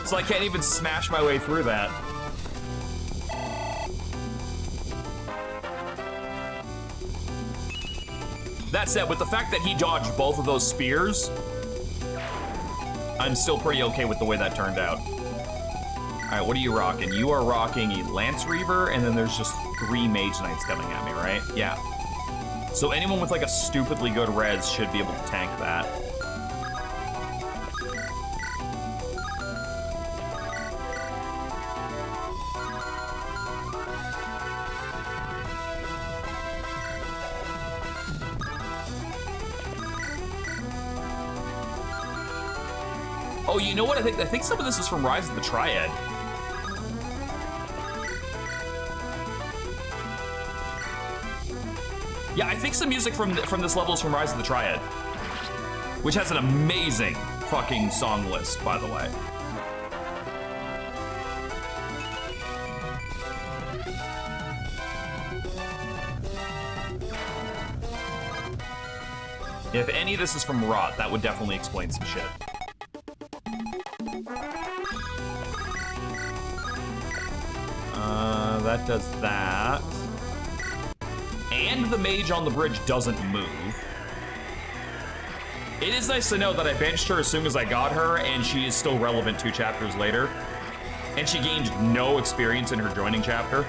so I can't even smash my way through that. That said, with the fact that he dodged both of those spears, I'm still pretty okay with the way that turned out. All right, what are you rocking? You are rocking a Lance Reaver, and then there's just 3 Mage Knights coming at me, right? Yeah. So anyone with like a stupidly good res should be able to tank that. Oh, you know what? I think some of this is from Rise of the Triad. Yeah, I think some music from this level is from Rise of the Triad, which has an amazing fucking song list, by the way. If any of this is from Rot, that would definitely explain some shit. That does that. And the mage on the bridge doesn't move. It is nice to know that I benched her as soon as I got her, and she is still relevant 2 chapters later. And she gained no experience in her joining chapter.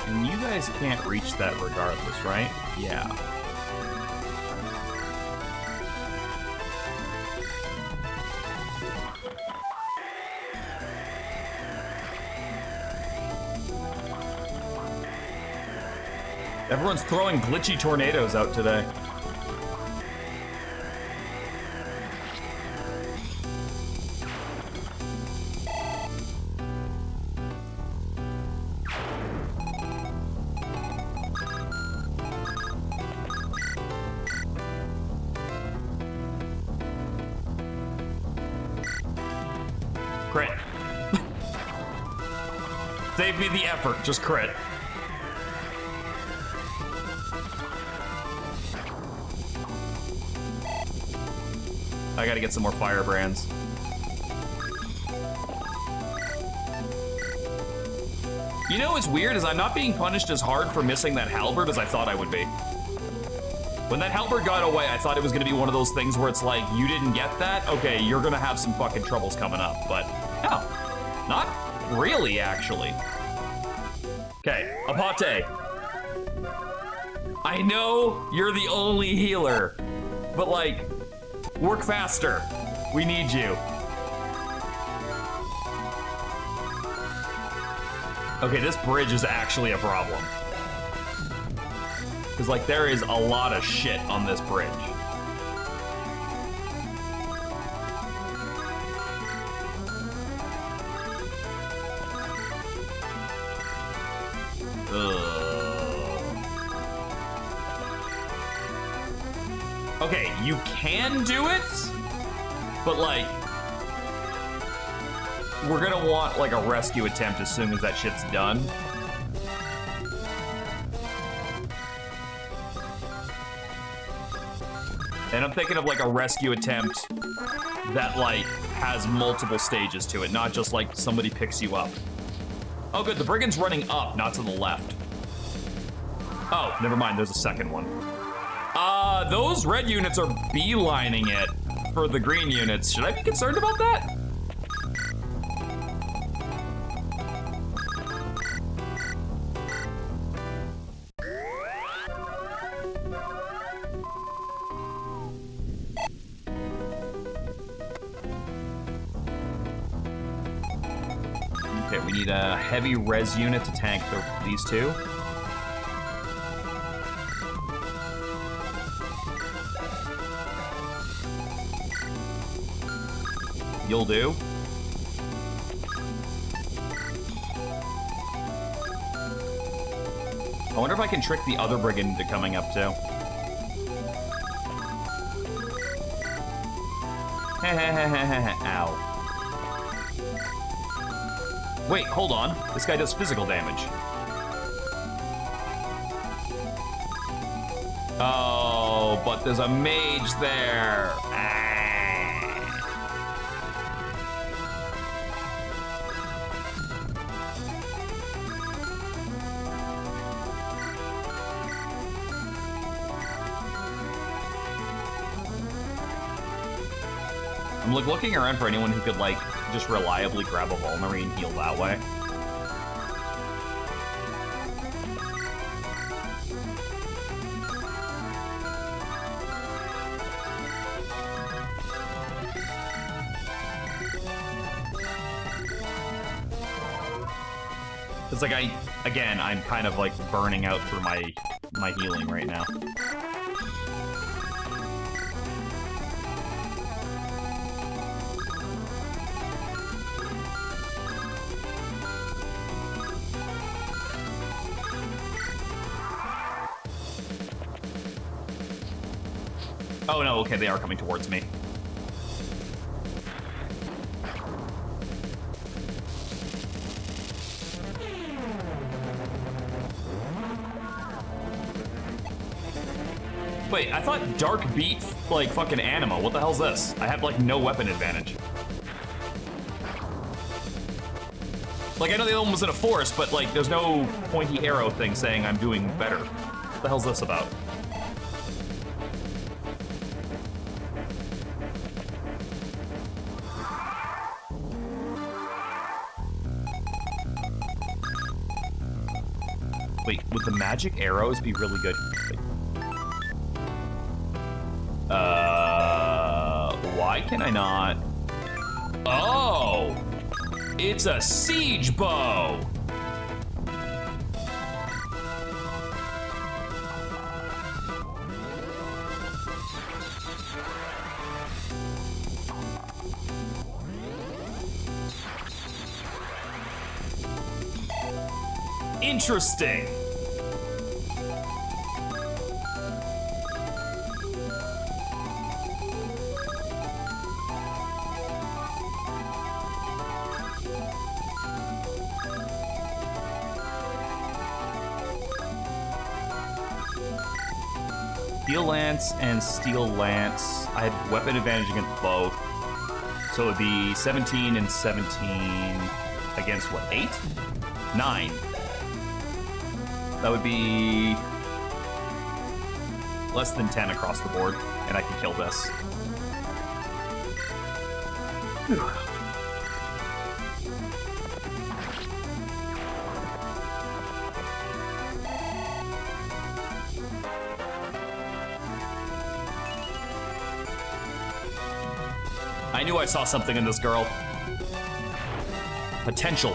And you guys can't reach that regardless, right? Yeah. Everyone's throwing glitchy tornadoes out today. Crit. Save me the effort, just crit. I gotta get some more firebrands. You know what's weird is I'm not being punished as hard for missing that halberd as I thought I would be. When that halberd got away, I thought it was gonna be one of those things where it's like, you didn't get that? Okay, you're gonna have some fucking troubles coming up, but no, not really, actually. Okay, Apate. I know you're the only healer, but like, work faster. We need you. Okay, this bridge is actually a problem. Because, like, there is a lot of shit on this bridge. Okay, you can do it, but like, we're gonna want like a rescue attempt as soon as that shit's done. And I'm thinking of like a rescue attempt that like has multiple stages to it, not just like somebody picks you up. Oh good, the brigand's running up, not to the left. Oh, never mind, there's a second one. Those red units are beelining it for the green units. Should I be concerned about that? Okay, we need a heavy res unit to tank these two. You'll do. I wonder if I can trick the other brigand into coming up too. Ow. Wait, hold on. This guy does physical damage. Oh, but there's a mage there. I'm like looking around for anyone who could like just reliably grab a Vulnerary and heal that way. It's like I'm kind of like burning out for my healing right now. Oh no, okay, they are coming towards me. Wait, I thought Dark beat, like, fucking Anima. What the hell's this? I have, like, no weapon advantage. Like, I know the other one was in a forest, but, like, there's no pointy arrow thing saying I'm doing better. What the hell's this about? Wait, would the magic arrows be really good? Why can I not? Oh! It's a siege bow! Interesting. Steel Lance and Steel Lance. I had weapon advantage against both. So it would be 17 and 17 against what, 8? 9. That would be less than 10 across the board, and I can kill this. Whew. I knew I saw something in this girl. Potential.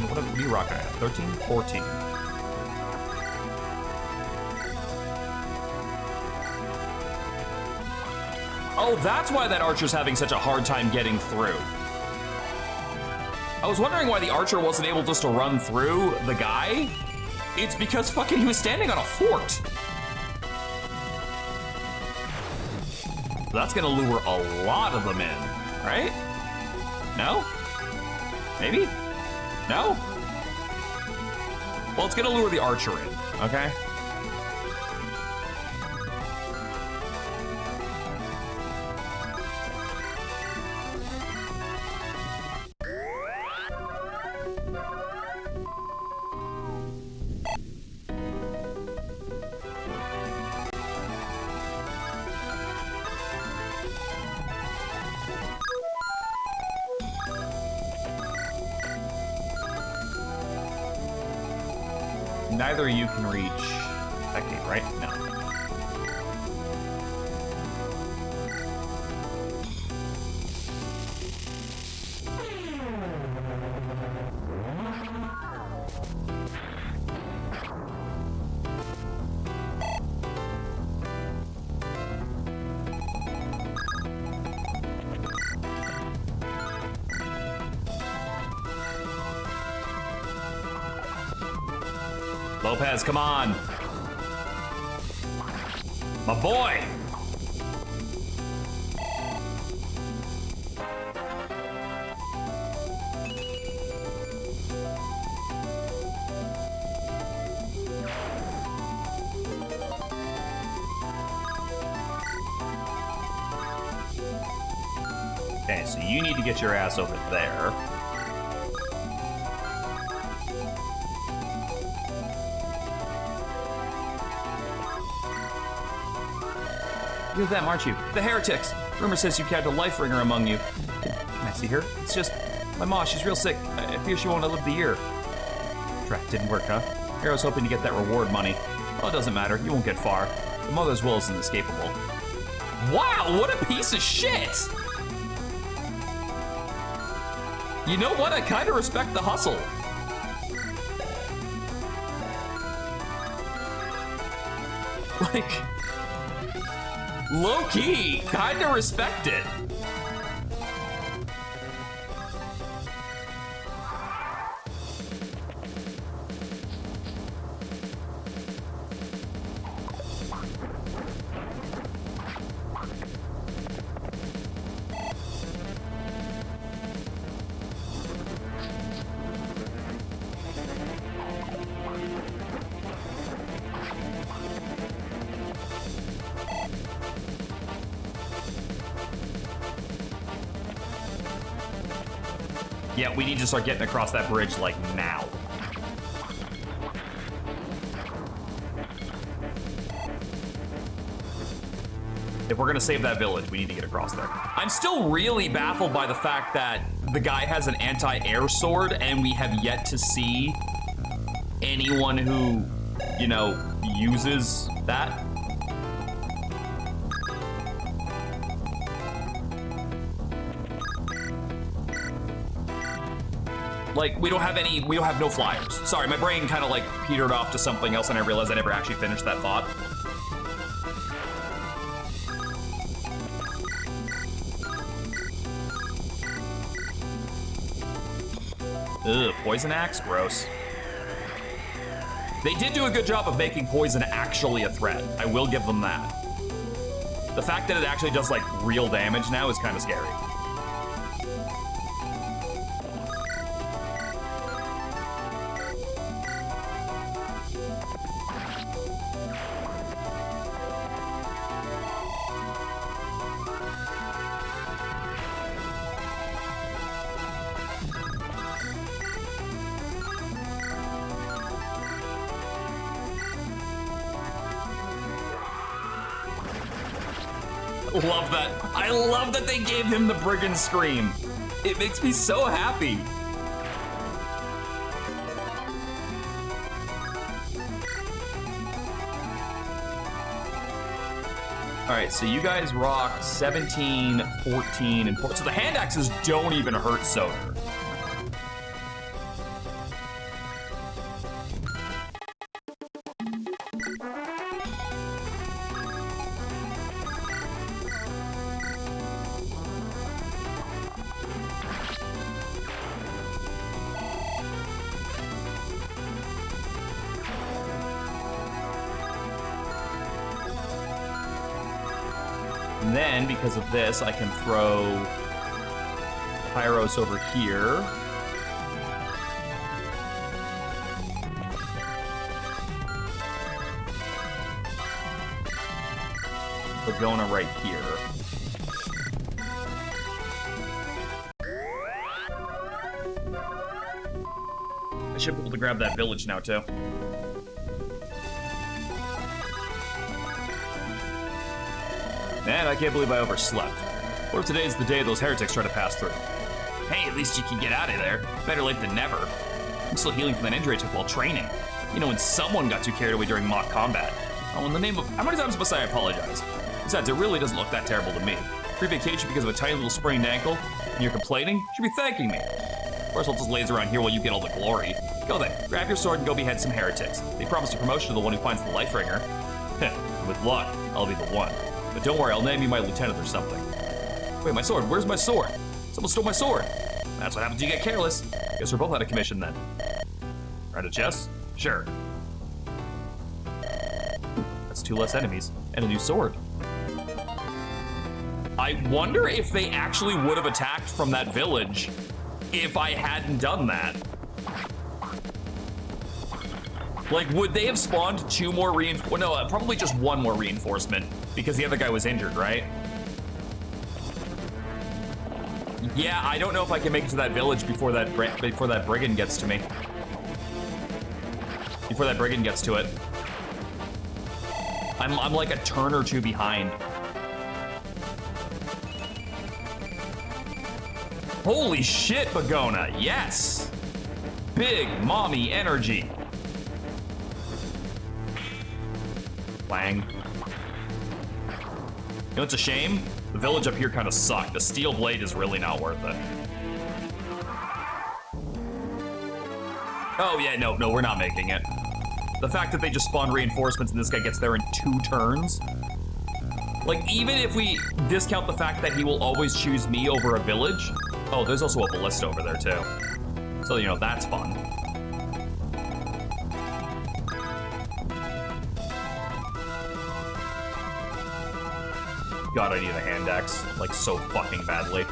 What are we rocking at? 13? 14. Oh, that's why that archer's having such a hard time getting through. I was wondering why the archer wasn't able just to run through the guy. It's because fucking he was standing on a fort. So that's gonna lure a lot of them in, right? No? Maybe? No? Well, it's gonna lure the archer in, okay? Neither of you can reach that gate, right? No. Lopez, come on. My boy. Okay, so you need to get your ass over there. You're them, aren't you? The heretics. Rumor says you carried a life ringer among you. Can I see her? It's just my ma. She's real sick. I fear she won't outlive the year. Drat, didn't work, huh? Arrow's hoping to get that reward money. Well, it doesn't matter. You won't get far. The mother's will is inescapable. Wow, what a piece of shit! You know what? I kind of respect the hustle. Like, low-key, kind of respect it. Yeah, we need to start getting across that bridge, like, now. If we're gonna save that village, we need to get across there. I'm still really baffled by the fact that the guy has an anti-air sword and we have yet to see anyone who, you know, uses that. Like, we don't have no flyers. Sorry, my brain kind of like petered off to something else and I realized I never actually finished that thought. Ugh, poison axe? Gross. They did do a good job of making poison actually a threat. I will give them that. The fact that it actually does, like, real damage now is kind of scary. Love that. I love that they gave him the brigand scream. It makes me so happy. All right, so you guys rock 17, 14, and 4. So the hand axes don't even hurt SOTOR. And then, because of this, I can throw Pyros over here. Bergona right here. I should be able to grab that village now, too. Man, I can't believe I overslept. What if today's the day those heretics try to pass through? Hey, at least you can get out of there. Better late than never. I'm still healing from an injury I took while training. You know, when someone got too carried away during mock combat. Oh, in the name of... How many times must I apologize? Besides, it really doesn't look that terrible to me. Free vacation because of a tiny little sprained ankle, and you're complaining? You should be thanking me. Of course, I'll just laze around here while you get all the glory. Go then, grab your sword and go behead some heretics. They promised a promotion to the one who finds the life ringer. With luck, I'll be the one. But don't worry, I'll name you my lieutenant or something. Wait, my sword, where's my sword? Someone stole my sword. That's what happens when you get careless. Guess we're both out of commission then. Write a chest? Sure. That's 2 less enemies, and a new sword. I wonder if they actually would have attacked from that village if I hadn't done that. Like, would they have spawned 2 more reinforcements? No, probably just 1 more reinforcement, because the other guy was injured, right? Yeah, I don't know if I can make it to that village before that brigand gets to me. Before that brigand gets to it. I'm like a turn or 2 behind. Holy shit, Bergona, yes! Big mommy energy. Wang. You know, it's a shame. The village up here kind of sucked. The steel blade is really not worth it. Oh yeah, no, we're not making it. The fact that they just spawn reinforcements and this guy gets there in 2 turns. Like, even if we discount the fact that he will always choose me over a village. Oh, there's also a ballista over there too. So, you know, that's fun. God, I need a hand axe, like, so fucking badly.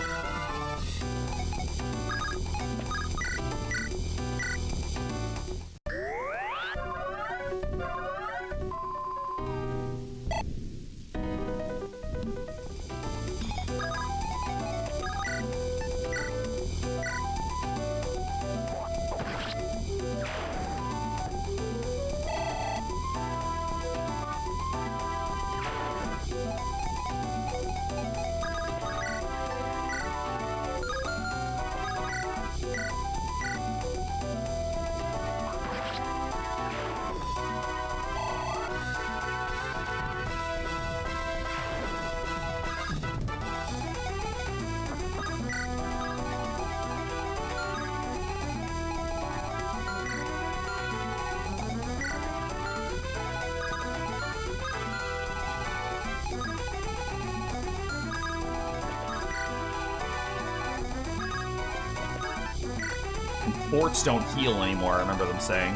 Forts don't heal anymore, I remember them saying.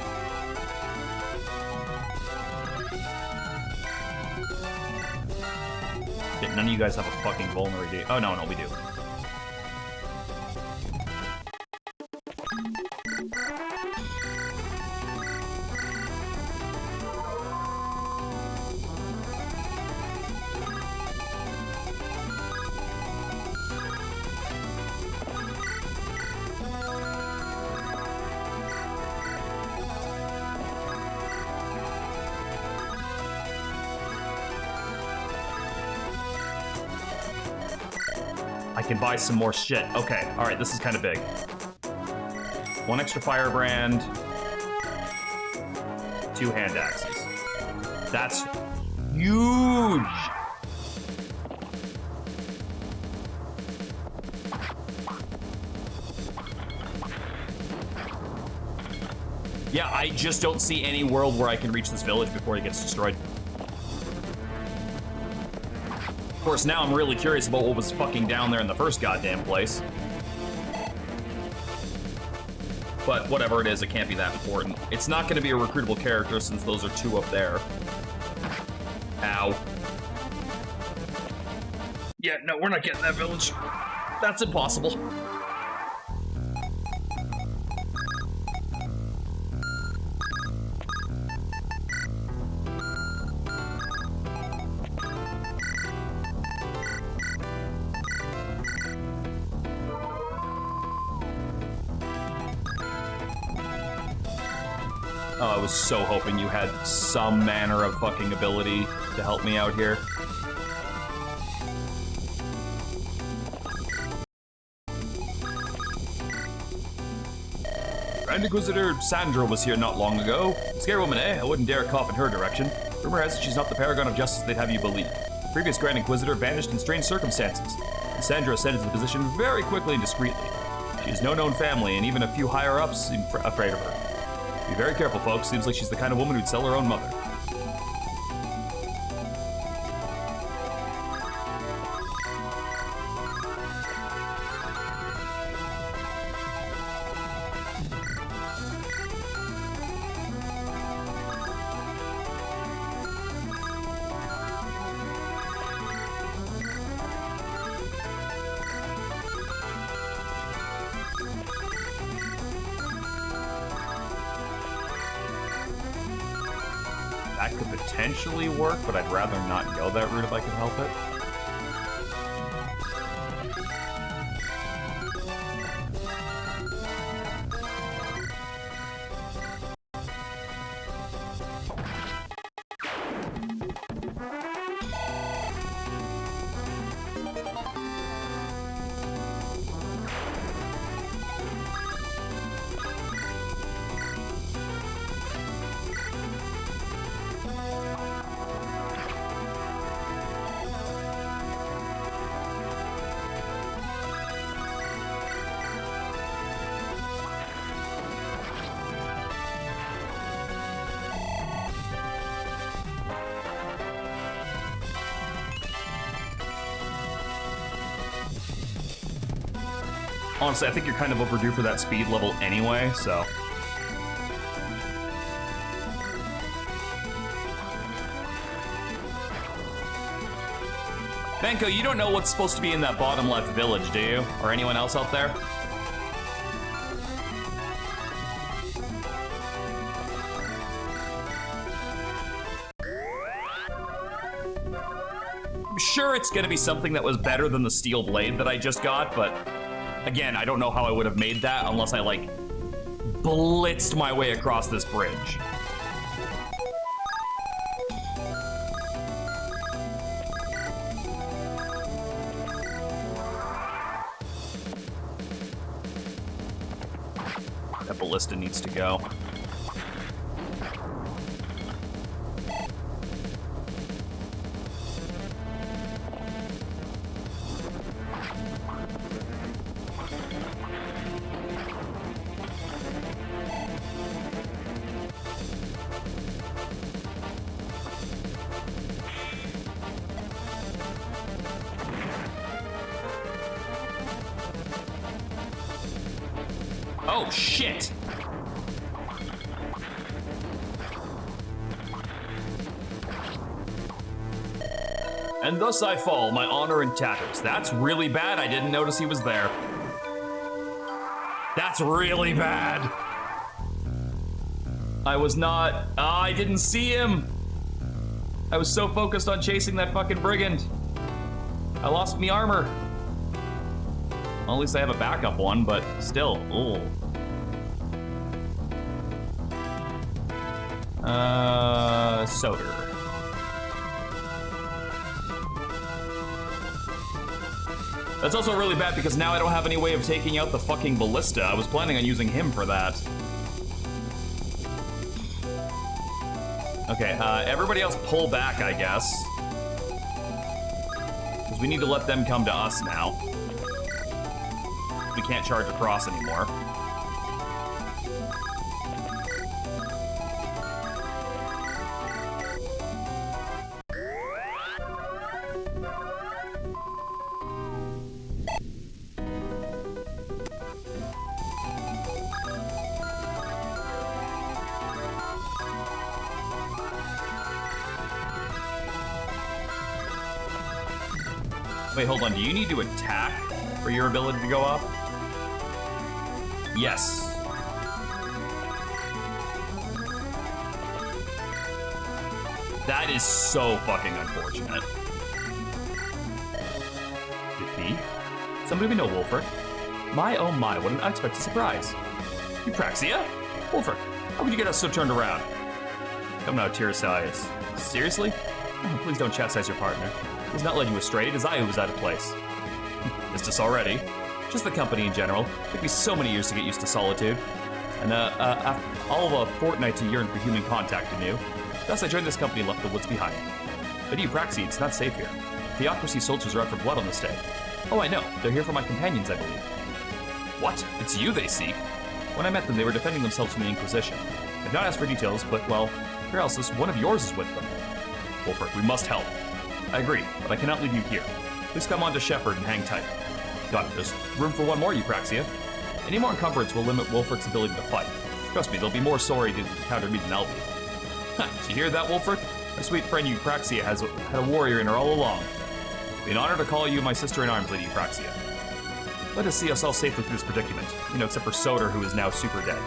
Shit, none of you guys have a fucking vulnerability. Oh, no, we do. I can buy some more shit. Okay, all right, this is kind of big. 1 extra firebrand, 2 hand axes. That's huge. Yeah, I just don't see any world where I can reach this village before it gets destroyed. Of course, now I'm really curious about what was fucking down there in the first goddamn place. But whatever it is, it can't be that important. It's not going to be a recruitable character since those are 2 up there. Ow. Yeah, no, we're not getting that village. That's impossible. Oh, I was so hoping you had some manner of fucking ability to help me out here. Grand Inquisitor Sandra was here not long ago. Scare woman, eh? I wouldn't dare cough in her direction. Rumor has it she's not the paragon of justice they'd have you believe. Previous Grand Inquisitor vanished in strange circumstances. And Sandra ascended to the position very quickly and discreetly. She has no known family, and even a few higher-ups seem afraid of her. Be very careful, folks. Seems like she's the kind of woman who'd sell her own mother. That could potentially work, but I'd rather not go that route if I could help it. Honestly, I think you're kind of overdue for that speed level anyway, so. Benko, you don't know what's supposed to be in that bottom left village, do you? Or anyone else out there? I'm sure it's gonna be something that was better than the steel blade that I just got, but again, I don't know how I would have made that unless I, like, blitzed my way across this bridge. That ballista needs to go. Oh, shit! And thus I fall, my honor in tatters. That's really bad. I didn't notice he was there. That's really bad. I was not... I didn't see him. I was so focused on chasing that fucking brigand. I lost me armor. Well, at least I have a backup one, but still, ooh. SOTOR. That's also really bad because now I don't have any way of taking out the fucking ballista. I was planning on using him for that. Okay, everybody else pull back, I guess. Because we need to let them come to us now. We can't charge across anymore. Wait, hold on. Do you need to attack for your ability to go up? Yes. That is so fucking unfortunate. Defeat? Somebody we know, Wolfert. My, oh my, what an unexpected surprise. Eupraxia? Wolfert, How could you get us so turned around? Come now, Tiresias. Seriously? Oh, please don't chastise your partner. He's not led you astray. It is I who was out of place. Missed us already. Just the company in general. It took me so many years to get used to solitude. And all of a fortnight to yearn for human contact anew. Thus I joined this company and left the woods behind. But you, Praxi, it's not safe here. Theocracy soldiers are out for blood on this day. Oh, I know. They're here for my companions, I believe. What? It's you they seek? When I met them, they were defending themselves from the Inquisition. I've not asked for details, but, well, Paralysis, one of yours is with them. Wolfric, we must help. I agree, but I cannot leave you here. Please come on to Shepherd and hang tight. Got it. There's room for one more, Eupraxia. Any more encumbrance will limit Wolfric's ability to fight. Trust me, they'll be more sorry to encounter me than I'll be. Huh, did you hear that, Wolfric? My sweet friend Eupraxia has had a warrior in her all along. It'd be an honor to call you my sister in arms, Lady Eupraxia. Let us see us all safely through this predicament. You know, except for SOTOR, who is now super dead.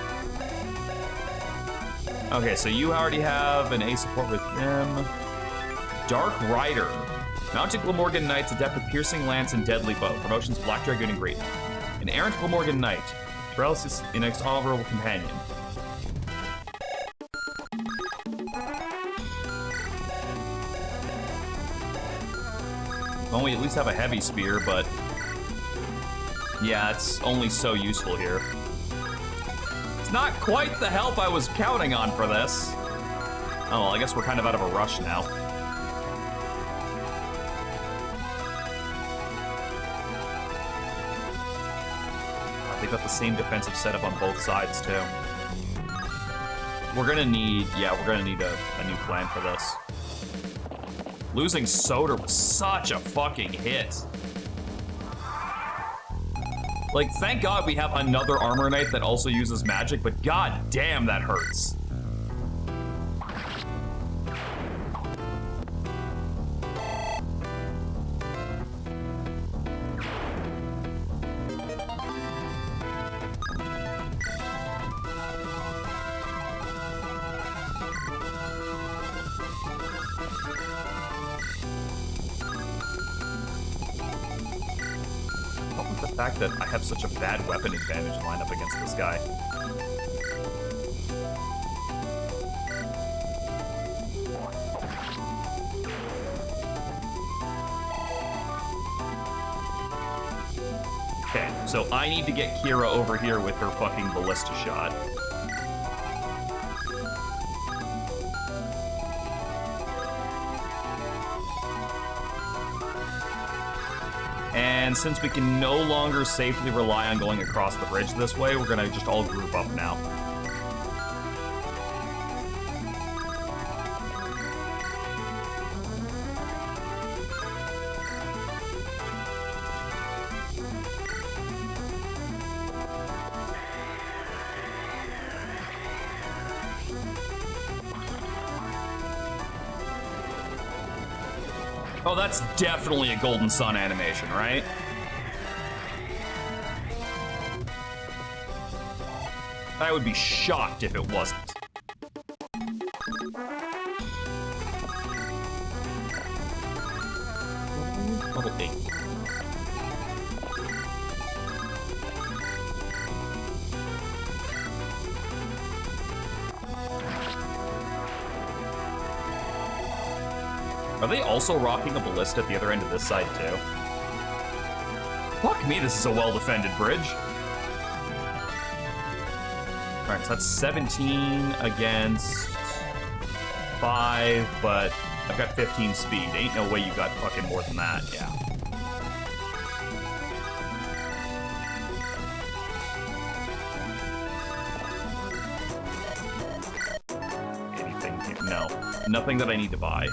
Okay, so you already have an A support with him. Dark Rider. Mounted Glamorgan Knights, adept with piercing lance and deadly bow. Promotions Black Dragoon and Great. An errant Glamorgan Knight. Paralysis, an honorable companion. Well, we at least have a heavy spear, but yeah, it's only so useful here. It's not quite the help I was counting on for this. Oh, well, I guess we're kind of out of a rush now. They've got the same defensive setup on both sides, too. We're gonna need, a new plan for this. Losing SOTOR was such a fucking hit. Like, thank God we have another Armor Knight that also uses magic, but god damn, that hurts. The fact that I have such a bad weapon advantage lined up against this guy. Okay, so I need to get Kira over here with her fucking ballista shot. And since we can no longer safely rely on going across the bridge this way, we're gonna just all group up now. Oh, that's definitely a Golden Sun animation, right? I would be shocked if it wasn't. Level 8. Are they also rocking a ballista at the other end of this side, too? Fuck me, this is a well-defended bridge. Alright, so that's 17 against 5, but I've got 15 speed. Ain't no way you got fucking more than that, yeah. Anything here? No. Nothing that I need to buy.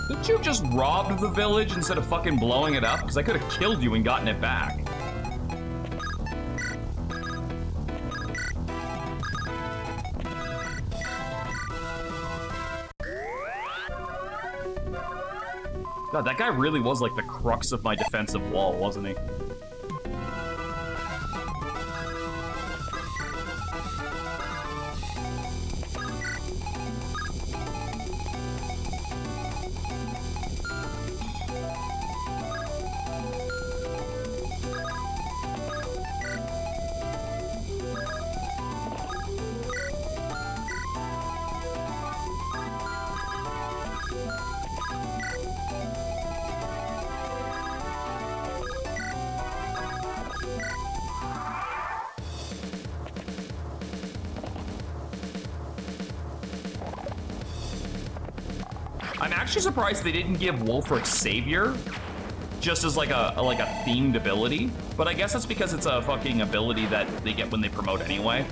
Didn't you just rob the village instead of fucking blowing it up? Because I could have killed you and gotten it back. God, that guy really was like the crux of my defensive wall, wasn't he? I'm actually surprised they didn't give Wolfric Savior just as like a themed ability, but I guess that's because it's a fucking ability that they get when they promote anyway.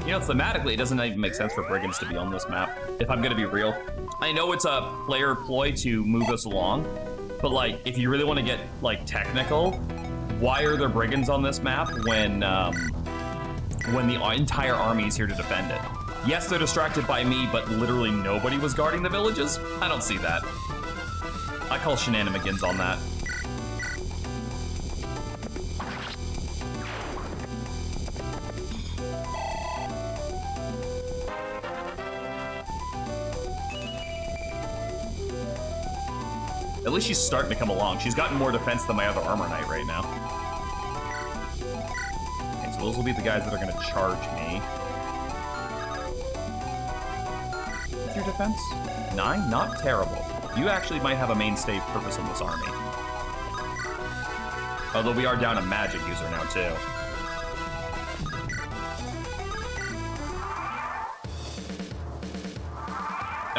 You know, thematically, it doesn't even make sense for brigands to be on this map, if I'm gonna be real. I know it's a player ploy to move us along, but like, if you really want to get like technical, why are there brigands on this map when the entire army is here to defend it? Yes, they're distracted by me, but literally nobody was guarding the villages? I don't see that. I call shenanigans on that. At least she's starting to come along. She's gotten more defense than my other armor knight right now. Okay, so those will be the guys that are going to charge me. What's your defense? 9? Not terrible. You actually might have a mainstay purpose in this army. Although we are down a magic user now, too.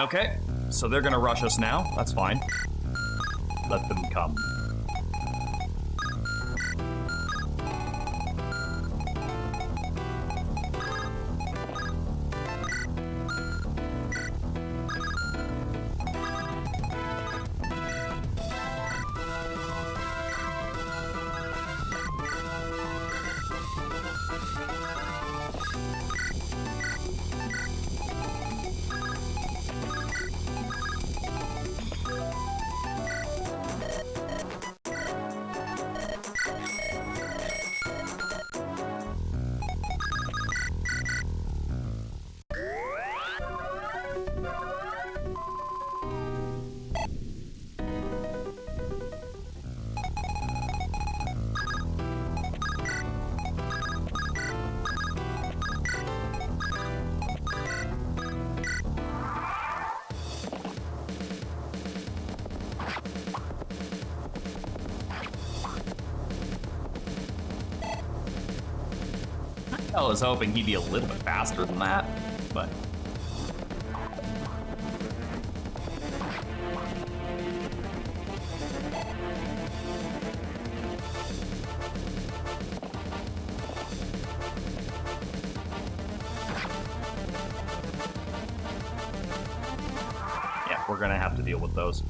Okay, so they're going to rush us now. That's fine. Let them come. I was hoping he'd be a little bit faster than that, but... Yeah, we're gonna have to deal with those.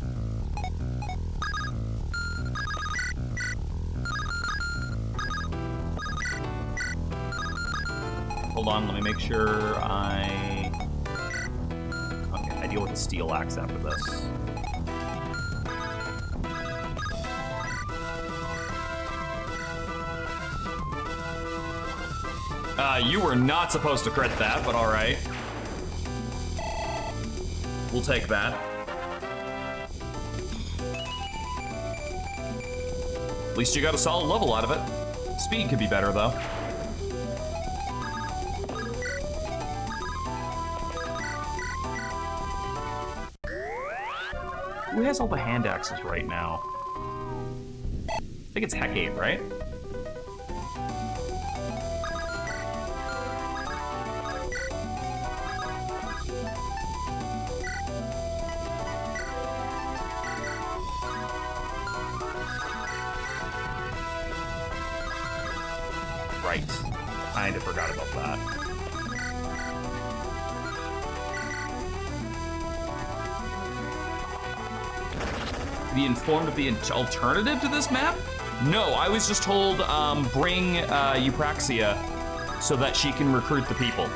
Hold on, let me make sure I... Okay, I deal with the steel axe after this. You were not supposed to crit that, but alright. We'll take that. At least you got a solid level out of it. Speed could be better, though. Who has all the hand axes right now? I think it's Heck 8, right? Right. Kinda forgot about that. Be informed of the alternative to this map? No, I was just told bring Eupraxia so that she can recruit the people.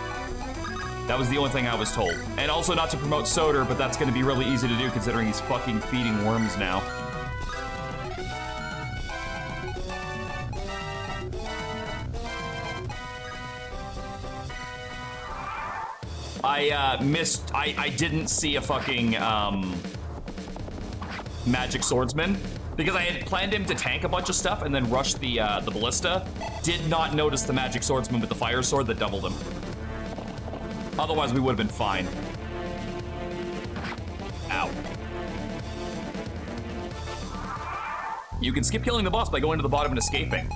That was the only thing I was told. And also not to promote SOTOR, but that's gonna be really easy to do considering he's fucking feeding worms now. I didn't see a fucking, magic swordsman because I had planned him to tank a bunch of stuff and then rush the ballista. Did not notice the magic swordsman with the fire sword that doubled him. Otherwise, we would have been fine. Ow. You can skip killing the boss by going to the bottom and escaping.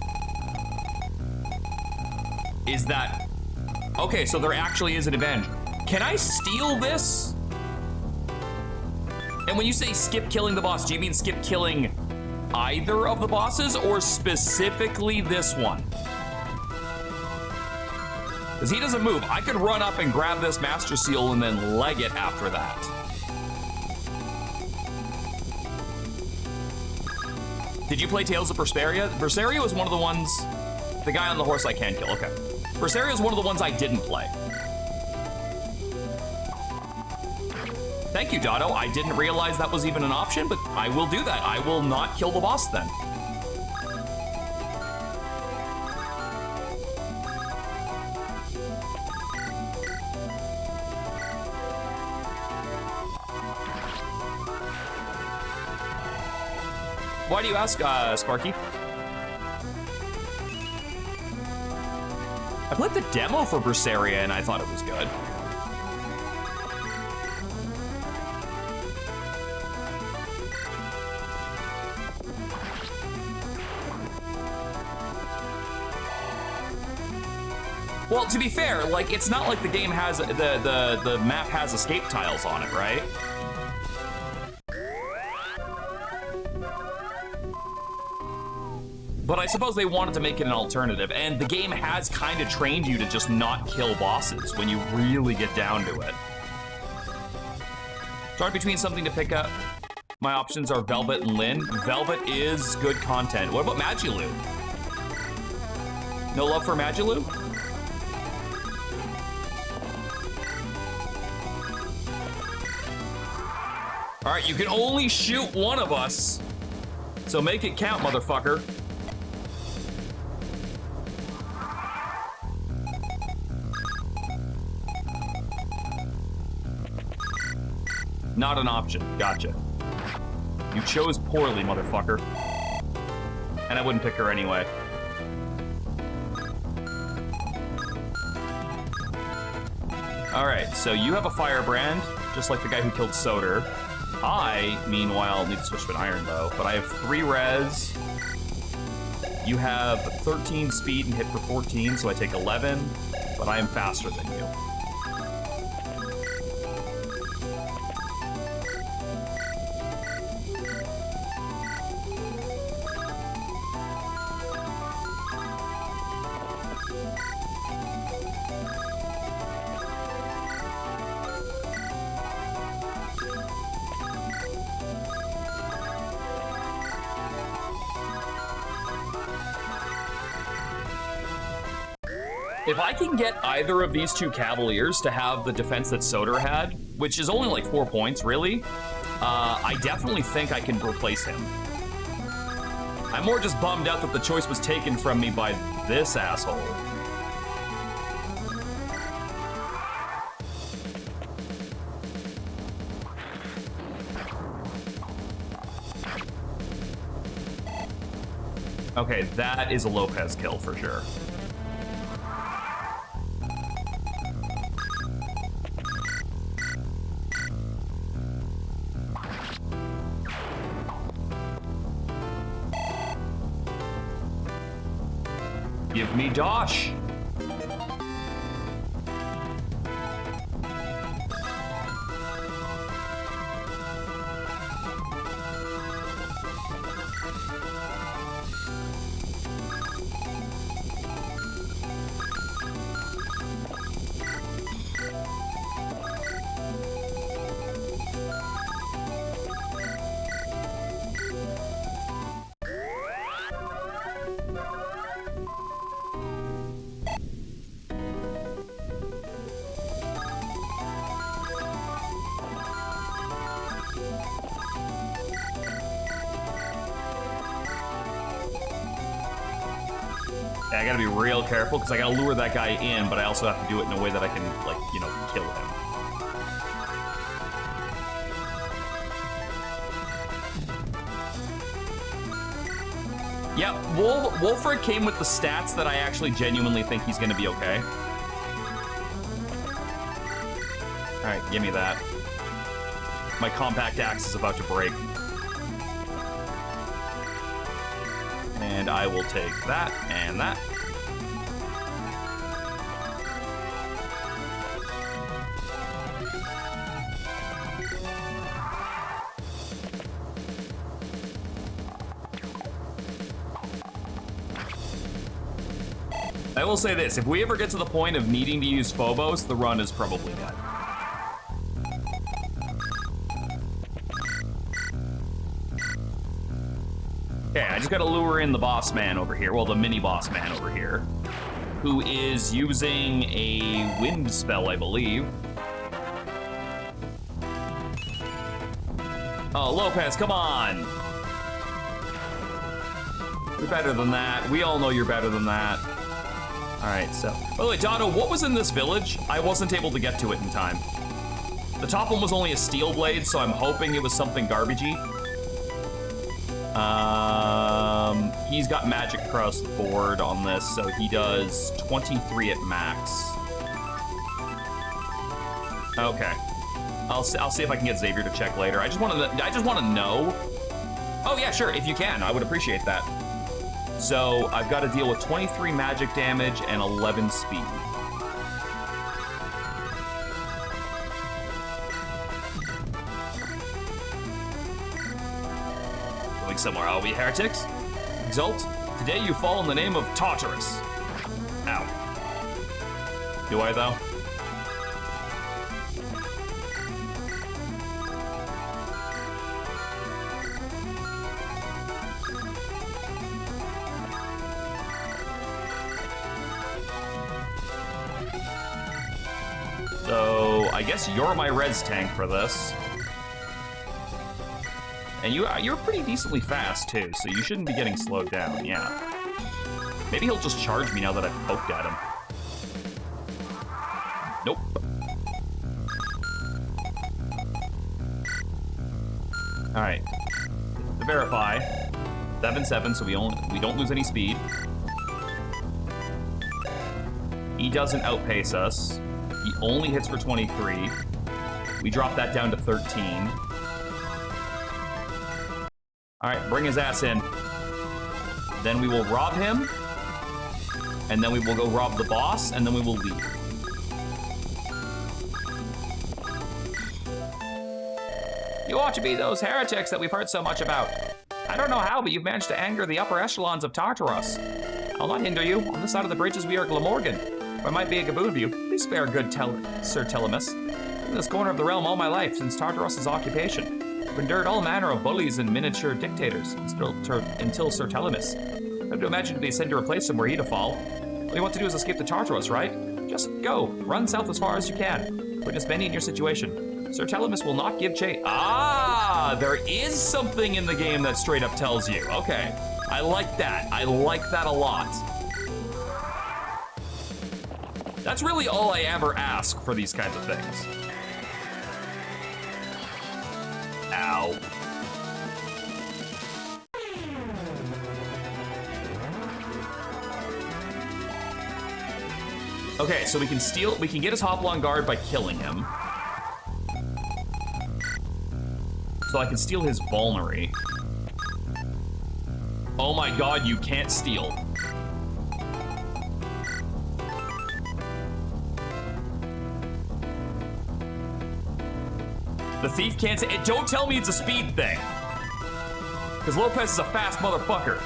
Is that... Okay, so there actually is an advantage. Can I steal this? And when you say skip killing the boss, do you mean skip killing either of the bosses or specifically this one? Because he doesn't move. I could run up and grab this Master Seal and then leg it after that. Did you play Tales of Berseria? Berseria was one of the ones... The guy on the horse I can kill, okay. Berseria is one of the ones I didn't play. Thank you, Dotto. I didn't realize that was even an option, but I will do that. I will not kill the boss then. Why do you ask, Sparky? I played the demo for Berseria and I thought it was good. Well, to be fair, like, it's not like the game has, the map has escape tiles on it, right? But I suppose they wanted to make it an alternative, and the game has kind of trained you to just not kill bosses when you really get down to it. Start between something to pick up. My options are Velvet and Lyn. Velvet is good content. What about Magilou? No love for Magilou? All right, you can only shoot one of us, so make it count, motherfucker. Not an option, gotcha. You chose poorly, motherfucker. And I wouldn't pick her anyway. All right, so you have a firebrand, just like the guy who killed SOTOR. I, meanwhile, need to switch to an iron bow, but I have 3 res. You have 13 speed and hit for 14, so I take 11, but I am faster than you. If I can get either of these two Cavaliers to have the defense that SOTOR had, which is only like 4 points, really, I definitely think I can replace him. I'm more just bummed out that the choice was taken from me by this asshole. Okay, that is a Lopez kill for sure. Give me Dosh. I gotta be real careful because I gotta lure that guy in, but I also have to do it in a way that I can, like, you know, kill him. Yep, Wolfred came with the stats that I actually genuinely think he's gonna be okay. Alright, give me that. My compact axe is about to break. And I will take that and that. I will say this, if we ever get to the point of needing to use Phobos, the run is probably done. Okay, I just gotta lure in the boss man over here, well, the mini boss man over here, who is using a wind spell, I believe. Oh, Lopez, come on! You're better than that. We all know you're better than that. Alright, so... By the way, Dotto, what was in this village? I wasn't able to get to it in time. The top one was only a steel blade, so I'm hoping it was something garbagey. He's got magic across the board on this, so he does 23 at max. Okay. I'll see if I can get Xavier to check later. I just want to know. Oh yeah, sure, if you can, I would appreciate that. So I've got to deal with 23 magic damage and 11 speed. Going somewhere, are we heretics? Exult, today you fall in the name of Tartarus. Ow. Do I, though? So, I guess you're my res tank for this. And you're pretty decently fast, too, so you shouldn't be getting slowed down, yeah. Maybe he'll just charge me now that I've poked at him. Nope. Alright. To verify, 7-7, so we don't lose any speed. He doesn't outpace us. He only hits for 23. We drop that down to 13. All right, bring his ass in. Then we will rob him. And then we will go rob the boss, and then we will leave. You ought to be those heretics that we've heard so much about. I don't know how, but you've managed to anger the upper echelons of Tartaros. I'll not hinder you. On the side of the bridges we are Glamorgan. There might be a gaboon of you. Please spare good Sir Telemus. In this corner of the realm all my life, since Tartaros' occupation. I've endured all manner of bullies and miniature dictators, until Sir Telemus. I have to imagine to be sent to replace him were he to fall. All you want to do is escape to Tartaros, right? Just go. Run south as far as you can. Witness many in your situation. Sir Telemus will not give chase. Ah, there is something in the game that straight up tells you. Okay, I like that. I like that a lot. That's really all I ever ask for these kinds of things. Ow. Okay, so we can get his Hoplon guard by killing him. So I can steal his Vulnerary. Oh my god, you can't steal. The thief can't say, don't tell me it's a speed thing. Because Lopez is a fast motherfucker.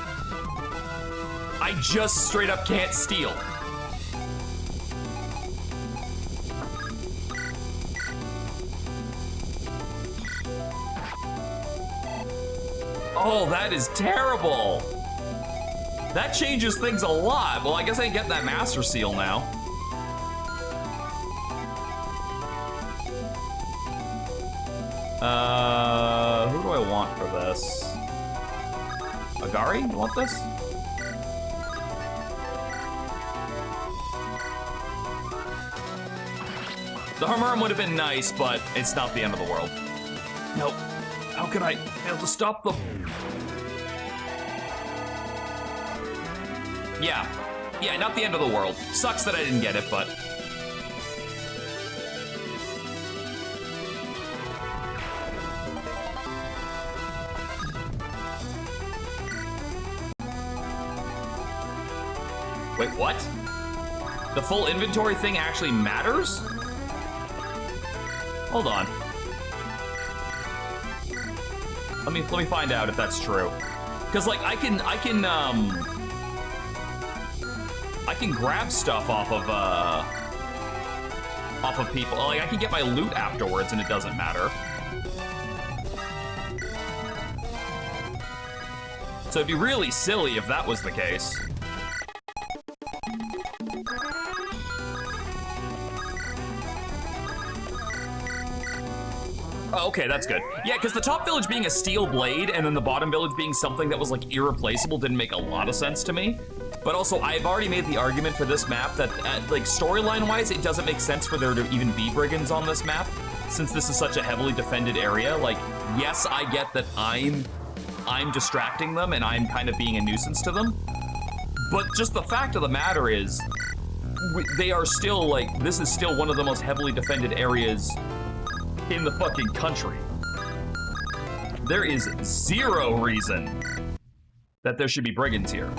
I just straight up can't steal. Oh, that is terrible. That changes things a lot. Well, I guess I get that Master Seal now. Who do I want for this? Agari, you want this? The Harmarum would have been nice, but it's not the end of the world. Nope. How could I fail to stop them? Yeah, not the end of the world. Sucks that I didn't get it, but... Wait, what? The full inventory thing actually matters? Hold on. Let me find out if that's true. Cause like I can grab stuff off of people. Like I can get my loot afterwards and it doesn't matter. So it'd be really silly if that was the case. Oh, okay, that's good. Yeah, because the top village being a steel blade and then the bottom village being something that was like irreplaceable didn't make a lot of sense to me. But also, I've already made the argument for this map that, like, storyline-wise, it doesn't make sense for there to even be brigands on this map, since this is such a heavily defended area. Like, yes, I get that I'm distracting them and I'm kind of being a nuisance to them, but just the fact of the matter is, they are still, like, this is still one of the most heavily defended areas in the fucking country. There is zero reason that there should be brigands here.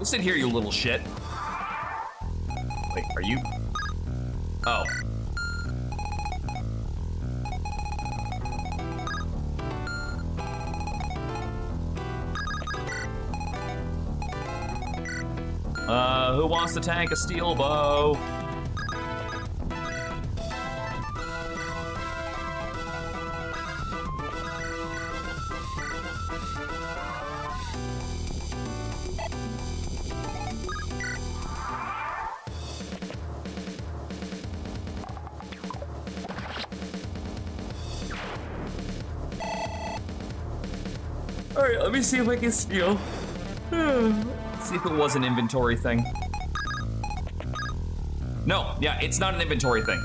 Sit here, you little shit. Wait, are you? Oh. Who wants to tank a steel bow? Alright, let me see if I can steal. See if it was an inventory thing. No, yeah, it's not an inventory thing.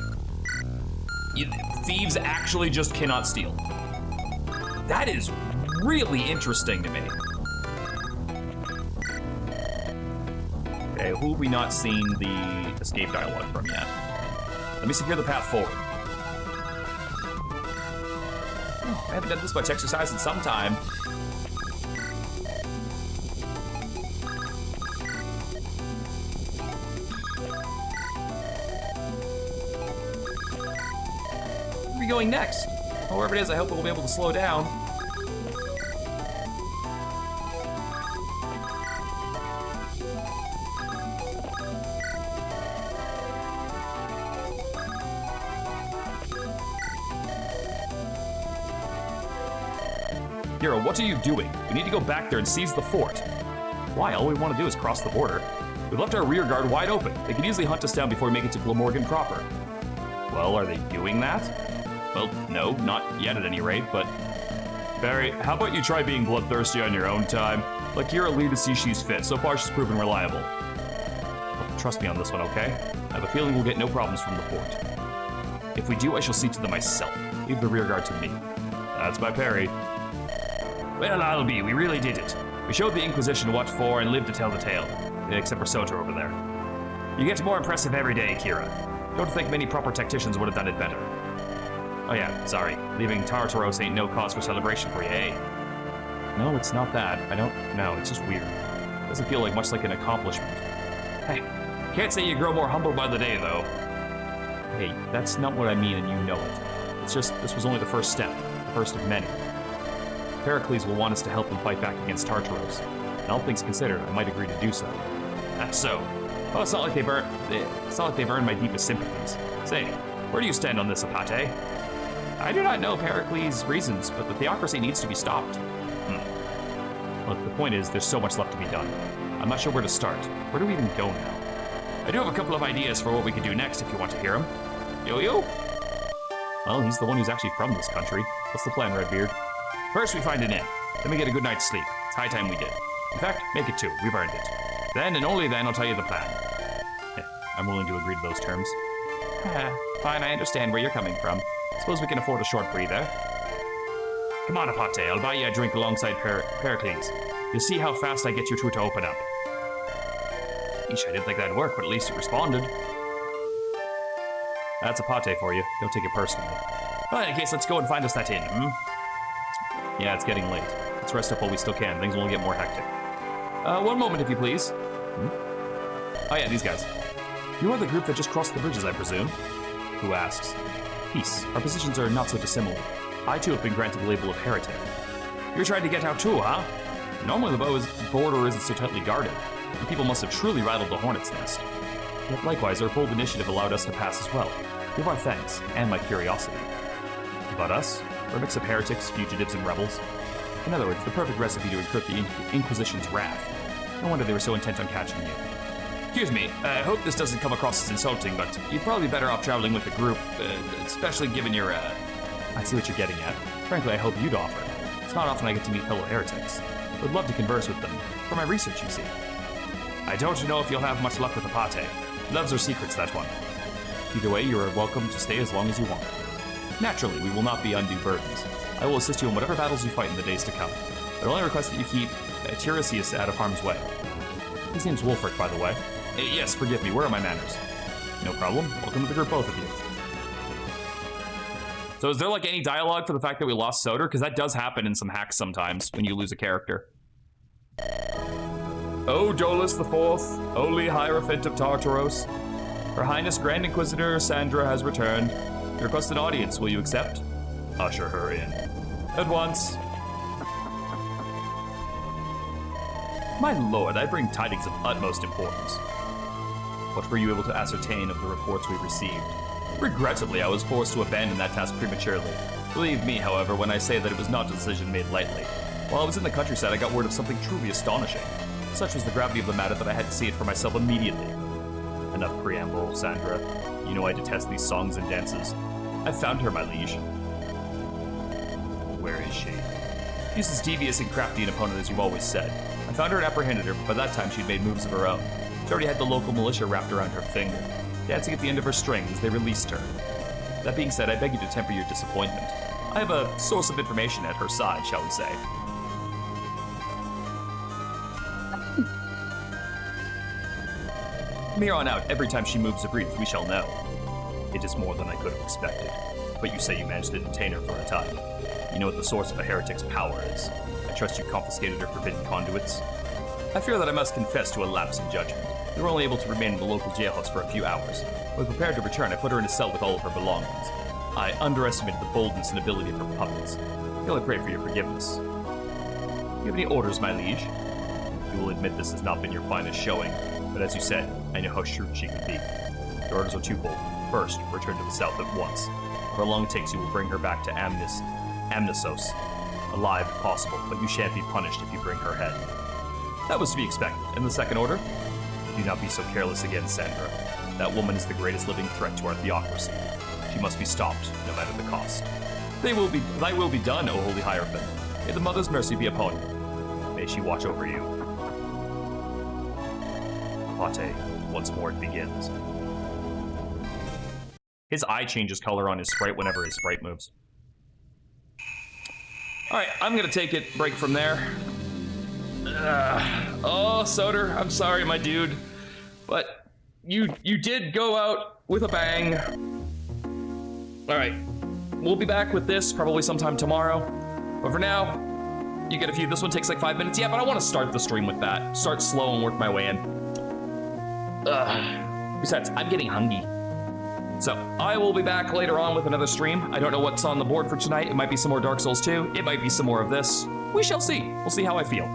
Thieves actually just cannot steal. That is really interesting to me. Okay, who have we not seen the escape dialogue from yet? Let me secure the path forward. I haven't done this much exercise in some time. Where are we going next? Well, wherever it is, I hope it will be able to slow down. Hero, what are you doing? We need to go back there and seize the fort. Why? All we want to do is cross the border. We've left our rear guard wide open. They could easily hunt us down before we make it to Glamorgan proper. Well, are they doing that? Well, no, not yet at any rate, but... Barry, how about you try being bloodthirsty on your own time? Let Kira lead as she's fit. So far, she's proven reliable. Well, trust me on this one, okay? I have a feeling we'll get no problems from the fort. If we do, I shall see to them myself. Leave the rear guard to me. That's my parry. Well, I'll be. We really did it. We showed the Inquisition what for and lived to tell the tale. Except for SOTOR over there. You get more impressive every day, Kira. Don't think many proper tacticians would have done it better. Oh yeah, sorry. Leaving Tartaros ain't no cause for celebration for you, eh? No, it's not that. I don't know. It's just weird. It doesn't feel like much like an accomplishment. Hey, can't say you grow more humble by the day, though. Hey, that's not what I mean, and you know it. It's just, this was only the first step. The first of many. Pericles will want us to help him fight back against Tartaros. And all things considered, I might agree to do so. That's so. Oh, it's not like they've earned my deepest sympathies. Say, where do you stand on this, Apate? I do not know Pericles' reasons, but the theocracy needs to be stopped. Look, the point is, there's so much left to be done. I'm not sure where to start. Where do we even go now? I do have a couple of ideas for what we could do next if you want to hear them. Yo-yo? Well, he's the one who's actually from this country. What's the plan, Redbeard? First, we find an inn. Then we get a good night's sleep. It's high time we did. In fact, make it two. We've earned it. Then, and only then, I'll tell you the plan. I'm willing to agree to those terms. Fine, I understand where you're coming from. Suppose we can afford a short breather. Come on, Apate. I'll buy you a drink alongside Pericles. You'll see how fast I get you two to open up. Eesh, I didn't think that'd work, but at least it responded. That's Apate for you. Don't take it personally. Well, in any case, let's go and find us that inn, Yeah, it's getting late. Let's rest up while we still can. Things will get more hectic. One moment, if you please. Oh yeah, these guys. You are the group that just crossed the bridges, I presume? Who asks? Peace. Our positions are not so dissimilar. I too have been granted the label of heretic. You're trying to get out too, huh? Normally the border isn't so tightly guarded. The people must have truly rattled the hornet's nest. Yet likewise, our bold initiative allowed us to pass as well. Give our thanks, and my curiosity. But us? We're a mix of heretics, fugitives, and rebels. In other words, the perfect recipe to incur the Inquisition's wrath. No wonder they were so intent on catching you. Excuse me, I hope this doesn't come across as insulting, but you'd probably be better off traveling with a group, especially given your, I see what you're getting at. Frankly, I hope you'd offer. It's not often I get to meet fellow heretics. I would love to converse with them. For my research, you see. I don't know if you'll have much luck with Apate. Loves are secrets, that one. Either way, you are welcome to stay as long as you want. Naturally, we will not be undue burdens. I will assist you in whatever battles you fight in the days to come. But I only request that you keep Tiresias out of harm's way. His name's Wolfric, by the way. Yes, forgive me, where are my manners? No problem. Welcome to the group, both of you. So is there like any dialogue for the fact that we lost SOTOR? Because that does happen in some hacks sometimes when you lose a character. O Dolus IV, Holy Hierophant of Tartaros, Her Highness Grand Inquisitor Sandra has returned. You request an audience, will you accept? Usher her in. At once. My lord, I bring tidings of utmost importance. What were you able to ascertain of the reports we received? Regrettably, I was forced to abandon that task prematurely. Believe me, however, when I say that it was not a decision made lightly. While I was in the countryside, I got word of something truly astonishing. Such was the gravity of the matter that I had to see it for myself immediately. Enough preamble, Sandra. You know I detest these songs and dances. I found her, my liege. Where is she? She's as devious and crafty an opponent as you've always said. I found her and apprehended her, but by that time she'd made moves of her own. She already had the local militia wrapped around her finger, dancing at the end of her strings as they released her. That being said, I beg you to temper your disappointment. I have a source of information at her side, shall we say. From here on out, every time she moves or breathes, we shall know. It is more than I could have expected. But you say you managed to detain her for a time. You know what the source of a heretic's power is. I trust you confiscated her forbidden conduits. I fear that I must confess to a lapse in judgment. We were only able to remain in the local jailhouse for a few hours. When prepared to return, I put her in a cell with all of her belongings. I underestimated the boldness and ability of her puppets. I only pray for your forgiveness. Do you have any orders, my liege? You will admit this has not been your finest showing, but as you said, I know how shrewd she can be. Your orders are twofold. First, return to the south at once. However long it takes, you will bring her back to Amnisos. Alive, if possible, but you shan't be punished if you bring her head. That was to be expected. And the second order? Do not be so careless again, Sandra. That woman is the greatest living threat to our theocracy. She must be stopped, no matter the cost. Thy will be done, O Holy Hierophant. May the Mother's mercy be upon you. May she watch over you. Pate, once more it begins. His eye changes color on his sprite whenever his sprite moves. Alright, I'm gonna take it break from there. Oh, SOTOR, I'm sorry, my dude. But you did go out with a bang. Alright, we'll be back with this probably sometime tomorrow. But for now, you get a few. This one takes like 5 minutes. Yeah, but I want to start the stream with that. Start slow and work my way in. Besides, I'm getting hungry. So, I will be back later on with another stream. I don't know what's on the board for tonight. It might be some more Dark Souls 2. It might be some more of this. We shall see. We'll see how I feel.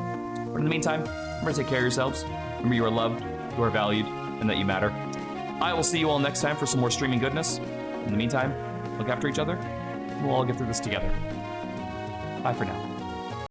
But in the meantime, remember to take care of yourselves. Remember you are loved, you are valued, and that you matter. I will see you all next time for some more streaming goodness. In the meantime, look after each other, and we'll all get through this together. Bye for now.